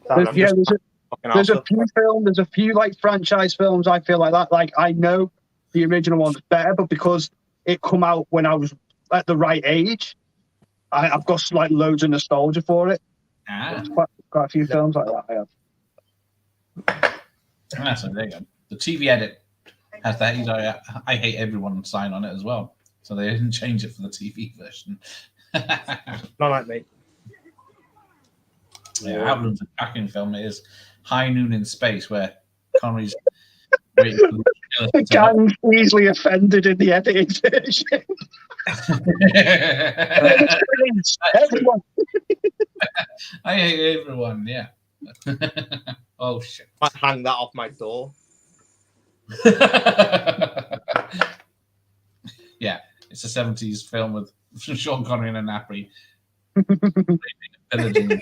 S2: There's a few like franchise films I feel like that. Like I know the original one's better, but because it come out when I was at the right age, I've got like loads of nostalgia for it. Quite a few films like that.
S1: So there you go. The TV edit has that. I hate everyone sign on it as well, so they didn't change it for the TV version.
S3: Not like me.
S1: Yeah, Outland's a cracking film. It is High Noon in Space, where Connery's Waiting for the
S2: The gang's easily offended in the edited version. Everyone.
S1: I hate everyone, yeah. Oh, shit.
S3: Might hang that off my door.
S1: Yeah, it's a 70s film with Sean Connery and a nappy. Pillaging.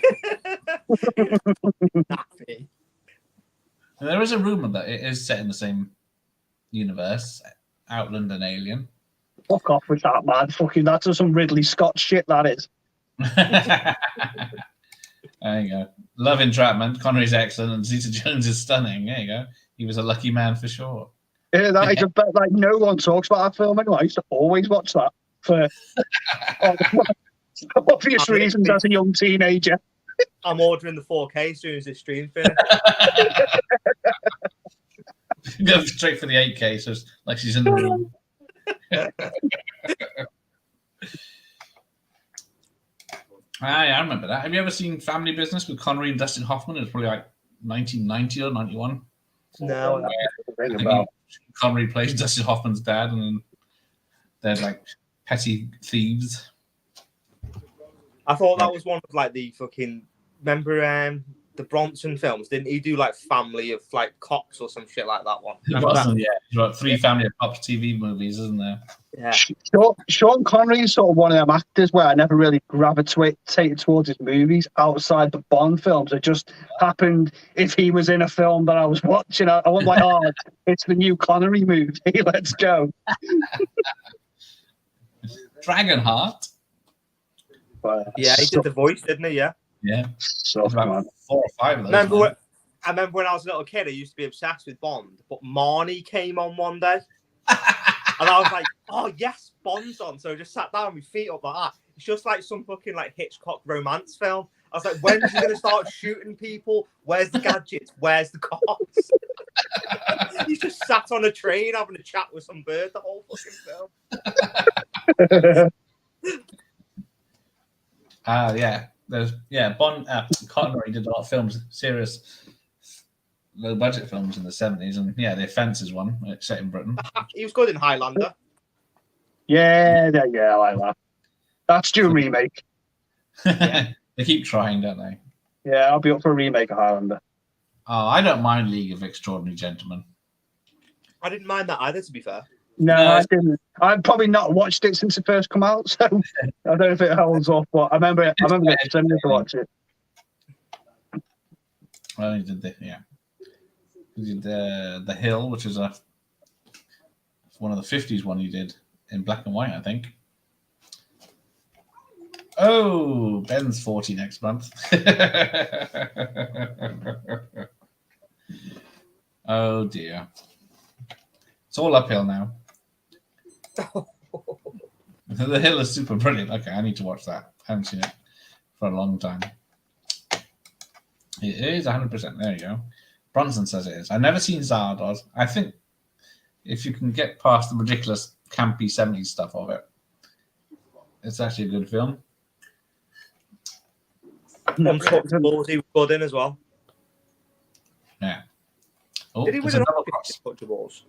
S3: Nappy.
S1: And there is a rumor that it is set in the same universe, Outland and Alien.
S2: Fuck off with that, man. Fucking, that's some Ridley Scott shit, that is.
S1: There you go. Love Entrapment. Connery's excellent, and Zeta-Jones is stunning. There you go. He was a lucky man for sure.
S2: Yeah, that is a bit like no one talks about that film anyway. I used to always watch that for obvious reasons as a young teenager.
S3: I'm ordering the 4K as soon as this stream finishes.
S1: Go straight for the 8K, so it's like she's in the room. I remember that. Have you ever seen Family Business with Connery and Dustin Hoffman? It was probably like 1990 or 91.
S3: No.
S1: Connery plays Dustin Hoffman's dad, and they're like petty thieves.
S3: I thought that was one of like the fucking. Remember the Bronson films? Didn't he do like Family of like Cops or some shit like that one?
S1: It wasn't, yeah. There's about 3 Family of Cops TV movies, isn't there?
S3: Yeah.
S2: Sean Connery is sort of one of them actors where I never really gravitated towards his movies outside the Bond films. It just happened if he was in a film that I was watching. I was like, oh, it's the new Connery movie. Let's go.
S1: Dragonheart.
S3: Yeah, he did the voice, didn't he? Yeah.
S1: Yeah.
S2: So
S1: about 4 or 5 of those.
S3: I remember when I was a little kid, I used to be obsessed with Bond, but Marnie came on one day. And I was like, oh, yes, Bond's on. So I just sat down with my feet up like that. It's just like some fucking like Hitchcock romance film. I was like, when's he going to start shooting people? Where's the gadgets? Where's the cops? He's just sat on a train having a chat with some bird the whole fucking film.
S1: Yeah. Bond, Connery did a lot of films, serious, low-budget films in the 70s, and yeah, The Offence is one, set in Britain.
S3: He was good in Highlander.
S2: Yeah, I like that. That's due remake.
S1: They keep trying, don't they?
S2: Yeah, I'll be up for a remake of Highlander.
S1: Oh, I don't mind League of Extraordinary Gentlemen.
S3: I didn't mind that either, to be fair.
S2: No, I didn't. I've probably not watched it since it first come out, so I don't know if it holds up. But I remember going to watch it.
S1: Well, he did He did the Hill, which is one of the 50s one he did in black and white, I think. Oh, Ben's 40 next month. Oh dear. It's all uphill now. The Hill is super brilliant. Okay, I need to watch that. I haven't seen it for a long time. It is 100%. There you go. Bronson says it is. I've never seen Zardoz. I think if you can get past the ridiculous, campy 70s stuff of it, it's actually a good film.
S3: Untouchables, he was good in as well.
S1: Yeah. Oh,
S3: did he win an Untouchables?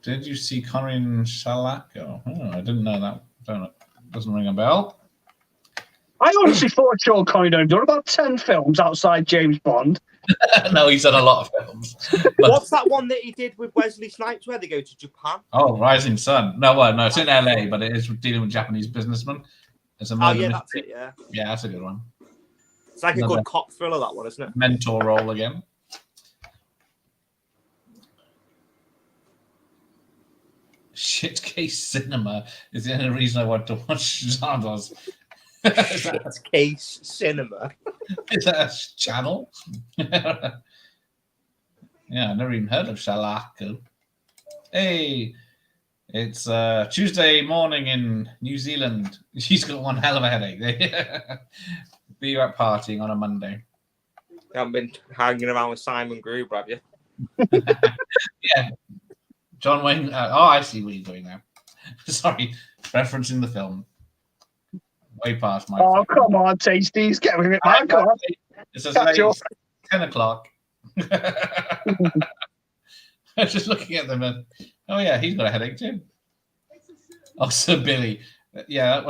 S1: Did you see Connery and Shalako? Oh, I didn't know that. Doesn't ring a bell.
S2: I honestly thought Sean Connery had done about 10 films outside James Bond.
S1: No, he's done a lot of films.
S3: What's that one that he did with Wesley Snipes where they go to Japan?
S1: Oh, Rising Sun. No, it's in LA, but it is dealing with Japanese businessmen. It's a murder mystery.
S3: That's it, yeah.
S1: Yeah, that's a good one.
S3: It's like a good cop thriller, that one, isn't it?
S1: Mentor role again. Shitcase Cinema is the only reason I want to watch Zardoz.
S3: Shitcase Cinema.
S1: Is that a channel? Yeah, I've never even heard of Shalako. Hey, it's Tuesday morning in New Zealand. She's got one hell of a headache. Be out partying on a Monday.
S3: You haven't been hanging around with Simon Gruber, have you?
S1: Yeah. John Wayne. I see what you're doing now. Sorry, referencing the film. Way past my.
S2: Oh, come on, Tasties. Get with it, man. Come on.
S1: It's as late as 10 o'clock. I was just looking at them and, oh yeah, he's got a headache too. Oh, Sir Billy. Yeah,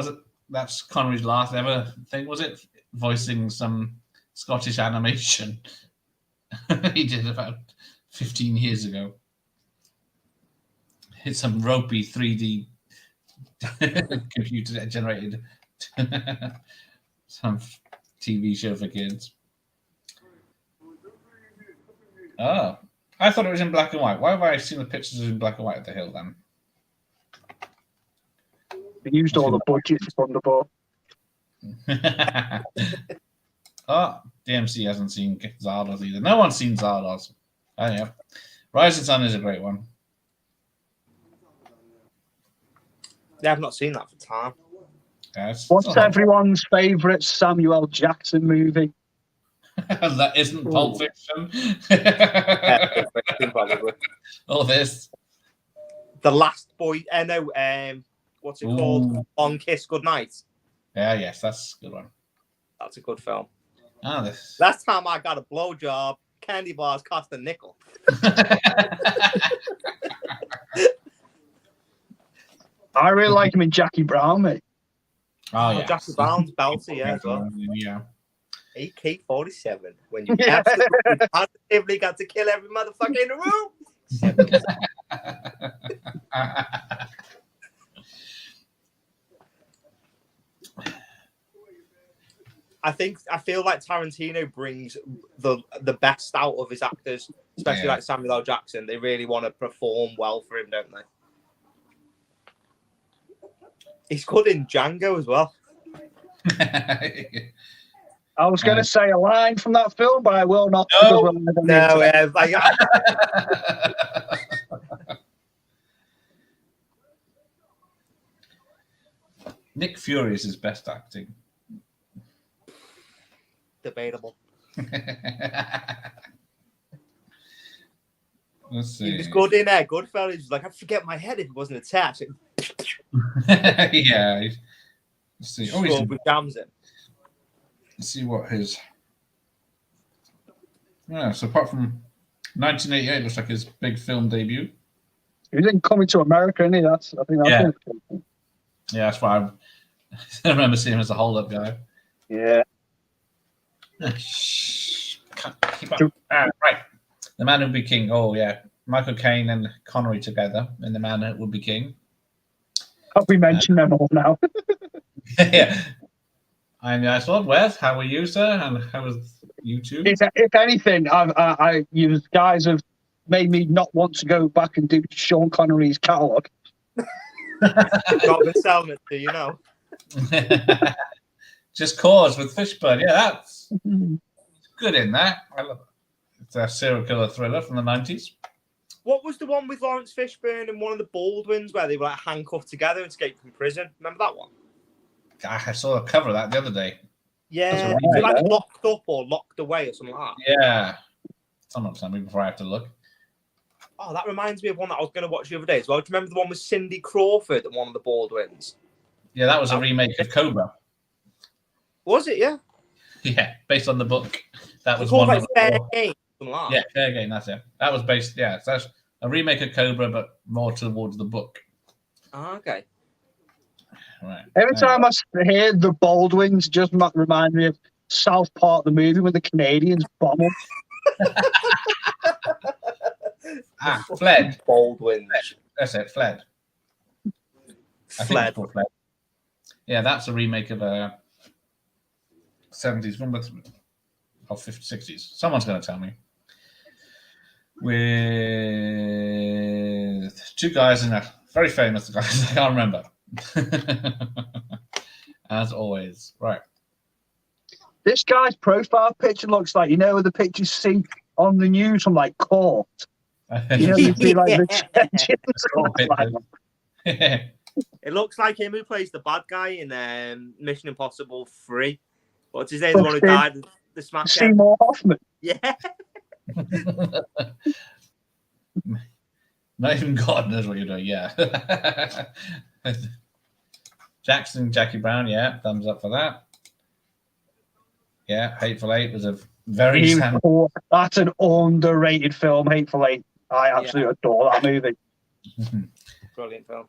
S1: that's Connery's last ever thing, was it? Voicing some Scottish animation he did about 15 years ago. It's some ropey 3D computer generated some TV show for kids. Oh, I thought it was in black and white. Why have I seen the pictures in black and white at the hill then?
S2: They used all the budget for Thunderbolt.
S1: Oh, DMC hasn't seen Zardoz either. No one's seen Zardoz. Oh, yeah. Rising Sun is a great one.
S3: Yeah, I've not seen that for time.
S2: What's everyone's favourite Samuel Jackson movie?
S1: That isn't Pulp Fiction.
S3: Probably.
S1: Oh, this.
S3: The Last Boy. No, what's it called? On Kiss Goodnight.
S1: Yeah, yes, that's a good one.
S3: That's a good film.
S1: Oh, this.
S3: Last time I got a blowjob, candy bars cost a nickel.
S2: I really like him in Jackie Brown, mate.
S1: Oh, yeah.
S3: Jackie Brown's belty, yeah, as well.
S1: Yeah.
S3: AK-47. When you absolutely positively got to kill every motherfucker in the room. I feel like Tarantino brings the best out of his actors, especially like Samuel L. Jackson. They really want to perform well for him, don't they? He's good in Django as well.
S2: I was going to say a line from that film, but I will not.
S3: No,
S1: Nick Fury is his best acting.
S3: Debatable.
S1: Let's see.
S3: He was good in there. Goodfellas. He's like, I'd forget my head if it wasn't attached.
S1: Yeah. Let's see. Oh, he's
S3: with jams in.
S1: Let's see what his. Yeah, so apart from 1988, looks like his big film debut.
S2: He didn't come into America, isn't he? I think that's it.
S1: Yeah, that's why I remember seeing him as a hold-up guy.
S2: Yeah.
S1: Keep up. Right. The Man Who Would Be King. Oh, yeah. Michael Caine and Connery together in The Man Who Would Be King.
S2: Have we mentioned them all now?
S1: Yeah. I'm Yaswad. Wes, how are you, sir? And how was YouTube?
S2: If anything, you guys have made me not want to go back and do Sean Connery's catalogue.
S3: Got been selling it to you know.
S1: Just Cause with Fishburne. Yeah, that's good in that. I love it. It's a serial killer thriller from the 90s.
S3: What was the one with Lawrence Fishburne and one of the Baldwins where they were like handcuffed together and escaped from prison? Remember that one?
S1: I saw a cover of that the other day.
S3: Yeah, right, like locked up or locked away or something like that.
S1: Yeah. Someone tell me before I have to look.
S3: Oh, that reminds me of one that I was going to watch the other day as well. Do you remember the one with Cindy Crawford and one of the Baldwins?
S1: Yeah, that was a remake of Cobra.
S3: Was it? Yeah.
S1: Yeah, based on the book. That was
S3: one
S1: one
S3: like Fair Game. Like
S1: yeah, Fair Game. That's it. That was based. Yeah, so that's a remake of Cobra, but more towards the book.
S3: Oh, okay.
S1: Right.
S2: Every time I hear the Baldwins, just remind me of South Park, the movie when the Canadians bomb them.
S1: Fled.
S3: Baldwin.
S1: That's it. Fled.
S3: Fled.
S1: Fled. Yeah, that's a remake of a 70s film, or 50s, 60s. Someone's going to tell me. With two guys in a very famous guys, I can't remember. As always, right.
S2: This guy's profile picture looks like, the pictures you see on the news from like court. You'd be like
S3: It looks like him who plays the bad guy in Mission Impossible 3. What's his name? The one who died in the smash.
S2: Seymour Hoffman.
S3: Yeah.
S1: Not even God knows what you're doing. Yeah. Jackie Brown. Yeah, thumbs up for that. Yeah, Hateful Eight was a very...
S2: That's an underrated film, Hateful Eight. I absolutely adore that movie.
S3: Brilliant film.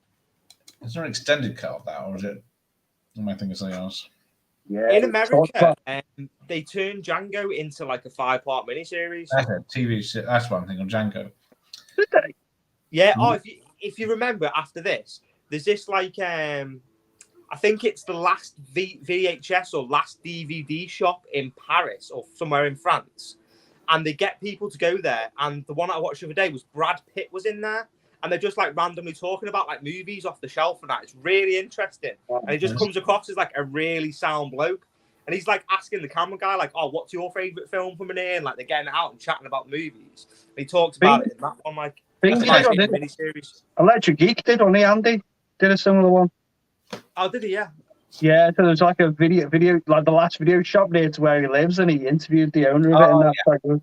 S1: Is there an extended cut of that, or is it? Am I thinking of something else?
S2: Yeah.
S3: In America, they turned Django into like a 5-part miniseries.
S1: That's a TV shit. That's what I'm thinking of, Django.
S2: Did they?
S3: Yeah. Oh, if you remember, after this, there's this like I think it's the last VHS or last DVD shop in Paris or somewhere in France, and they get people to go there. And the one I watched the other day was Brad Pitt was in there. And they're just like randomly talking about like movies off the shelf and that. It's really interesting. And he just comes across as like a really sound bloke. And he's like asking the camera guy, like, oh, what's your favourite film from in here? And like they're getting out and chatting about movies. And he talks about it in that one, like miniseries.
S2: Electric Geek did, only Andy did a similar one.
S3: Oh, did he? Yeah.
S2: Yeah, so there's like a video, like the last video shop near to where he lives, and he interviewed the owner of it. And that's quite good.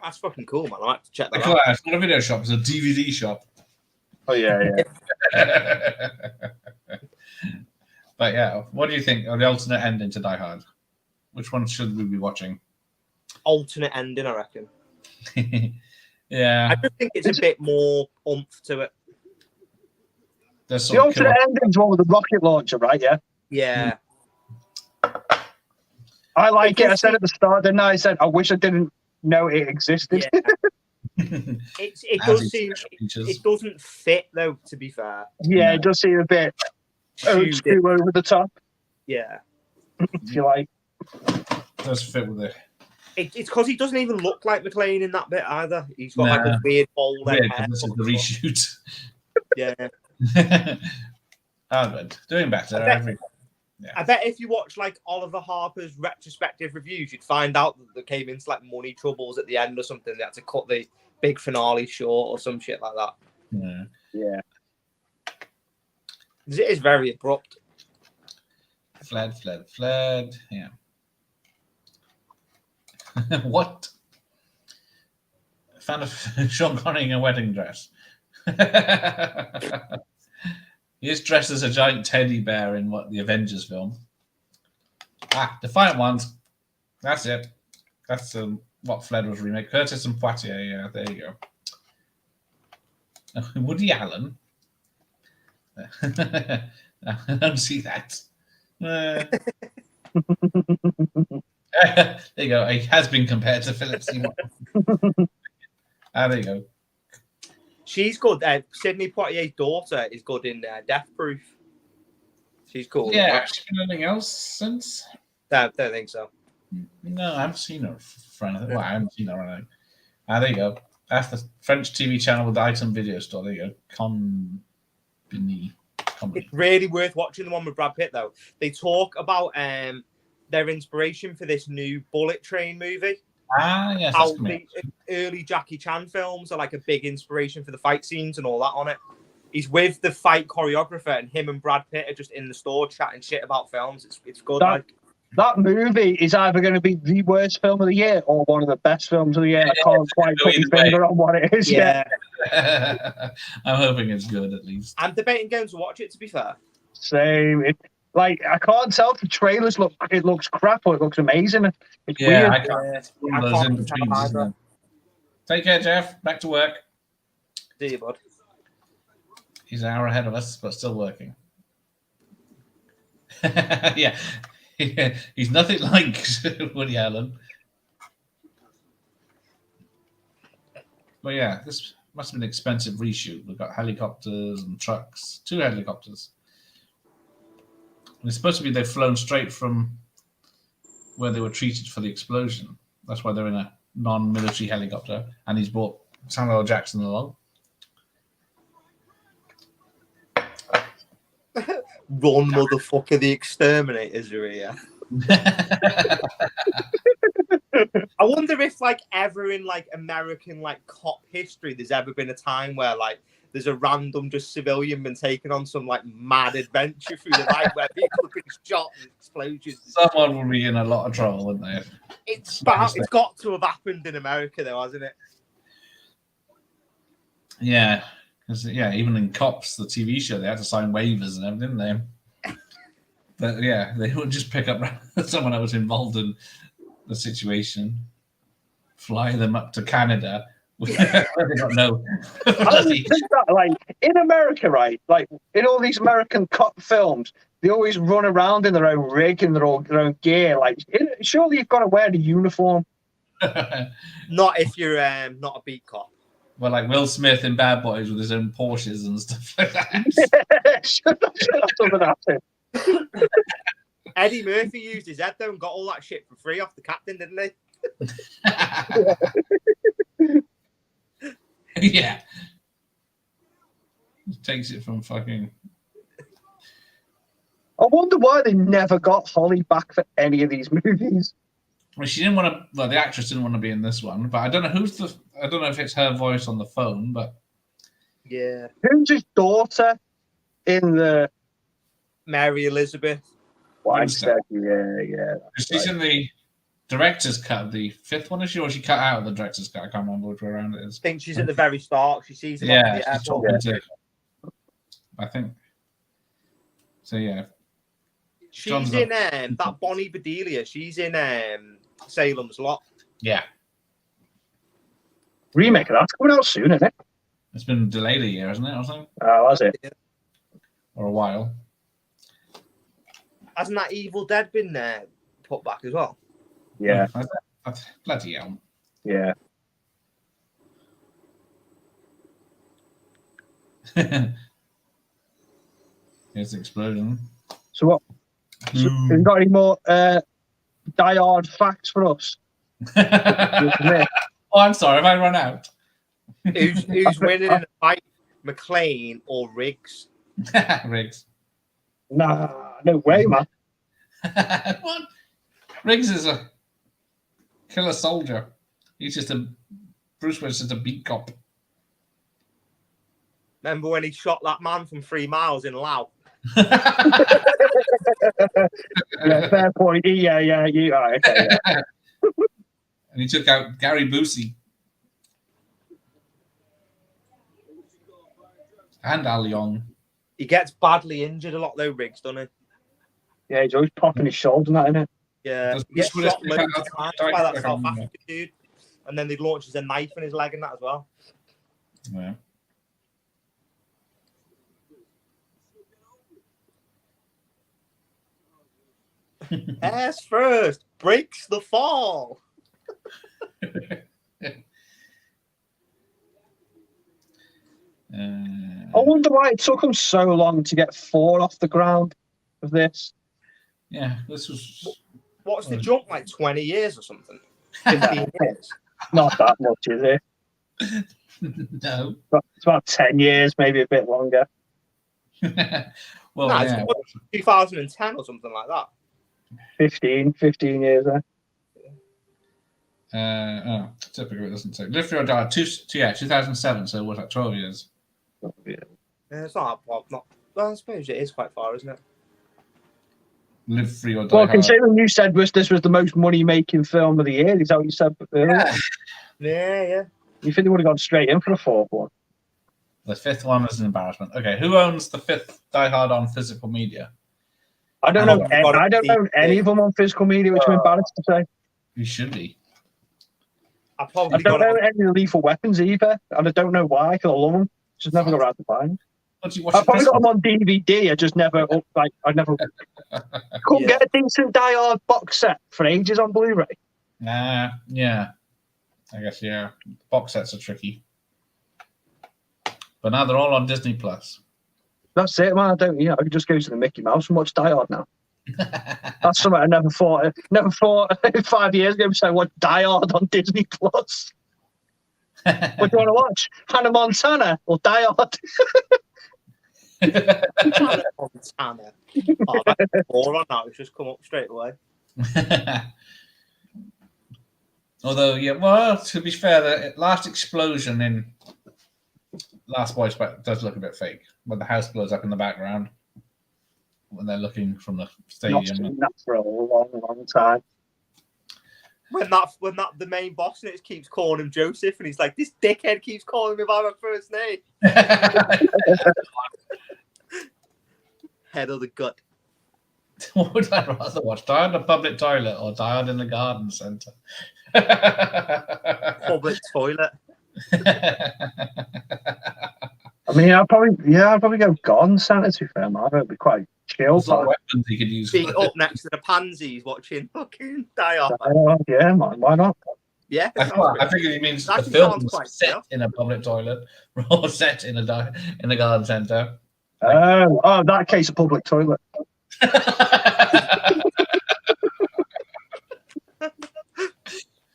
S3: That's fucking cool, man. I like to check that out.
S1: It's not a video shop, it's a DVD shop.
S2: Oh, yeah.
S1: But yeah, what do you think of the alternate ending to Die Hard? Which one should we be watching?
S3: Alternate ending, I reckon.
S1: Yeah.
S3: I just think it's a bit more oomph to it.
S2: The alternate ending's one with the rocket launcher, right? Yeah.
S3: Yeah.
S2: I like it. I said at the start, didn't I? I said, I wish I didn't know it existed.
S3: Yeah. It doesn't fit though, to be fair.
S2: Yeah, it does seem a bit too over the top.
S3: Yeah.
S2: If you like.
S1: It does fit with it.
S3: It's because he doesn't even look like McClane in that bit either. He's got like a weird bald head.
S1: Yeah, this is the reshoot.
S3: Yeah.
S1: Good. Doing better.
S3: I bet if you watch like Oliver Harper's retrospective reviews, you'd find out that they came into like money troubles at the end or something. They had to cut the big finale short or some shit like that.
S2: Yeah.
S3: It is very abrupt.
S1: Fled. Yeah. What? Found a Sean Connery in a wedding dress. He is dressed as a giant teddy bear in the Avengers film. Defiant Ones. That's it. That's what Fled was remake. Curtis and Poitier. Yeah, there you go. Woody Allen. I don't see that. There you go. He has been compared to Philip Seymour. There you go.
S3: She's good. Sidney Poitier's daughter is good in Death Proof. She's cool.
S1: Yeah, has she been anything else since?
S3: Don't think so.
S1: No, I haven't seen her for anything. Well, I haven't seen her or anything. There you go. That's the French TV channel with the item video store. There you go. It's
S3: really worth watching the one with Brad Pitt, though. They talk about their inspiration for this new Bullet Train movie.
S1: Yes.
S3: How the early Jackie Chan films are like a big inspiration for the fight scenes and all that on it. He's with the fight choreographer, and him and Brad Pitt are just in the store chatting shit about films. It's good.
S2: That movie is either going to be the worst film of the year or one of the best films of the year. I can't quite put my finger on what it is yet.
S1: I'm hoping it's good at least.
S3: I'm debating going to watch it, to be fair.
S2: Same. I can't tell if the trailers it looks crap or it looks amazing. It's weird.
S1: I can't. Take care, Jeff. Back to work.
S3: See you, bud.
S1: He's an hour ahead of us, but still working. Yeah. He's nothing like Woody Allen. But yeah, this must have been an expensive reshoot. We've got helicopters and trucks. 2 helicopters. And it's supposed to be they've flown straight from where they were treated for the explosion. That's why they're in a non-military helicopter. And he's brought Samuel L. Jackson along.
S3: Run, motherfucker, the exterminators are here. I wonder if, like, ever in, like, American, like, cop history, there's ever been a time where, like, there's a random just civilian been taken on some, like, mad adventure through the night where people have been shot and explosions.
S1: Someone will be in a lot of trouble, wouldn't they?
S3: It's got to have happened in America, though, hasn't it?
S1: Yeah. Yeah, even in Cops, the TV show, they had to sign waivers and everything, didn't they? But yeah, they would just pick up someone that was involved in the situation, fly them up to Canada. They don't know.
S2: I always think that, like, in America, right? Like, in all these American cop films, they always run around in their own rig and their own gear. Like, surely you've got to wear the uniform.
S3: Not if you're not a beat cop.
S1: Well, like Will Smith in Bad Boys with his own Porsches and stuff like that.
S2: Should have done that.
S3: Eddie Murphy used his head though and got all that shit for free off the captain, didn't he?
S1: Yeah. Takes it from fucking.
S2: I wonder why they never got Holly back for any of these movies.
S1: Well, she didn't want to. Well, the actress didn't want to be in this one, but I don't know who's the. I don't know if it's her voice on the phone, but
S3: yeah.
S2: Who's his daughter in the
S3: Mary Elizabeth?
S2: Weinstein? Yeah.
S1: She's in the director's cut of the fifth one, is she? Or she cut out of the director's cut? I can't remember which way around it is.
S3: I think she's at the very start. She sees him
S1: Yeah,
S3: at the
S1: she's
S3: airport.
S1: talking to. I think. So yeah.
S3: She's in that Bonnie Bedelia. She's in Salem's Lot.
S1: Yeah.
S2: Remake of that's coming out soon, isn't it?
S1: It's been delayed a year, hasn't it, or something?
S2: Oh, was it?
S3: Yeah.
S1: Or a while.
S3: Hasn't that Evil Dead been put back as well?
S2: Yeah.
S1: Bloody hell.
S2: Yeah.
S1: Here's the explosion.
S2: So what? So, have you got any more Die Hard facts for us?
S1: Oh, I'm sorry. Have I run out?
S3: Who's winning in a fight, McClane or Riggs?
S1: Riggs.
S2: Nah, no way, man.
S1: What? Riggs is a killer soldier. He's just a Bruce Wayne's just a beat cop.
S3: Remember when he shot that man from 3 miles in Laos?
S2: Yeah, fair point. Yeah. You are okay. Yeah.
S1: And he took out Gary Busey and Al Young.
S3: He gets badly injured a lot though, Riggs, doesn't he?
S2: Yeah, he's always popping his shoulder and that, isn't it?
S3: Yeah,
S1: Does
S3: he gets
S1: Bruce
S3: shot
S1: Willis
S3: loads
S1: pick
S3: of
S1: up-
S3: times by that
S1: pick
S3: South
S1: up-
S3: African dude, and then he launches a knife in his leg and that as well.
S1: Yeah.
S3: Ass first breaks the fall.
S2: I wonder why it took him so long to get 4 off the ground of this.
S1: Yeah, this was.
S3: What's the jump, like 20 years or something? 15 years?
S2: Not that much, is it?
S1: No.
S2: It's about 10 years, maybe a bit longer.
S1: Well,
S3: No,
S1: yeah.
S3: it's 2010 or something like that.
S2: 15 years,
S1: Typically it doesn't take. Live Free or Die, 2007, so it was like 12 years.
S2: Yeah.
S3: It's not well, I suppose it is quite far, isn't it?
S1: Live Free or Die.
S2: Well,
S1: Hard.
S2: considering you said this was the most money-making film of the year, is that what you said earlier?
S3: Yeah.
S2: You think they would have gone straight in for a 4th one?
S1: The 5th one is an embarrassment. Okay, who owns the 5th Die Hard on physical media?
S2: I don't know. I don't own any of them on physical media, which I'm embarrassed to say.
S1: You should be.
S3: I
S2: I don't own any Lethal Weapons either, and I don't know why. Because I love them, just never got around to buying them. I probably got them on DVD. I just never couldn't get a decent Die Hard box set for ages on Blu-ray.
S1: Nah, yeah. I guess yeah. Box sets are tricky, but now they're all on Disney Plus.
S2: That's it, man. I could just go to the Mickey Mouse and watch Die Hard now. That's something I never thought 5 years ago. So I watch Die Hard on Disney Plus. What do you want to watch? Hannah Montana or Die Hard?
S3: Montana. Oh, that's more on that. It's just come up straight away.
S1: Although, yeah, well, to be fair, the last explosion in Last Boy Scout does look a bit fake when the house blows up in the background when they're looking from the stadium.
S2: Not seen that for a long time.
S3: When the main boss in it keeps calling him Joseph, and he's like, "This dickhead keeps calling me by my first name." Head of the gut.
S1: What would I rather watch? Die on the public toilet or die on in the garden centre?
S3: Public toilet.
S2: I mean, I'd probably go garden centre to be fair, man. It'd be quite chill.
S1: There's a lot of weapons you could use.
S3: Being up next to the pansies watching fucking Die Hard.
S2: Yeah, man, why not?
S3: Yeah,
S1: I think he means the film set in a public toilet or set in a garden centre.
S2: Oh, that case, a public toilet.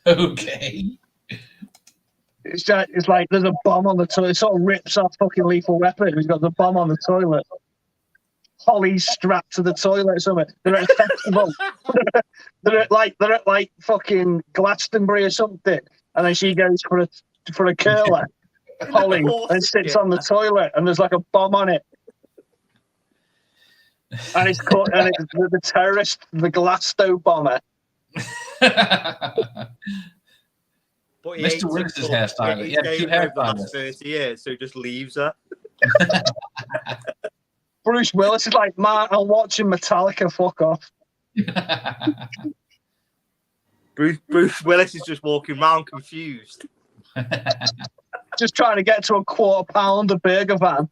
S1: Okay.
S2: It's like there's a bomb on the toilet. It sort of rips off fucking Lethal Weapon. He's got the bomb on the toilet. Holly's strapped to the toilet or something. They're at a festival. they're at like fucking Glastonbury or something. And then she goes for a curler. Holly and sits on the toilet and there's like a bomb on it. And it's called the terrorist, the Glasto bomber.
S3: But
S1: Mr. Willis's hairstyle.
S3: He had 2 hairstylists. 30 years, so he just leaves her.
S2: Bruce Willis is like, man, I'm watching Metallica, fuck off.
S3: Bruce Willis is just walking around confused.
S2: Just trying to get to a £quarter burger van.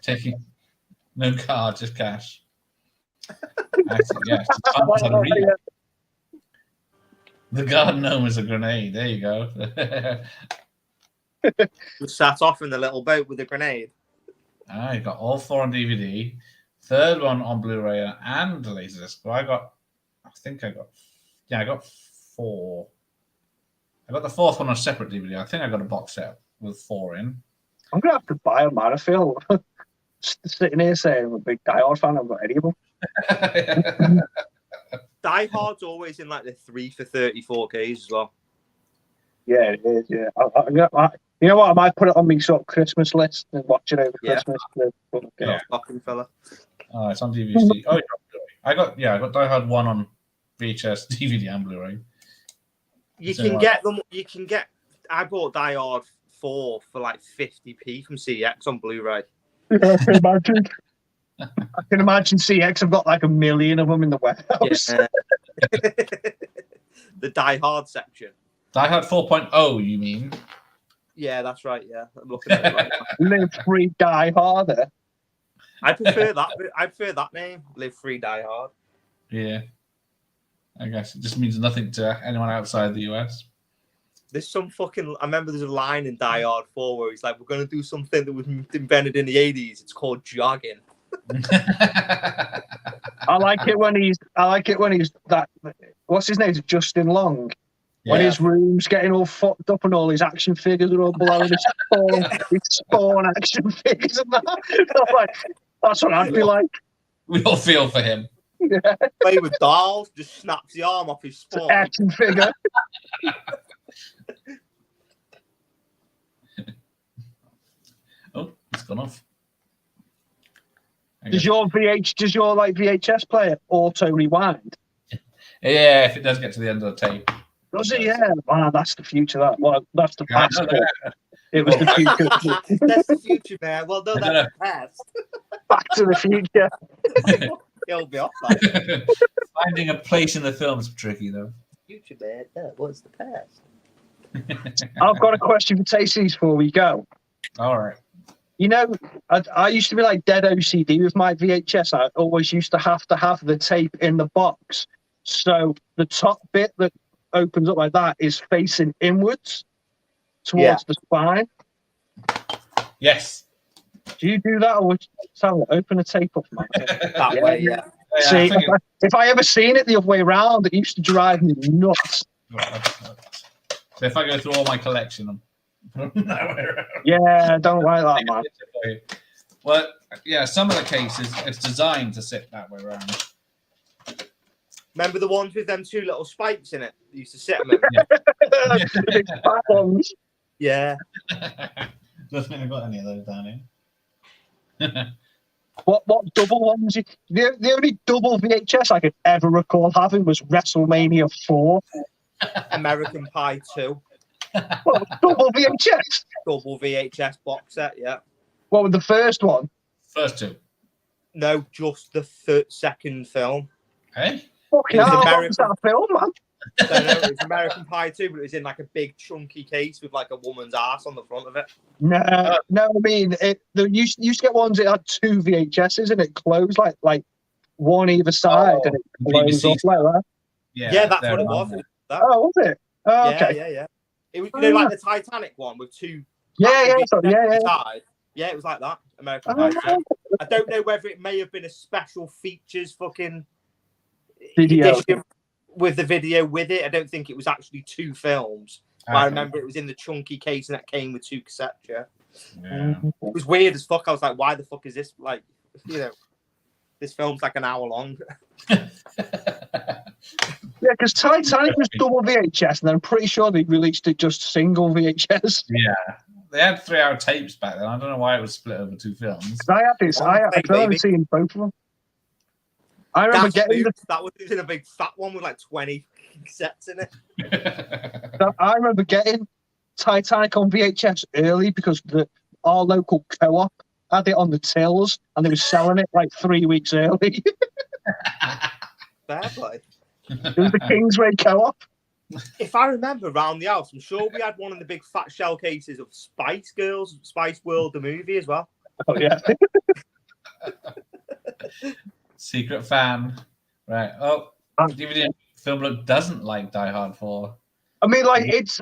S1: Taking no card, just cash. The garden gnome is a grenade. There you go.
S3: Just sat off in the little boat with a grenade.
S1: You got all 4 on DVD. 3rd one on Blu-ray and Laserdisc. Well, I got 4. I got the 4th one on a separate DVD. I think I got a box set with 4 in.
S2: I'm gonna have to buy them, man. I feel sitting here saying I'm a big Die Hard fan. I've got any of them.
S3: Die Hard's always in like the 3 for 34Ks as well.
S2: Yeah, it is. Yeah, you know what? I might put it on my sort of Christmas list and watch it over Christmas.
S1: Yeah,
S3: fucking fella.
S1: Oh, it's on DVD. Oh, I got Die Hard 1 on VHS, DVD, and Blu-ray.
S3: You can get them. I bought Die Hard 4 for like 50p from CX on Blu-ray.
S2: I can imagine CX have got like 1 million of them in the warehouse.
S3: Yeah. The Die Hard section.
S1: Die Hard 4.0, you mean?
S3: Yeah, that's right. Yeah, I'm looking at it right now.
S2: Live Free Die Harder.
S3: I prefer that name. Live Free Die Hard.
S1: Yeah. I guess it just means nothing to anyone outside the US.
S3: There's some fucking. I remember there's a line in Die Hard 4 where he's like, "We're going to do something that was invented in the 80s. It's called jogging."
S2: I like it when he's that. What's his name? It's Justin Long. When his room's getting all fucked up and all his action figures are all blowing his spawn action figures and that. I'm like, that's what I'd be like.
S1: We all feel for him.
S2: Yeah.
S3: Play with dolls, just snaps the arm off his spawn.
S2: Action figure.
S1: Oh, it's gone off.
S2: Does your VHS player auto rewind?
S1: Yeah, if it does get to the end of the tape.
S2: Does it? Yeah. Wow, that's the future. That's the past. It was the future.
S3: That's the future, man. Well, no, that's the past.
S2: Back to the future.
S3: It'll be off that.
S1: Finding a place in the film is tricky, though.
S3: Future, man. That was the past.
S2: I've got a question for Tasties before we go.
S1: All right.
S2: You know, I used to be like dead OCD with my VHS. I always used to have the tape in the box. So the top bit that opens up like that is facing inwards towards the spine.
S1: Yes.
S2: Do you do that, or open a tape up, man?
S3: That way, yeah.
S2: See, if I ever seen it the other way around, it used to drive me nuts.
S1: So if I go through all my collection,
S2: yeah, don't like that, man.
S1: Well, yeah, some of the cases it's designed to sit that way around.
S3: Remember the ones with them 2 little spikes in it? You used to sit them in. Yeah.
S1: Don't think I've got any of those down here.
S2: What double ones? The only double VHS I could ever recall having was WrestleMania 4.
S3: American Pie 2.
S2: What, double VHS?
S3: Double VHS box set, yeah.
S2: What was the first one?
S1: First 2.
S3: No, just the second film.
S1: Hey?
S2: Fucking hell, how long was that film, man?
S3: I know, it was American Pie 2, but it was in like a big chunky case with like a woman's ass on the front of it.
S2: No, I mean, you used to get ones that had 2 VHSs and it closed like one either side and it closed up like that.
S3: Yeah, that's what it was.
S2: Oh, was it? Oh, okay.
S3: Yeah. It was, like the Titanic one with 2.
S2: Yeah.
S3: Yeah, it was like that. American Pie 2. I don't know whether it may have been a special features fucking
S2: video
S3: edition with the video with it. I don't think it was actually 2 films. But I remember it was in the chunky case and that came with 2 cassettes. Yeah. It was weird as fuck. I was like, why the fuck is this? Like, this film's like an hour long.
S2: Yeah, because Titanic was double VHS, and I'm pretty sure they released it just single VHS.
S1: Yeah, they had 3-hour tapes back then. I don't know why it was split over 2 films.
S2: I had this. I remember seeing both of them. I remember getting
S3: that was in a big fat one with like 20 sets in it.
S2: I remember getting Titanic on VHS early because our local co-op had it on the tills and they were selling it like 3 weeks early.
S3: Fair play.
S2: It was the Kingsway Co-op.
S3: If I remember around the house, I'm sure we had one of the big fat shell cases of Spice Girls, Spice World, the movie as well.
S2: Oh, yeah.
S1: Secret fan. Right. Oh, DVD film look doesn't like Die Hard 4.
S2: I mean, like, it's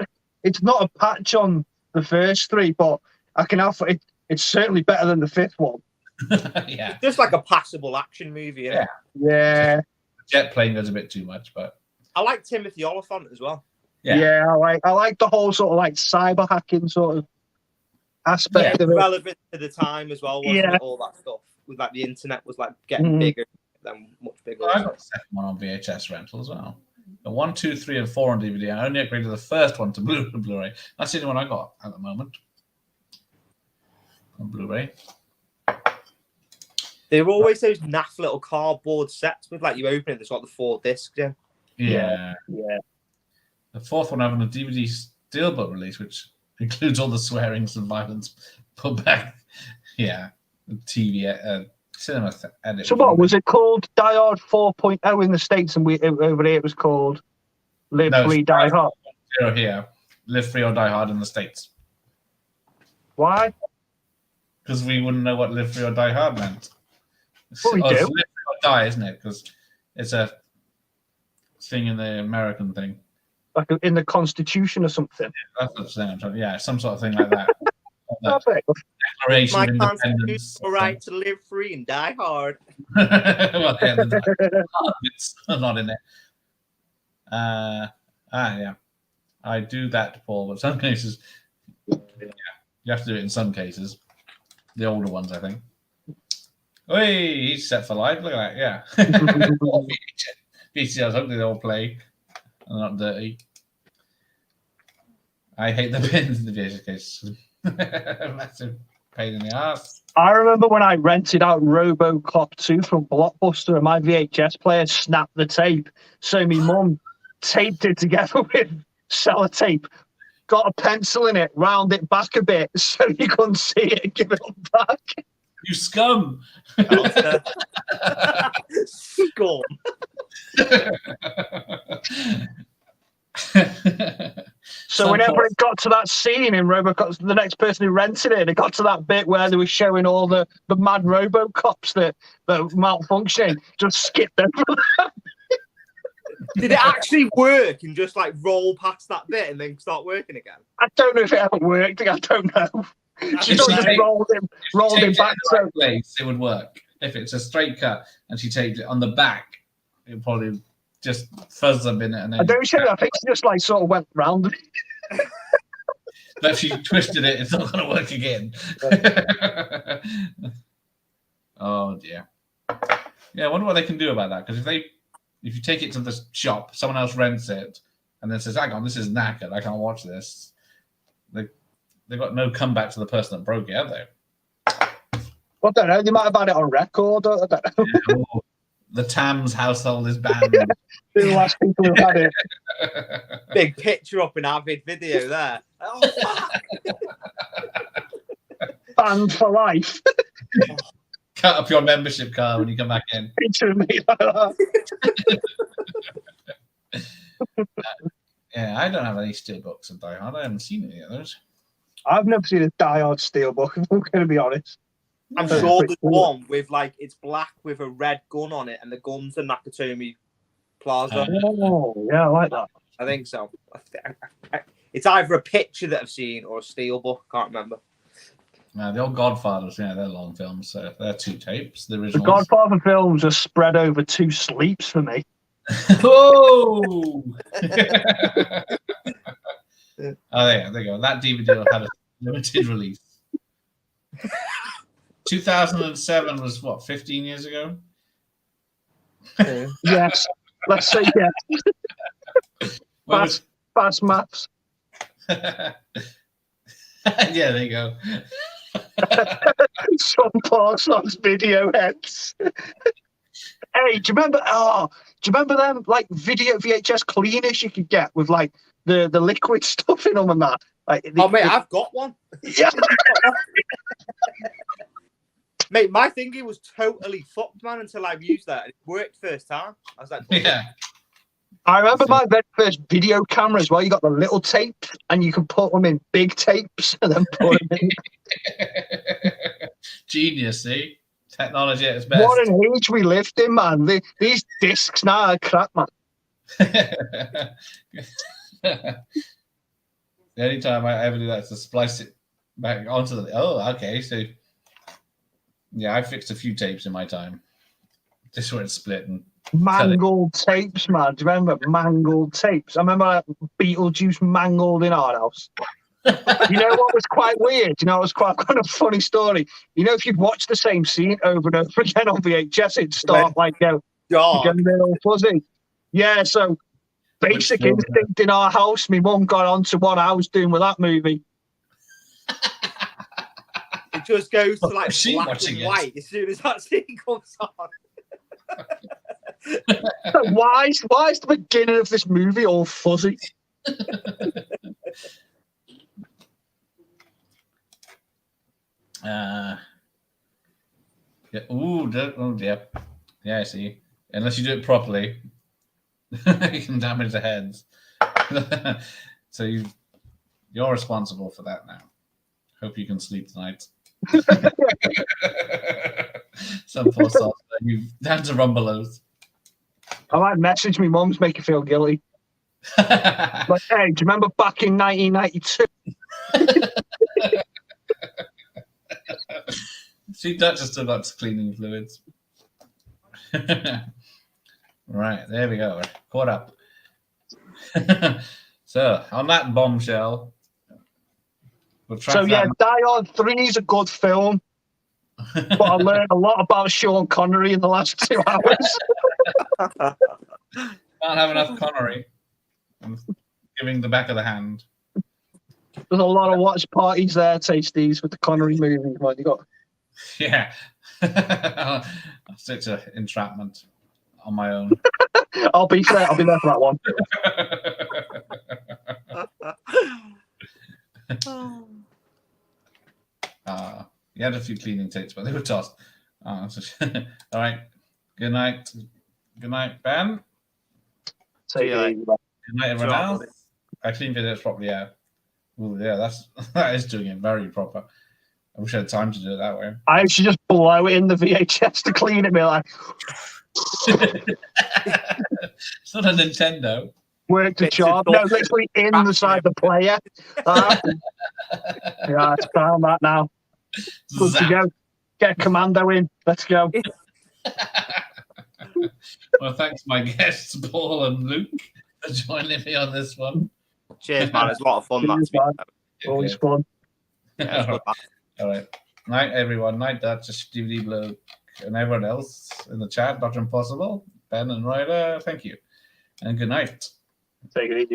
S2: not a patch on the first 3, but I can have it. It's certainly better than the 5th one.
S1: Yeah.
S3: Just like a passable action movie.
S1: Yeah.
S2: Yeah.
S1: Jet plane does a bit too much, but
S3: I like Timothy Oliphant as well.
S2: Yeah, I like the whole sort of like cyber hacking sort of aspect of it.
S3: Relevant to the time as well, wasn't it? All that stuff with like the internet was like getting bigger than much bigger.
S1: I got the second one on VHS rental as well. The 1, 2, 3, and 4 on DVD. I only upgraded the first one to Blu-ray. That's the only one I got at the moment on Blu-ray.
S3: There were always those naff little cardboard sets with like you open it, there's got the 4 discs in.
S1: Yeah. The 4th one having a DVD steelbook release, which includes all the swearings and violence put back. Yeah, TV cinema edit.
S2: So what was it called? Die Hard 4.0 in the States, and over here it was called Live Free Die Hard.
S1: Here, Live Free or Die Hard in the States.
S2: Why?
S1: Because we wouldn't know what Live Free or Die Hard meant.
S2: Well, we do.
S1: It's Live Free or Die, isn't it? Because it's a thing in the American thing.
S2: Like in the Constitution or something.
S1: Yeah, that's what I'm saying. Yeah, some sort of thing like that.
S3: Declaration of Independence. My right to live free and die hard.
S1: Well, yeah, it's not in it. Yeah. I do that, Paul, but some cases, yeah, you have to do it in some cases. The older ones, I think. Hey, he's set for life. Look at that, yeah. VCRs, hopefully they all play. They're not dirty. I hate the pins in the VHS case. Massive pain in the ass.
S2: I remember when I rented out RoboCop 2 from Blockbuster and my VHS player snapped the tape. So my mum taped it together with sellotape, got a pencil in it, round it back a bit so you couldn't see it and give it back.
S1: You scum!
S3: Scum.
S2: So whenever it got to that scene in RoboCop, the next person who rented it got to that bit where they were showing all the mad RoboCops that malfunctioning, just skipped over that.
S3: Did it actually work and just like roll past that bit and then start working again?
S2: I don't know if it ever worked. I don't know. She just rolled him back.
S1: So place, it would work. If it's a straight cut and she taped it on the back, it would probably just fuzz a minute. And then
S2: I don't know. I think she just like sort of went round it.
S1: But if she twisted it, it's not going to work again. Oh dear. Yeah, I wonder what they can do about that. Because if you take it to the shop, someone else rents it, and then says, "Hang on, this is knackered. I can't watch this." They've got no comeback to the person that broke it, have they?
S2: Well, I don't know. They might have had it on record. I don't know.
S1: Yeah, the TAMBS household is banned.
S2: The last people who had it.
S3: Big picture up in Avid video there. Oh, fuck.
S2: Banned for life.
S1: cut up your membership card when you come back in.
S2: Picture me like that.
S1: Yeah, I don't have any steelbooks of Die Hard. I haven't seen any of those.
S2: I've never seen a Die Hard steelbook, if I'm going to be honest.
S3: I'm
S1: Yeah.
S3: sure there's one with like it's black with a red gun on it, and the gun's the Nakatomi Plaza.
S2: Oh, yeah, I like that.
S3: I think so. It's either a picture that I've seen or a steelbook. Can't remember.
S1: The old Godfathers, yeah, they're long films. So they're 2 tapes. The
S2: The
S1: original.
S2: Godfather films are spread over 2 sleeps for me.
S1: Oh! Oh, there you go. That DVD had a limited release. 2007 was what, 15 years ago?
S2: Yes. Let's say yes. Fast maths.
S1: Yeah, there you go.
S2: Some Parsons video heads. Hey, do you remember them like video VHS cleaners you could get with like the liquid stuff in them and that? Like,
S3: Mate, I've got one.
S2: Yeah.
S3: Mate, my thingy was totally fucked, man, until I used that. It worked first time. I was like,
S1: Yeah.
S2: I remember my very first video camera as well. You got the little tapes and you can put them in big tapes and then put them in.
S1: Genius, see? Technology at its best.
S2: What an age we lived in, man. These discs now are crap, man.
S1: The only time I ever do that is to splice it back onto the. Oh, okay. So, yeah, I fixed a few tapes in my time. Just where it's split and.
S2: Mangled tapes, man. Do you remember mangled tapes? I remember Beetlejuice mangled in our house. You know what was quite weird? You know, it was quite kind of funny story. You know, if you'd watch the same scene over and over again on VHS, it'd start like getting a little fuzzy. Yeah, so basic instinct in our house. My mum got onto what I was doing with that movie.
S3: It just goes to like
S1: She
S3: black
S1: watching
S3: and
S1: it.
S3: white as soon as that scene comes on.
S2: So why is the beginning of this movie all fuzzy?
S1: Yeah. Ooh, yeah. Yeah, I see. Unless you do it properly, you can damage the heads. So you're responsible for that now. Hope you can sleep tonight. Some poor soul. You've had to run below.
S2: I might message me mum to make her feel guilty. Like, hey, do you remember back in 1992?
S1: See, Dutch has still got cleaning fluids. Right, there we go. Caught up. So, on that bombshell, we'll track
S2: So, yeah, Die Hard 3 is a good film. But I learned a lot about Sean Connery in the last 2 hours.
S1: Can't have enough Connery. I'm giving the back of the hand.
S2: There's a lot of watch parties there, Tasties, with the Connery movies, man. You got.
S1: Yeah. Such an entrapment on my own.
S2: I'll be there for that one.
S1: You had a few cleaning tapes, but they were tossed. All right. Good night. Good night, Ben.
S2: Take it easy, man.
S1: Good night, everyone else. I cleaned videos properly, yeah. Ooh, yeah, that is doing it very proper. I wish I had time to do it that way.
S2: I should just blow it in the VHS to clean it, be like.
S1: It's not a Nintendo.
S2: Worked a job. No, literally inside the player. Yeah, it's found that now. Good to go. Get Commando in. Let's go.
S1: Well, thanks, my guests, Paul and Luke, for joining me on this one.
S3: Cheers, man. It's a lot of fun,
S2: Cheers,
S3: man.
S2: Always fun.
S3: Yeah, it's good, man.
S1: All right. Night, everyone. Night, Dutch, DVD Bloke, and everyone else in the chat. Dr. Impossible, Ben and Ryder, thank you. And good night.
S2: Take it easy.